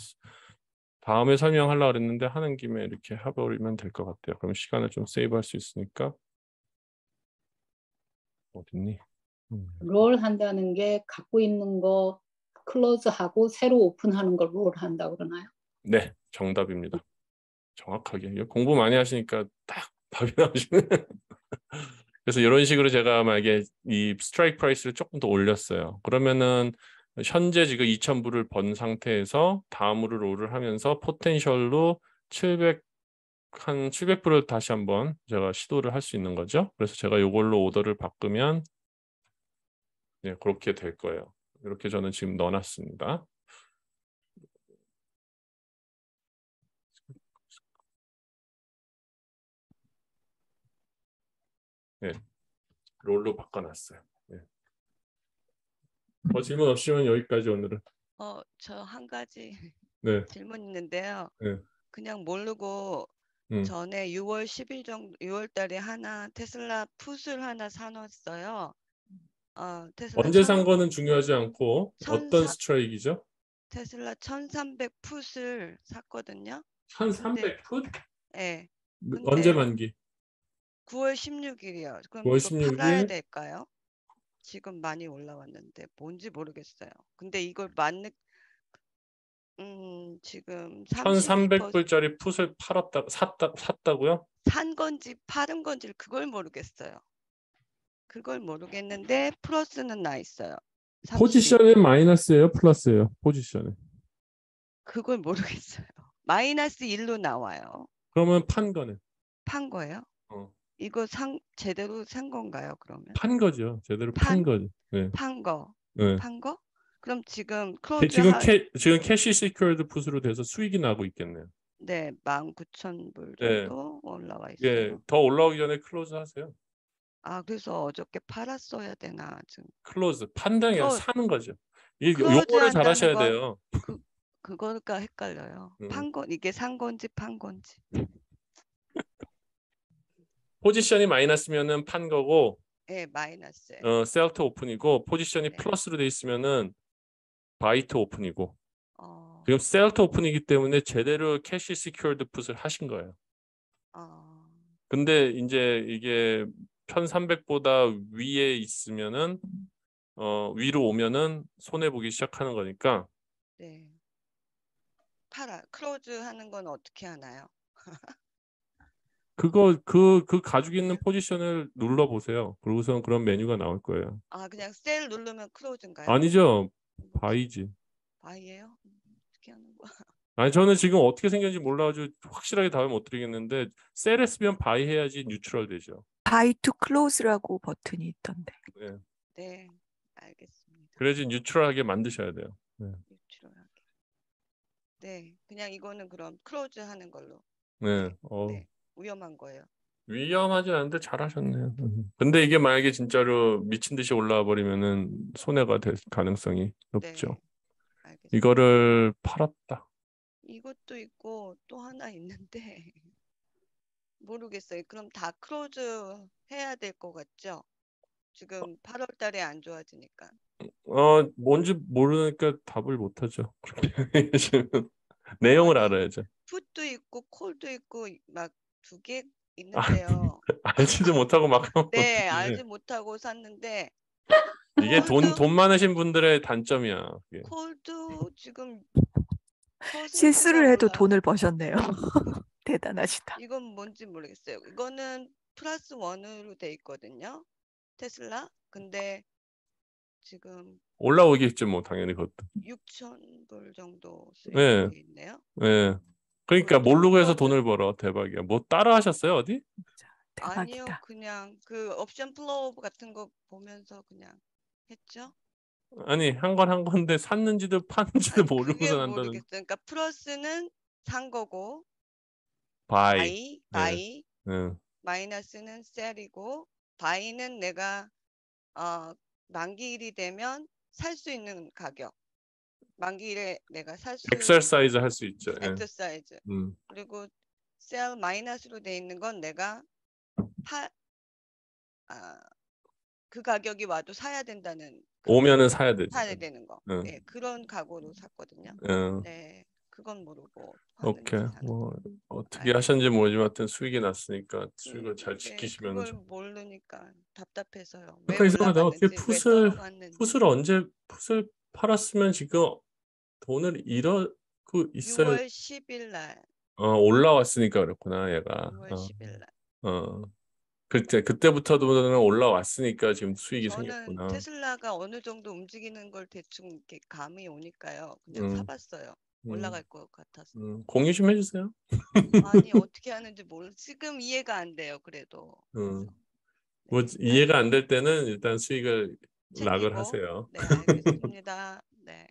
다음에 설명하려고 그랬는데 하는 김에 이렇게 해버리면 될 것 같아요. 그럼 시간을 좀 세이브할 수 있으니까. 어딨니? 롤 한다는 게 갖고 있는 거 클로즈하고 새로 오픈하는 걸 롤 한다고 그러나요? 네, 정답입니다. 정확하게. 공부 많이 하시니까 딱 답이 나오시네. 그래서 이런 식으로 제가 만약에 이 스트라이크 프라이스를 조금 더 올렸어요. 그러면은 현재 지금 2,000불을 번 상태에서 다음으로 롤을 하면서 포텐셜로 700불을 다시 한번 제가 시도를 할 수 있는 거죠. 그래서 제가 이걸로 오더를 바꾸면 네, 그렇게 될 거예요. 이렇게 저는 지금 넣어놨습니다. 네, 롤로 바꿔놨어요. 네. 질문 없으면 여기까지 오늘은. 저 한 가지 네. 질문 있는데요. 네. 그냥 모르고 전에 6월 10일 정도 6월 달에 하나 테슬라 풋을 하나 사놨어요. 테슬라 언제 산 거는 중요하지 않고 어떤 스트라이크이죠? 테슬라 1300 풋을 샀거든요. 1300 풋? 네. 언제 만기? 9월 16일이요. 그럼 9월 이거 16일? 팔아야 될까요? 지금 많이 올라왔는데 뭔지 모르겠어요. 근데 이걸 지금 1,300불짜리 풋을 샀다고요? 산 건지 팔은 건지 그걸 모르겠어요. 그걸 모르겠는데 플러스는 나 있어요. 포지션은 마이너스예요, 플러스예요? 포지션은. 그걸 모르겠어요. 마이너스 1로 나와요. 그러면 판 거는? 판 거예요? 이거 제대로 산 건가요, 그러면? 판 거죠. 제대로 판 거죠. 네. 판 거. 네. 판 거? 그럼 지금 지금 캐시 시큐어드 풋으로 돼서 수익이 나고 있겠네요. 네, 19,000불 네. 정도 올라와 있어요. 예, 더 올라오기 전에 클로즈 하세요. 그래서 어저께 팔았어야 되나 지금. 클로즈 판단이 아니라 사는 거죠. 요거를 잘 하셔야 돼요. 그거가 헷갈려요. 이게 산 건지 판 건지. 포지션이 마이너스면은 판 거고, 네, 마이너스. 셀 투 오픈이고, 포지션이 네. 플러스로 돼 있으면은 바이 투 오픈이고. 어. 지금 셀 투 오픈이기 때문에 제대로 캐시 시큐어드 풋을 하신 거예요. 근데 이제 이게 1,300보다 위에 있으면은 위로 오면은 손해 보기 시작하는 거니까. 네. 클로즈 하는 건 어떻게 하나요? 그거 가지고 있는 포지션을 눌러 보세요. 그러고선 그런 메뉴가 나올 거예요. 그냥 셀 누르면 클로즈인가요? 아니죠. 바이지. 바이예요? 어떻게 하는 거야? 아니 저는 지금 어떻게 생겼는지 몰라가지고 확실하게 답을 못 드리겠는데 셀에 쓰면 바이 해야지 뉴트럴 되죠. 바이 투 클로즈라고 버튼이 있던데. 네. 네, 알겠습니다. 그래야지 뉴트럴하게 만드셔야 돼요. 네. 뉴트럴하게. 네, 그냥 이거는 그럼 클로즈 하는 걸로. 네. 네, 위험한 거예요. 위험하진 않은데 잘하셨네요. 근데 이게 만약에 진짜로 미친 듯이 올라와 버리면은 손해가 될 가능성이 높죠. 네, 알겠습니다. 이거를 팔았다. 이것도 있고 또 하나 있는데 모르겠어요. 그럼 다 클로즈 해야 될 것 같죠? 지금 8월 달에 안 좋아지니까. 뭔지 모르니까 답을 못 하죠. 내용을 알아야죠. 풋도 있고 콜도 있고 막 2개 있는데요. 알지도 못하고 막 네, 알지 못하고 샀는데 이게 돈 많으신 분들의 단점이야. 그게. 콜도 지금 실수를 해도 돈을 버셨네요. 대단하시다. 이건 뭔지 모르겠어요. 이거는 플러스 1으로 돼 있거든요. 테슬라. 근데 지금 올라오겠죠, 뭐 당연히 그것도. 6,000불 정도 네. 수익이 있네요. 네. 그러니까 모르고 해서 돈을 벌어. 대박이야. 뭐 따라 하셨어요, 어디? 대박이다. 아니요, 그냥 그 옵션 플로우 같은 거 보면서 그냥 했죠. 아니 한 건 한 건데 샀는지도 파는지도 그게 모르고서 난다는. 모르겠어요. 그러니까 플러스는 산 거고 바이. 바이, 응. 마이너스는 셀이고 바이는 내가 만기일이 되면 살 수 있는 가격. 만기일에 내가 살 수 엑서사이즈 할 수 있죠. 예. 엑서사이즈. 그리고 셀 마이너스로 돼 있는 건 내가 그 가격이 와도 사야 된다는 오면은 사야 되죠. 사야 되는 거. 응. 네, 그런 각오로 샀거든요. 응. 네, 그건 모르고 오케이. 하는지 사는. 뭐 어떻게 하셨는지 모르지만 하여튼 수익이 났으니까 수익을 잘 네, 지키시면 그걸 좀. 모르니까 답답해서요. 왜 그러니까 이상하다. 어떻게 올라갔는지, 왜 떨어갔는지. 풋을 팔았으면 지금 돈을 잃고 있어요. 6월 10일 날. 올라왔으니까 그렇구나, 얘가. 6월 10일 날. 그때부터도 올라왔으니까 지금 수익이 저는 생겼구나. 테슬라가 어느 정도 움직이는 걸 대충 이렇게 감이 오니까요. 그냥 사봤어요. 올라갈 것 같아서. 공유 좀 해주세요. 아니 어떻게 하는지 지금 이해가 안 돼요. 그래도. 뭐 네, 이해가 안 될 때는 일단 수익을 락을 챙기고. 하세요. 네, 알겠습니다. 네.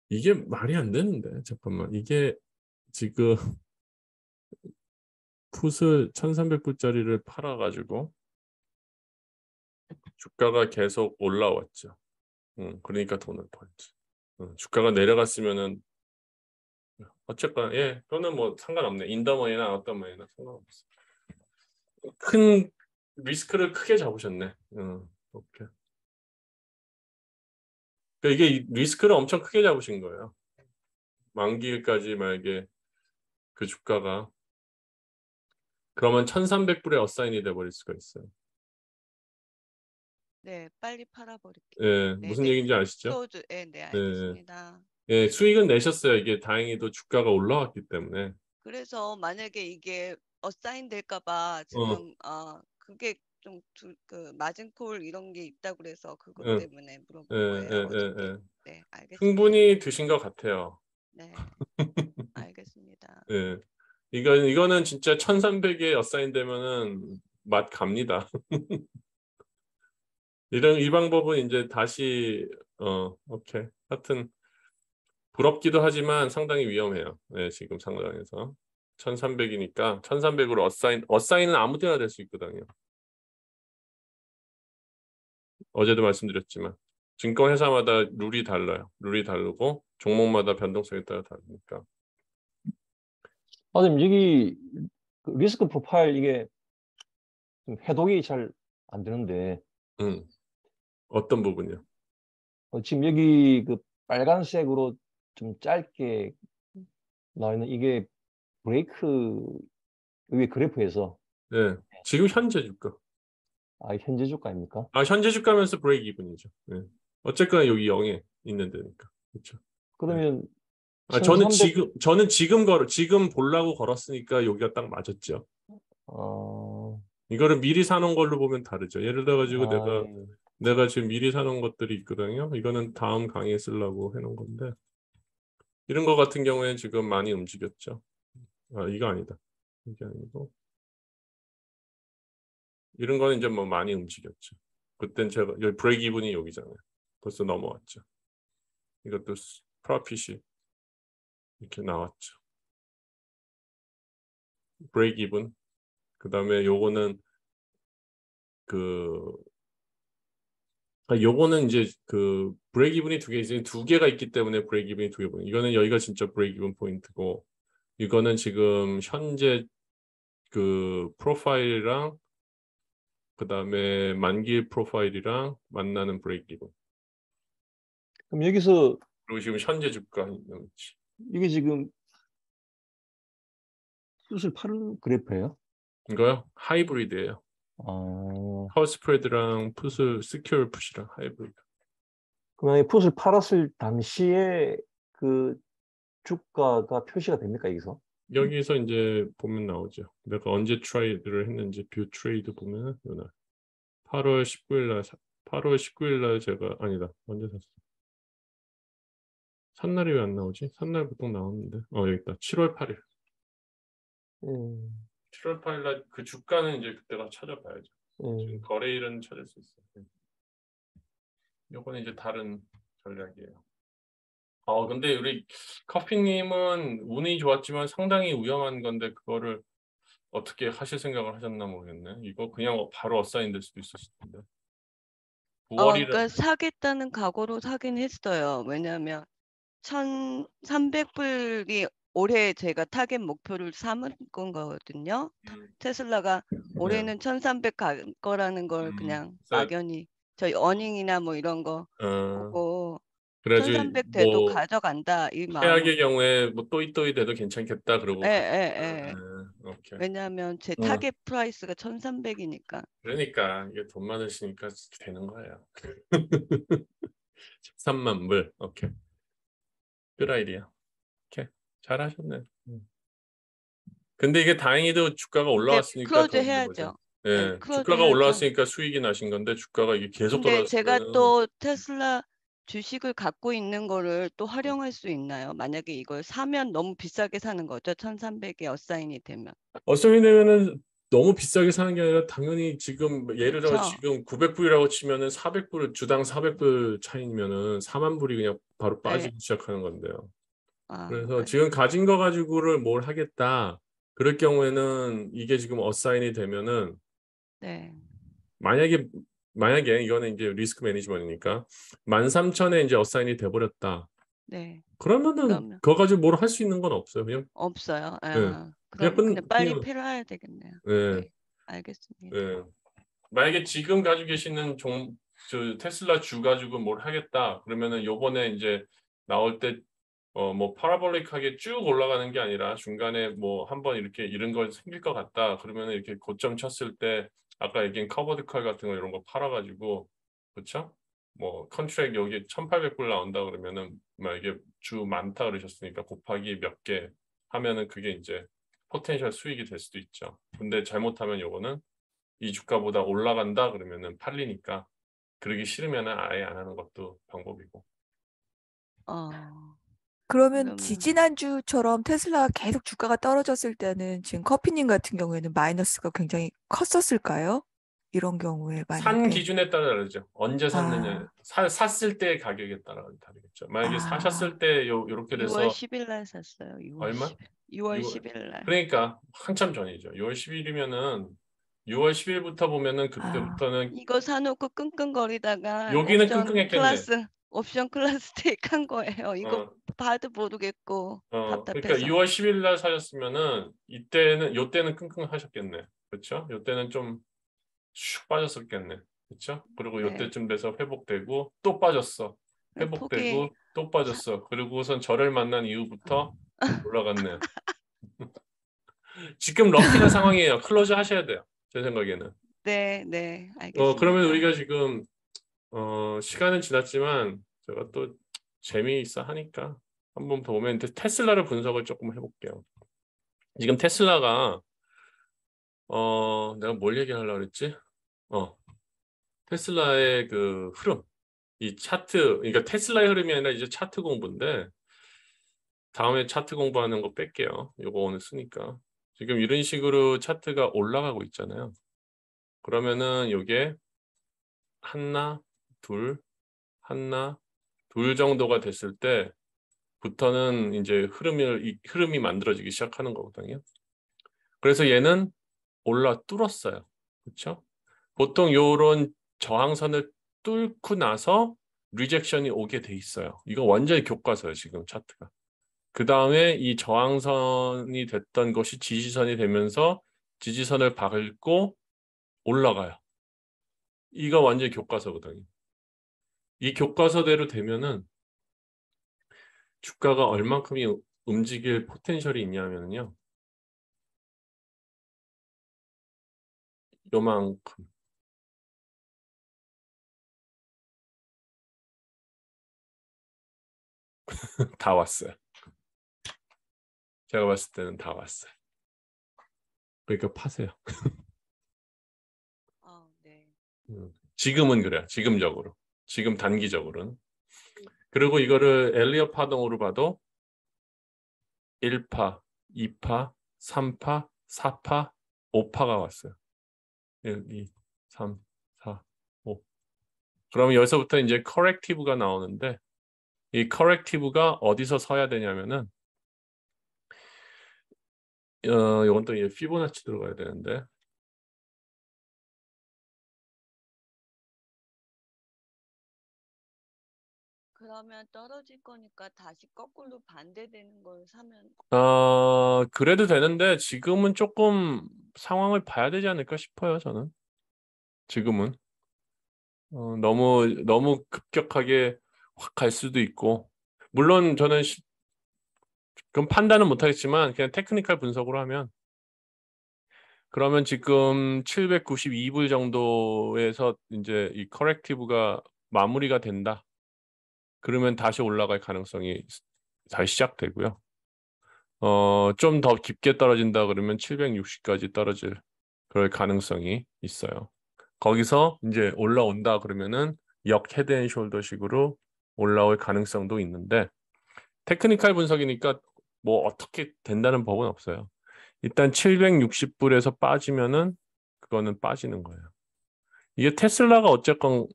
이게 말이 안 되는데 잠깐만, 이게 지금 풋을 1300불짜리를 팔아가지고 주가가 계속 올라왔죠. 그러니까 돈을 벌지. 주가가 내려갔으면은 어쨌거나 그거는 뭐 상관없네. 인더머니나 아웃더머니나 상관없어. 큰 리스크를 크게 잡으셨네. 오케이. 그러니까 이게 리스크를 엄청 크게 잡으신 거예요. 만기일까지 만약에 그 주가가 그러면 1300불에 어사인이 돼버릴 수가 있어요. 네, 빨리 팔아버릴게요. 예, 네, 무슨 네. 얘기인지 아시죠? 클로즈. 네, 알겠습니다. 예, 수익은 내셨어요. 이게 다행히도 주가가 올라왔기 때문에. 그래서 만약에 이게 어사인 될까봐 지금 그게 좀 그 마진콜 이런 게 있다고 그래서 그것 때문에 물어본 거예요. 어저께. 네, 알겠습니다. 충분히 드신 것 같아요. 네, 알겠습니다. 예, 이거는 진짜 1300에 어사인 되면은 맛 갑니다. 이 방법은 이제 다시 오케이. 하여튼 부럽기도 하지만 상당히 위험해요. 네, 지금 상황에서 1300이니까 1300으로 어사인은 아무 때나 될 수 있거든요. 어제도 말씀드렸지만 증권회사마다 룰이 달라요. 룰이 다르고 종목마다 변동성에 따라 다르니까. 선생님 여기 리스크 프로파일 이게 좀 해독이 잘 안 되는데. 어떤 부분이요? 지금 여기 그 빨간색으로 좀 짧게 나와 있는 이게 브레이크 위에 그래프에서. 네, 지금 현재 주가. 현재 주가입니까? 현재 주가면서 브레이크 이븐이죠. 네. 어쨌거나 여기 0에 있는 데니까. 그렇죠. 그러면 네. 저는 지금 보려고 걸었으니까 여기가 딱 맞았죠. 이거를 미리 사놓은 걸로 보면 다르죠. 예를 들어 가지고 내가 지금 미리 사놓은 것들이 있거든요. 이거는 다음 강의에 쓰려고 해놓은 건데 이런 거 같은 경우에는 지금 많이 움직였죠. 이거 아니다. 이게 아니고 이런 거는 이제 뭐 많이 움직였죠. 그땐 제가 여기 브레이크 이븐이 여기잖아요. 벌써 넘어왔죠. 이것도 프로핏이 이렇게 나왔죠. 브레이크 이븐. 그다음에 요거는 요거는 이제 그 브레이크 이븐이 두 개가 있기 때문에 브레이크 이븐이 두 개 보여요. 이거는 여기가 진짜 브레이크 이븐 포인트고 이거는 지금 현재 그 프로파일이랑 그다음에 만기 프로파일이랑 만나는 브레이크 이븐. 그럼 여기서 그리고 지금 현재 주가 이게 지금 풋을 파는 그래프예요? 이거요? 하이브리드예요. 콜 스프레드랑 풋을 시큐어 풋이랑 하이브리드. 그러면 풋을 팔았을 당시에 그 주가가 표시가 됩니까 여기서? 여기서 이제 보면 나오죠. 내가 언제 트레이드를 했는지 뷰 트레이드 보면은 요날 8월 19일 날 제가 아니다. 언제 샀어? 산날이 왜 안 나오지? 산날 보통 나오는데. 여기 있다. 7월 8일. 7월 8일 날 그 주가는 이제 그때가 찾아봐야죠. 지금 거래일은 찾을 수 있어요. 요거는 이제 다른 전략이에요. 근데 우리 커피님은 운이 좋았지만 상당히 위험한 건데 그거를 어떻게 하실 생각을 하셨나 모르겠네. 이거 그냥 바로 어사인 될 수도 있었을 텐데. 9월이라. 그러니까 사겠다는 각오로 사긴 했어요. 왜냐하면 1,300불이 올해 제가 타겟 목표를 삼은 거거든요. 테슬라가 올해는 1,300 갈 거라는 걸 그냥 막연히 저희 어닝이나 뭐 이런 거 보고 그래가지고 1,300 돼도 가져간다 이 마음으로. 최악의 경우에 뭐 또이또이 돼도 괜찮겠다 그러고. 예. 오케이. 왜냐하면 제 타겟 프라이스가 1,300이니까. 그러니까 이게 돈 많으시니까 되는 거예요. 13만 불. 오케이. good idea. 오케이. 잘하셨네. 근데 이게 다행히도 주가가 올라왔으니까 크로즈 더 있는 해야죠. 거죠. 네, 예, 크로즈 주가가 해야죠. 올라왔으니까 수익이 나신 건데 주가가 이게 계속 근데 제가 떨어졌으면 또 테슬라 주식을 갖고 있는 거를 또 활용할 수 있나요? 만약에 이걸 사면 너무 비싸게 사는 거죠. 1,300에 어사인이 되면. 어썸이 되면은 너무 비싸게 사는 게 아니라 당연히 지금 예를 들어 그렇죠. 지금 900불이라고 치면은 400불 주당 400불 차이면은 4만 불이 그냥 바로 빠지기 시작하는 건데요. 그래서 지금 가진 거 가지고를 뭘 하겠다. 그럴 경우에는 이게 지금 어사인이 되면은 네. 만약에 이거는 이제 리스크 매니지먼트니까 13,000에 이제 어사인이 돼 버렸다. 네. 그러면은 그거 가지고 뭘 할 수 있는 건 없어요. 그냥 없어요. 네. 그냥 빨리 패러야 되겠네요. 네. 네. 알겠습니다. 네. 만약에 지금 가지고 계시는 저 테슬라 주 가지고 뭘 하겠다. 그러면은 요번에 이제 나올 때 뭐 파라볼릭하게 쭉 올라가는 게 아니라 중간에 뭐 한번 이렇게 이런 거 생길 것 같다. 그러면은 이렇게 고점 쳤을 때 아까 얘기한 커버드 컬 같은 거 이런 거 팔아가지고 그렇죠? 뭐 컨트랙 여기 1,800불 나온다 그러면은 만약에 주 많다 그러셨으니까 곱하기 몇 개 하면은 그게 이제 포텐셜 수익이 될 수도 있죠. 근데 잘못하면 요거는 이 주가보다 올라간다 그러면은 팔리니까 그러기 싫으면은 아예 안 하는 것도 방법이고. 그러면 지지난주처럼 테슬라가 계속 주가가 떨어졌을 때는 지금 커피님 같은 경우에는 마이너스가 굉장히 컸었을까요? 이런 경우에 산 만약에 기준에 따라 다르죠. 언제 샀느냐, 샀을 때 가격에 따라 다르겠죠. 만약에 사셨을 때 요렇게 6월 돼서 10일 날 샀어요. 6월 얼마? 10일. 6월 10일 날. 그러니까 한참 전이죠. 6월 10일이면은 6월 10일부터 보면은 그때부터는 이거 사놓고 끙끙거리다가 여기는 끙끙했겠네. 옵션 클래스 테이크한 거예요. 이거 봐도 모르겠고 그러니까 답답해서. 6월 10일 날 사셨으면은 요때는 끙끙하셨겠네. 그렇죠? 요때는 좀 슉 빠졌었겠네. 그렇죠? 그리고 요때쯤 돼서 회복되고 또 빠졌어. 회복되고 또 빠졌어. 그리고선 저를 만난 이후부터 올라갔네요. 지금 럭키한 상황이에요. 클로즈 하셔야 돼요. 제 생각에는. 네, 알겠습니다. 그러면 우리가 지금 시간은 지났지만 제가 또 재미있어 하니까 한 번 더 보면 테슬라를 분석을 조금 해볼게요. 지금 테슬라가 내가 뭘 얘기하려고 그랬지? 테슬라의 그 흐름, 이 차트, 그러니까 테슬라의 흐름이 아니라 이제 차트 공부인데 다음에 차트 공부하는 거 뺄게요. 요거 오늘 쓰니까. 지금 이런 식으로 차트가 올라가고 있잖아요. 그러면은 요게 하나, 둘 정도가 됐을 때부터는 이제 흐름이 만들어지기 시작하는 거거든요. 그래서 얘는 뚫었어요. 그렇죠? 보통 요런 저항선을 뚫고 나서 리젝션이 오게 돼 있어요. 이거 완전히 교과서예요, 지금 차트가. 그 다음에 이 저항선이 됐던 것이 지지선이 되면서 지지선을 밟고 올라가요. 이거 완전히 교과서거든요. 이 교과서대로 되면은 주가가 얼만큼이 움직일 포텐셜이 있냐면요. 요만큼. 다 왔어요. 제가 봤을 때는 다 왔어요. 그러니까 파세요. 네. 지금은 그래요. 지금 단기적으로는. 그리고 이거를 엘리엇 파동으로 봐도 1파, 2파, 3파, 4파, 5파가 왔어요. 1, 2, 3, 4, 5. 그러면 여기서부터 이제 corrective가 나오는데 이 corrective가 어디서 서야 되냐면은 이건 또 이제 피보나치 들어가야 되는데 그러면 떨어질 거니까 다시 거꾸로 반대되는 걸 사면 그래도 되는데 지금은 조금 상황을 봐야 되지 않을까 싶어요. 저는 지금은 너무 급격하게 확 갈 수도 있고 물론 저는 그럼 판단은 못하겠지만 그냥 테크니컬 분석으로 하면 그러면 지금 792불 정도에서 이제 이 커렉티브가 마무리가 된다. 그러면 다시 올라갈 가능성이 다시 시작되고요. 좀 더 깊게 떨어진다 그러면 760까지 떨어질 그럴 가능성이 있어요. 거기서 이제 올라온다 그러면은 역 헤드 앤 숄더식으로 올라올 가능성도 있는데 테크니컬 분석이니까 뭐 어떻게 된다는 법은 없어요. 일단 760불에서 빠지면은 그거는 빠지는 거예요. 이게 테슬라가 어쨌건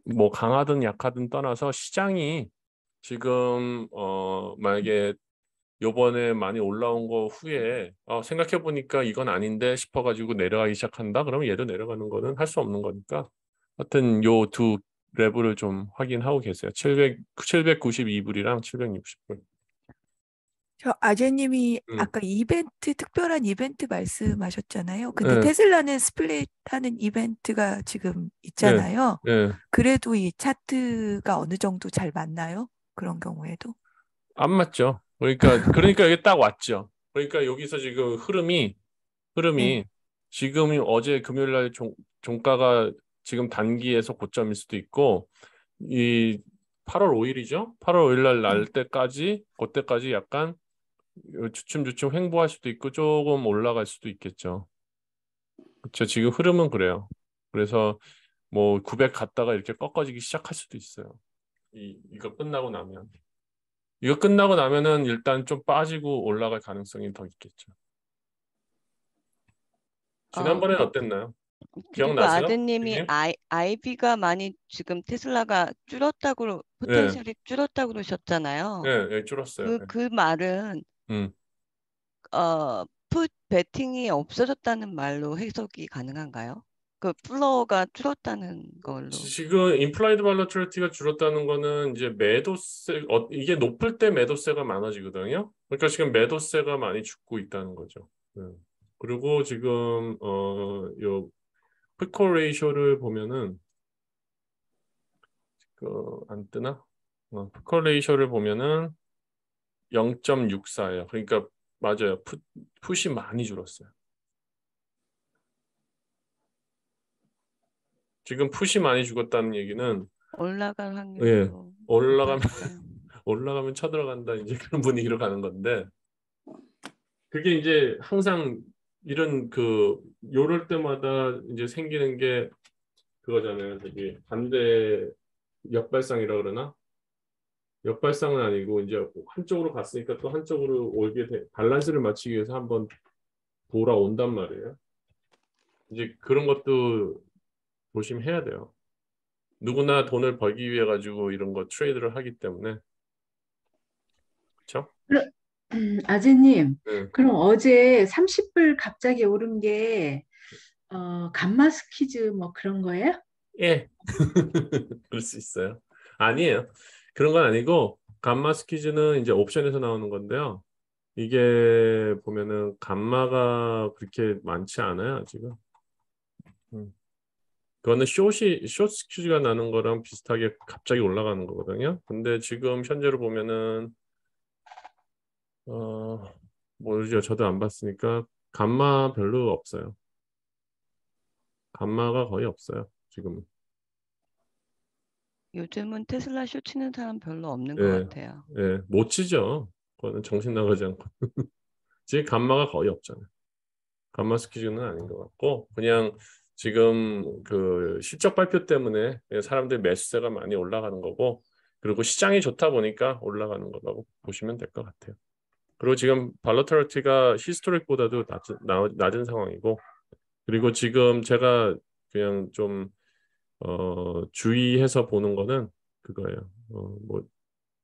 뭐 강하든 약하든 떠나서 시장이 지금 만약에 요번에 많이 올라온 거 후에 생각해 보니까 이건 아닌데 싶어가지고 내려가기 시작한다. 그러면 얘도 내려가는 거는 할 수 없는 거니까. 하여튼 요 두 레벨을 좀 확인하고 계세요. 792불이랑 760불. 저 아재님이 음. 아까 이벤트, 특별한 이벤트 말씀하셨잖아요. 근데 네. 테슬라는 스플릿하는 이벤트가 지금 있잖아요. 네. 그래도 이 차트가 어느 정도 잘 맞나요? 그런 경우에도? 안 맞죠. 그러니까 이게 딱 왔죠. 그러니까 여기서 지금 흐름이 네. 지금이 어제 금요일 날 종가가 지금 단기에서 고점일 수도 있고 이 8월 5일이죠. 8월 5일 날 네. 때까지 그때까지 약간 주춤주춤 횡보할 수도 있고 조금 올라갈 수도 있겠죠. 그렇죠. 지금 흐름은 그래요. 그래서 뭐 900 갔다가 이렇게 꺾어지기 시작할 수도 있어요. 이거 끝나고 나면. 이거 끝나고 나면은 일단 좀 빠지고 올라갈 가능성이 더 있겠죠. 지난번엔 어땠나요? 그리고 기억나세요? 아드님이 형님? IB가 많이 지금 테슬라가 줄었다고 네, 포텐셜이 줄었다고 그러셨잖아요. 네, 줄었어요. 네. 그 말은 음. 풋 베팅이 없어졌다는 말로 해석이 가능한가요? 그 플로어가 줄었다는 걸로. 지금 임플라이드 발러트리티가 줄었다는 거는 이제 매도세 이게 높을 때 매도세가 많아지거든요. 그러니까 지금 매도세가 많이 죽고 있다는 거죠. 네. 그리고 지금 요 풋콜 레이쇼를 보면은 안 뜨나? 풋콜 레이쇼를 보면은 0.64예요. 그러니까 맞아요. 풋이 많이 줄었어요. 지금 풋이 많이 죽었다는 얘기는 올라갈 예, 확률도 올라가면 높아졌다. 올라가면 쳐들어간다 이제 그런 분위기로 가는 건데 그게 이제 항상 이런 요럴 때마다 이제 생기는 게 그거잖아요. 저기 반대 역발상이라 그러나? 역발상은 아니고 이제 한쪽으로 갔으니까 또 한쪽으로 밸런스를 맞추기 위해서 한번 돌아온단 말이에요. 이제 그런 것도 조심해야 돼요. 누구나 돈을 벌기 위해 가지고 이런 거 트레이드를 하기 때문에 그렇죠? 아재님, 네. 그럼 어제 30불 갑자기 오른 게 감마 스퀴즈 뭐 그런 거예요? 예. 그럴 수 있어요. 아니에요. 그런 건 아니고 감마 스퀴즈는 이제 옵션에서 나오는 건데요. 이게 보면은 감마가 그렇게 많지 않아요, 지금. 그거는 숏 스퀴즈가 나는 거랑 비슷하게 갑자기 올라가는 거거든요. 근데 지금 현재로 보면은 모르죠. 저도 안 봤으니까 감마 별로 없어요. 감마가 거의 없어요, 지금. 요즘은 테슬라 쇼 치는 사람 별로 없는 것 예, 같아요. 예, 못 치죠. 그거는 정신 나가지 않고. 지금 감마가 거의 없잖아요. 감마 스퀴즈는 아닌 것 같고 그냥 지금 그 실적 발표 때문에 사람들 매수세가 많이 올라가는 거고 그리고 시장이 좋다 보니까 올라가는 거라고 보시면 될 것 같아요. 그리고 지금 발로터리티가 히스토릭보다도 낮은 상황이고 그리고 지금 제가 그냥 좀 주의해서 보는 거는 그거예요. 뭐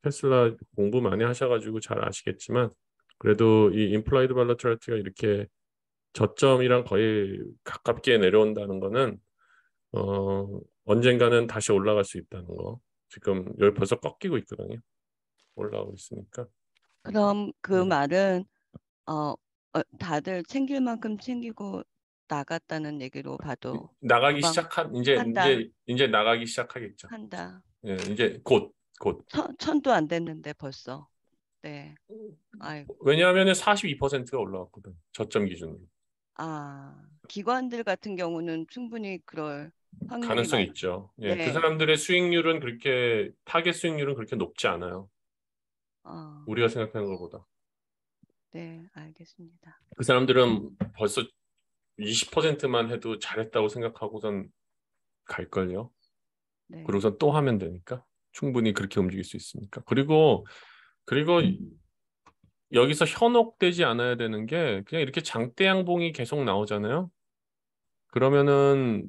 테슬라 공부 많이 하셔가지고 잘 아시겠지만 그래도 이 임플라이드 발라til리티가 이렇게 저점이랑 거의 가깝게 내려온다는 거는 언젠가는 다시 올라갈 수 있다는 거. 지금 여기 벌써 꺾이고 있거든요. 올라오고 있으니까. 그럼 그 말은 다들 챙길 만큼 챙기고 나갔다는 얘기로 봐도 나가기 금방 시작한 한다. 이제 나가기 시작하겠죠. 한다. 예, 이제 곧. 천도 안 됐는데 벌써. 네. 아이고. 왜냐하면 42%가 올라왔거든. 저점 기준으로. 기관들 같은 경우는 충분히 그럴 확률이 가능성이 있죠. 예, 그 네. 사람들의 수익률은 그렇게 타겟 수익률은 그렇게 높지 않아요. 우리가 생각하는 것보다. 네, 알겠습니다. 그 사람들은 벌써 20%만 해도 잘했다고 생각하고선 갈걸요. 네. 그러고선 또 하면 되니까 충분히 그렇게 움직일 수 있으니까. 그리고 여기서 현혹되지 않아야 되는 게 그냥 이렇게 장대 양봉이 계속 나오잖아요. 그러면은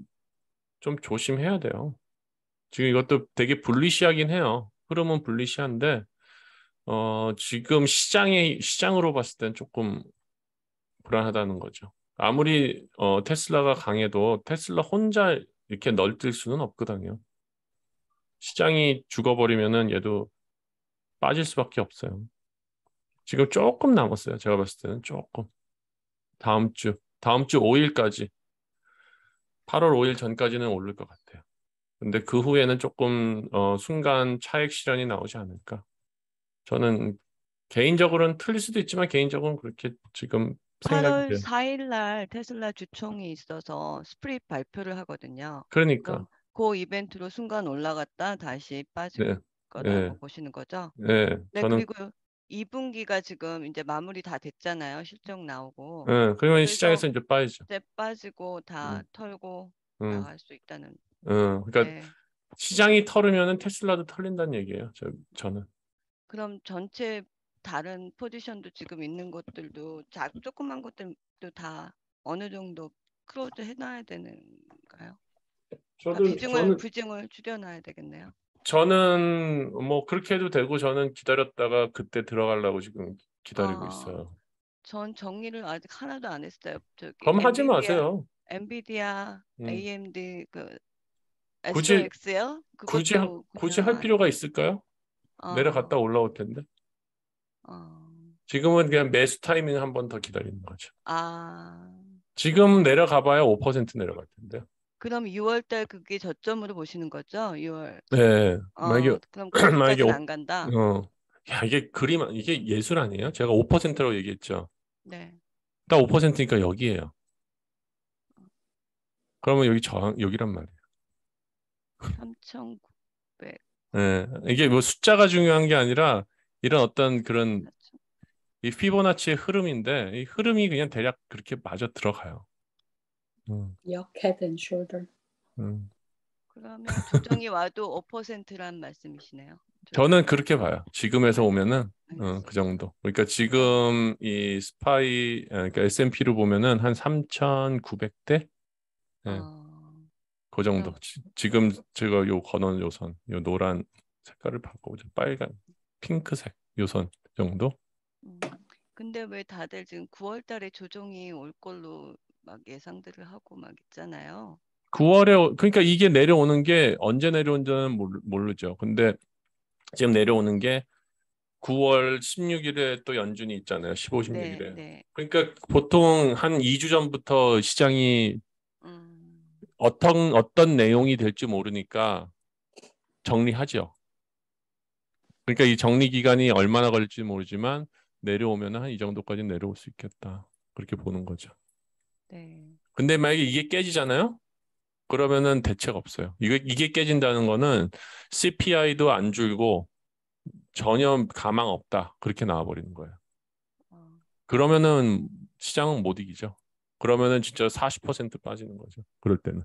좀 조심해야 돼요. 지금 이것도 되게 불리시하긴 해요. 흐름은 불리시한데 지금 시장으로 봤을 땐 조금 불안하다는 거죠. 아무리 테슬라가 강해도 테슬라 혼자 이렇게 널뛸 수는 없거든요. 시장이 죽어버리면은 얘도 빠질 수밖에 없어요. 지금 조금 남았어요. 제가 봤을 때는 조금. 다음 주 5일까지 8월 5일 전까지는 오를 것 같아요. 근데 그 후에는 조금 순간 차익 실현이 나오지 않을까. 저는 개인적으로는 틀릴 수도 있지만 개인적으로는 그렇게 지금 생각이 8월 돼요. 4일 날 테슬라 주총이 있어서 스프릿 발표를 하거든요. 그러니까. 그럼 그 이벤트로 순간 올라갔다 다시 빠질 네. 거라고 네. 보시는 거죠? 네. 네, 저는 그리고 2분기가 지금 이제 마무리 다 됐잖아요. 실적 나오고. 그러면 그래서 시장에서 이제 빠지죠. 이제 빠지고 다 음. 털고 음. 나갈 수 있다는. 그러니까 네. 시장이 털으면은 테슬라도 털린다는 얘기예요. 저는. 그럼 전체 다른 포지션도 지금 있는 것들도 조그만 것들도 다 어느 정도 크로즈 해놔야 되는가요? 비중을 줄여놔야 되겠네요. 저는 뭐 그렇게 해도 되고 저는 기다렸다가 그때 들어가려고 지금 기다리고 있어요. 전 정리를 아직 하나도 안 했어요. 그럼 하지 마세요. 엔비디아, AMD 굳이 SOX요? 그것도 굳이 할 필요가 있을까요? 내려갔다 올라올 텐데. 지금은 그냥 매수 타이밍 한 번 더 기다리는 거죠. 지금 내려가봐야 5% 내려갈 텐데요. 그럼 6월 달 그게 저점으로 보시는 거죠? 6월. 네. 그럼 거기까지는 안 간다. 야, 이게 예술 아니에요? 제가 5%라고 얘기했죠. 네. 딱 5%니까 여기예요. 그러면 여기란 말이에요. 3,900. 네. 이게 뭐 숫자가 중요한 게 아니라 이런 어떤 그런 이 피보나치의 흐름인데 이 흐름이 그냥 대략 그렇게 맞아 들어가요. Your head and shoulder. 그러면 조정이 와도 5%란 말씀이시네요. 저는 그렇게 봐요. 지금에서 오면은 그 정도. 그러니까 지금 이 그러니까 S&P로 보면은 한 3,900대. 네. 그 정도. 지금 제가 요 건원 요선, 요 노란 색깔을 바꿔보죠. 빨간, 핑크색 요선 정도. 근데 왜 다들 지금 9월 달에 조정이 올 걸로 막 예상들을 하고 막 있잖아요. 9월에 그러니까 이게 내려오는 게 언제 내려온지는 모르죠. 근데 지금 내려오는 게 9월 16일에 또 연준이 있잖아요. 15, 16일에. 네. 그러니까 보통 한 2주 전부터 시장이 어떤 내용이 될지 모르니까 정리하죠. 그러니까 이 정리 기간이 얼마나 걸릴지 모르지만 내려오면 한 이 정도까지 내려올 수 있겠다. 그렇게 보는 거죠. 네. 근데 만약에 이게 깨지잖아요? 그러면은 대책 없어요. 이게 깨진다는 거는 CPI도 안 줄고 전혀 가망 없다. 그렇게 나와버리는 거예요. 그러면은 시장은 못 이기죠. 그러면은 진짜 40% 빠지는 거죠. 그럴 때는.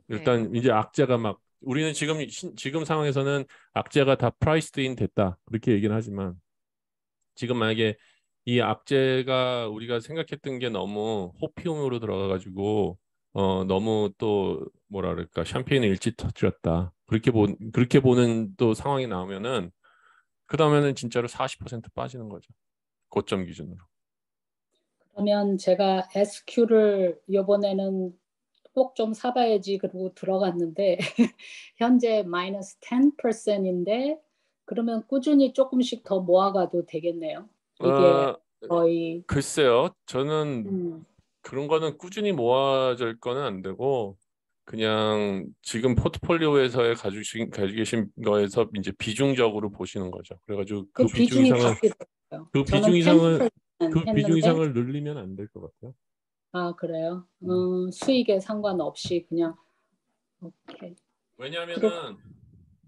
일단 이제 악재가 막 우리는 지금 상황에서는 악재가 다 프라이스드 인 됐다. 그렇게 얘기는 하지만 지금 만약에 이 악재가 우리가 생각했던 게 너무 호피용으로 들어가가지고 너무 또 뭐라 그럴까 샴페인을 일찍 터뜨렸다. 그렇게 보는 또 상황이 나오면은 그 다음에는 진짜로 40% 빠지는 거죠. 고점 기준으로. 그러면 제가 SQ를 이번에는 꼭 좀 사봐야지 그러고 들어갔는데 현재 마이너스 10%인데 그러면 꾸준히 조금씩 더 모아가도 되겠네요. 이게 거의 글쎄요. 저는 그런 거는 꾸준히 모아질 거는 안 되고 그냥 지금 포트폴리오에서 가지고 계신 거에서 이제 비중적으로 보시는 거죠. 그래가지고 그 비중 비중이 이상은 바뀌더라고요. 그 저는 비중 이상은 10% 그 비중 했는데 이상을 늘리면 안 될 것 같아요. 아 그래요? 수익에 상관없이 그냥 오케이. 왜냐하면은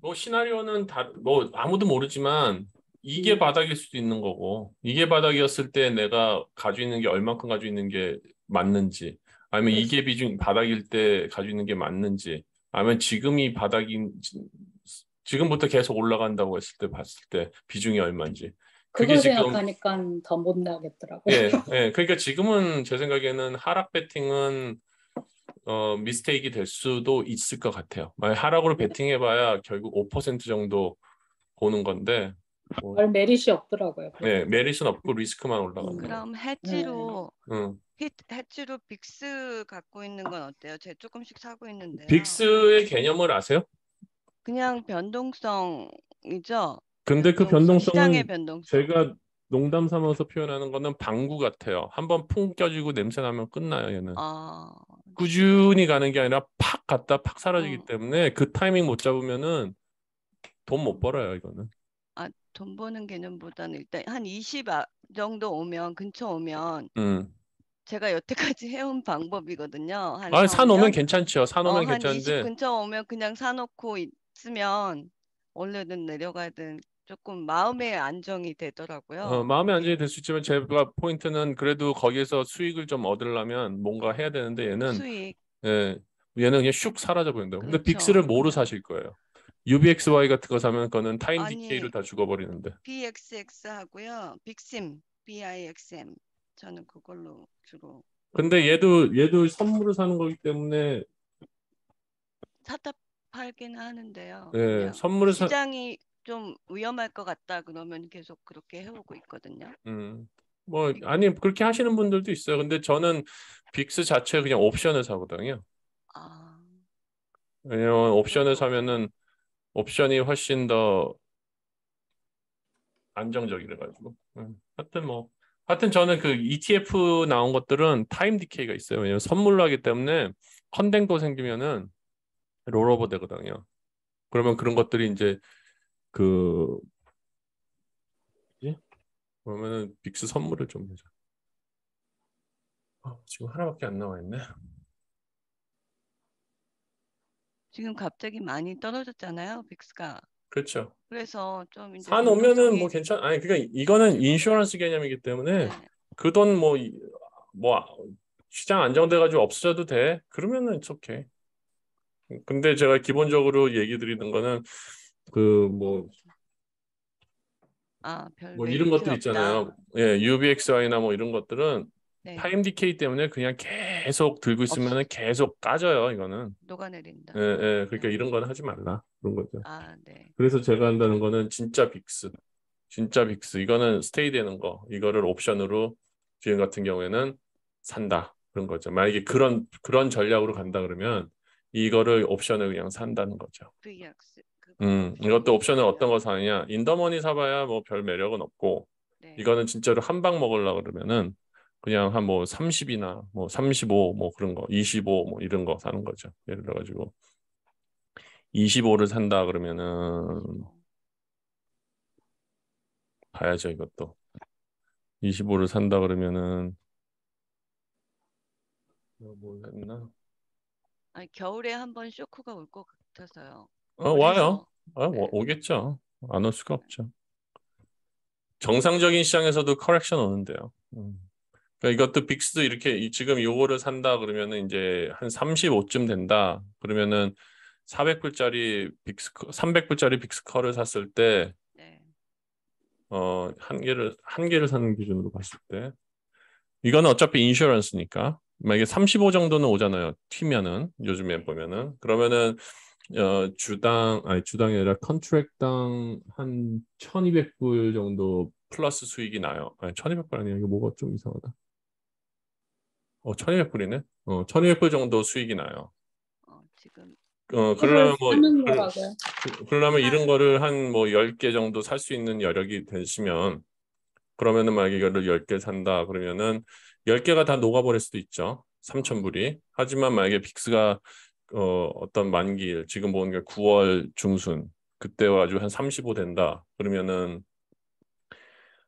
뭐 시나리오는 뭐 아무도 모르지만 이게 바닥일 수도 있는 거고 이게 바닥이었을 때 내가 가지고 있는 게 얼만큼 가지고 있는 게 맞는지 아니면 이게 바닥일 때 가지고 있는 게 맞는지 아니면 지금부터 계속 올라간다고 했을 때 봤을 때 비중이 얼마인지 그게 그걸 지금 생각하니까 더 못 나겠더라고요. 예, 그러니까 지금은 제 생각에는 하락 베팅은 미스테이크가 될 수도 있을 것 같아요. 만약 하락으로 베팅해봐야 결국 5% 정도 보는 건데 별 메리트 없더라고요. 네, 메리트는 없고 리스크만 올라가는 거예요. 그럼 해지로 빅스 갖고 있는 건 어때요? 제가 조금씩 사고 있는데요. 빅스의 개념을 아세요? 그냥 변동성이죠. 근데 그 시장의 변동성은 변동성. 제가 농담 삼아서 표현하는 거는 방구 같아요. 한번 풍 껴지고 냄새 나면 끝나요, 얘는. 꾸준히 가는 게 아니라 팍 갔다 팍 사라지기 때문에 그 타이밍 못 잡으면은 돈 못 벌어요, 이거는. 돈 버는 개념보다는 일단 한 20 정도 오면 근처 오면 제가 여태까지 해온 방법이거든요. 한 사놓으면 괜찮죠. 사놓으면 한 괜찮은데 20 근처 오면 그냥 사놓고 있으면 원래는 내려가든 조금 마음의 안정이 되더라고요. 마음의 안정이 될 수 있지만 제가 포인트는 그래도 거기에서 수익을 좀 얻으려면 뭔가 해야 되는데 얘는 얘는 그냥 슉 사라져 버린다고. 근데 빅스를 뭐로 사실 거예요? UBXY 같은 거 사면 그거는 타임 디케이로 다 죽어버리는데. BXX 하고요. 빅심, BIXM. 저는 그걸로 주로. 근데 얘도 선물을 사는 거기 때문에 사다 팔기는 하는데요. 네, 선물을 시장이 좀 위험할 것 같다 그러면 계속 그렇게 해오고 있거든요. 뭐 아니 그렇게 하시는 분들도 있어요. 근데 저는 빅스 자체 그냥 옵션을 사거든요. 왜냐면 옵션을 사면은 옵션이 훨씬 더 안정적이래 가지고. 하여튼 저는 그 ETF 나온 것들은 타임 디케이가 있어요. 왜냐면 선물로 하기 때문에 컨댕도 생기면은 롤오버 되거든요. 그러면 그런 것들이 이제 그러면은 빅스 선물을 좀 해줘. 지금 하나밖에 안 나와 있네. 지금 갑자기 많이 떨어졌잖아요, 빅스가. 그렇죠. 그래서 좀 이제 사놓으면은 뭐 괜찮. 아니 그러니까 이거는 인슈런스 개념이기 때문에 그 돈 뭐 시장 안정돼가지고 없어져도 돼. 그러면은 오케이. 근데 제가 기본적으로 얘기 드리는 거는 뭐 이런 것들 있잖아요. 예, UBXI나 뭐 이런 것들은 타임 디케이 때문에 그냥 계속 들고 있으면 계속 까져요. 이거는 녹아내린다. 예, 그러니까 이런 건 하지 말라 그런 거죠. 네. 그래서 제가 한다는 거는 진짜 빅스 이거는 스테이 되는 거 이거를 옵션으로 지금 같은 경우에는 산다 그런 거죠. 만약에 그런 전략으로 간다 그러면 이거를 옵션을 그냥 산다는 거죠. 이것도 옵션을 어떤 거 사느냐 인더머니 사봐야 뭐 별 매력은 없고 이거는 진짜로 한 방 먹으려고 그러면은 그냥 한 뭐 30이나 뭐 35 뭐 그런 거 25 뭐 이런 거 사는 거죠. 예를 들어 가지고 25를 산다 그러면은 봐야죠 이것도 25를 산다 그러면은 뭘 했나? 겨울에 한번 쇼크가 올 것 같아서요. 와요. 오겠죠. 안 올 수가 없죠. 정상적인 시장에서도 커렉션 오는데요. 그러니까 이것도 빅스도 이렇게 지금 요거를 산다 그러면은 이제 한 35쯤 된다. 그러면은 400불짜리 빅스커를 샀을 때 한 개를 사는 기준으로 봤을 때 이거는 어차피 인슈런스니까 만약에 35 정도는 오잖아요. 튀면은 요즘에 보면은 그러면은 주당이 아니라 컨트랙당 한 1,200불 정도 플러스 수익이 나요. 아니 1,200불 아니야. 이거 뭐가 좀 이상하다. 1,200불이네. 1,200불 정도 수익이 나요. 지금 그러려면 뭐 사는 거라고요. 그러려면 이런 거를 한 뭐 10개 정도 살 수 있는 여력이 되시면 그러면은 만약에 이거를 10개 산다 그러면은 10개가 다 녹아버릴 수도 있죠. 3,000불이. 하지만 만약에 빅스가 어떤 만기일 지금 보는 게 9월 중순 그때 가지고 한 35 된다. 그러면은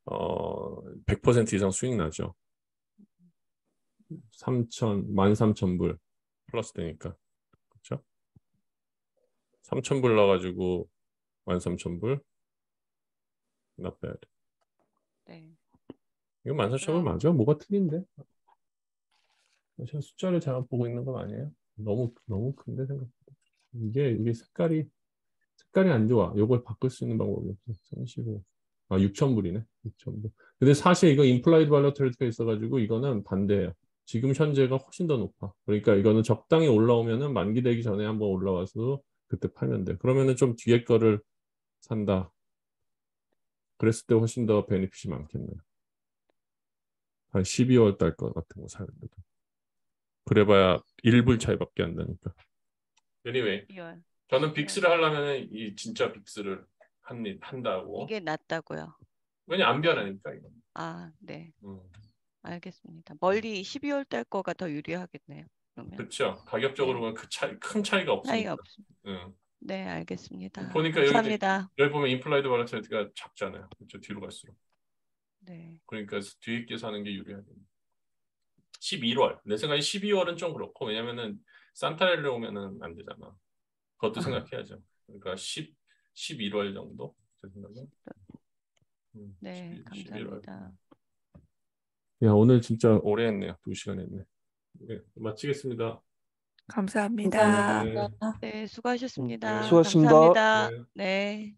100% 이상 수익 나죠. 13,000불 플러스 되니까. 그렇죠? 3,000불 넣어가지고 13,000불 not bad. 네. 이거 13,000불 맞아? 뭐가 틀린데? 제가 숫자를 잘못 보고 있는 건 아니에요? 너무 큰데 생각보다. 이게 색깔이 안 좋아. 이걸 바꿀 수 있는 방법이 없어. 35. 6,000불이네. 6,000불. 근데 사실 이거 임플라이드 발러터리티가 있어가지고 이거는 반대예요. 지금 현재가 훨씬 더 높아. 그러니까 이거는 적당히 올라오면은 만기되기 전에 한번 올라와서 그때 팔면 돼. 그러면은 좀 뒤에 거를 산다. 그랬을 때 훨씬 더 베니핏이 많겠네. 한 12월 달 거 같은 거 사야 돼. 그래봐야 1불 차이밖에 안 나니까. Anyway, 저는 빅스를 하려면 이 진짜 빅스를 한다고. 이게 낫다고요. 왜냐 안 변하니까 이거. 네. 알겠습니다. 멀리 12월 달 거가 더 유리하겠네요. 그러면. 그렇죠. 가격적으로 보면 큰 차이가 없으니까. 없습니다. 네, 알겠습니다. 보니까 감사합니다. 여기 보면 임플라이드 발러터리티가 작잖아요. 그렇죠. 뒤로 갈수록. 네. 그러니까 뒤에 게 사는 게 유리하겠네. 11월. 내 생각에 12월은 좀 그렇고 왜냐면은 산타렐레 오면은 안 되잖아. 그것도 생각해야죠. 그러니까 11월 정도 제 생각에. 네, 감사합니다. 야, 오늘 진짜 오래 했네요. 2시간 했네. 네, 마치겠습니다. 감사합니다. 감사합니다. 네, 수고하셨습니다. 수고하셨습니다. 감사합니다. 네.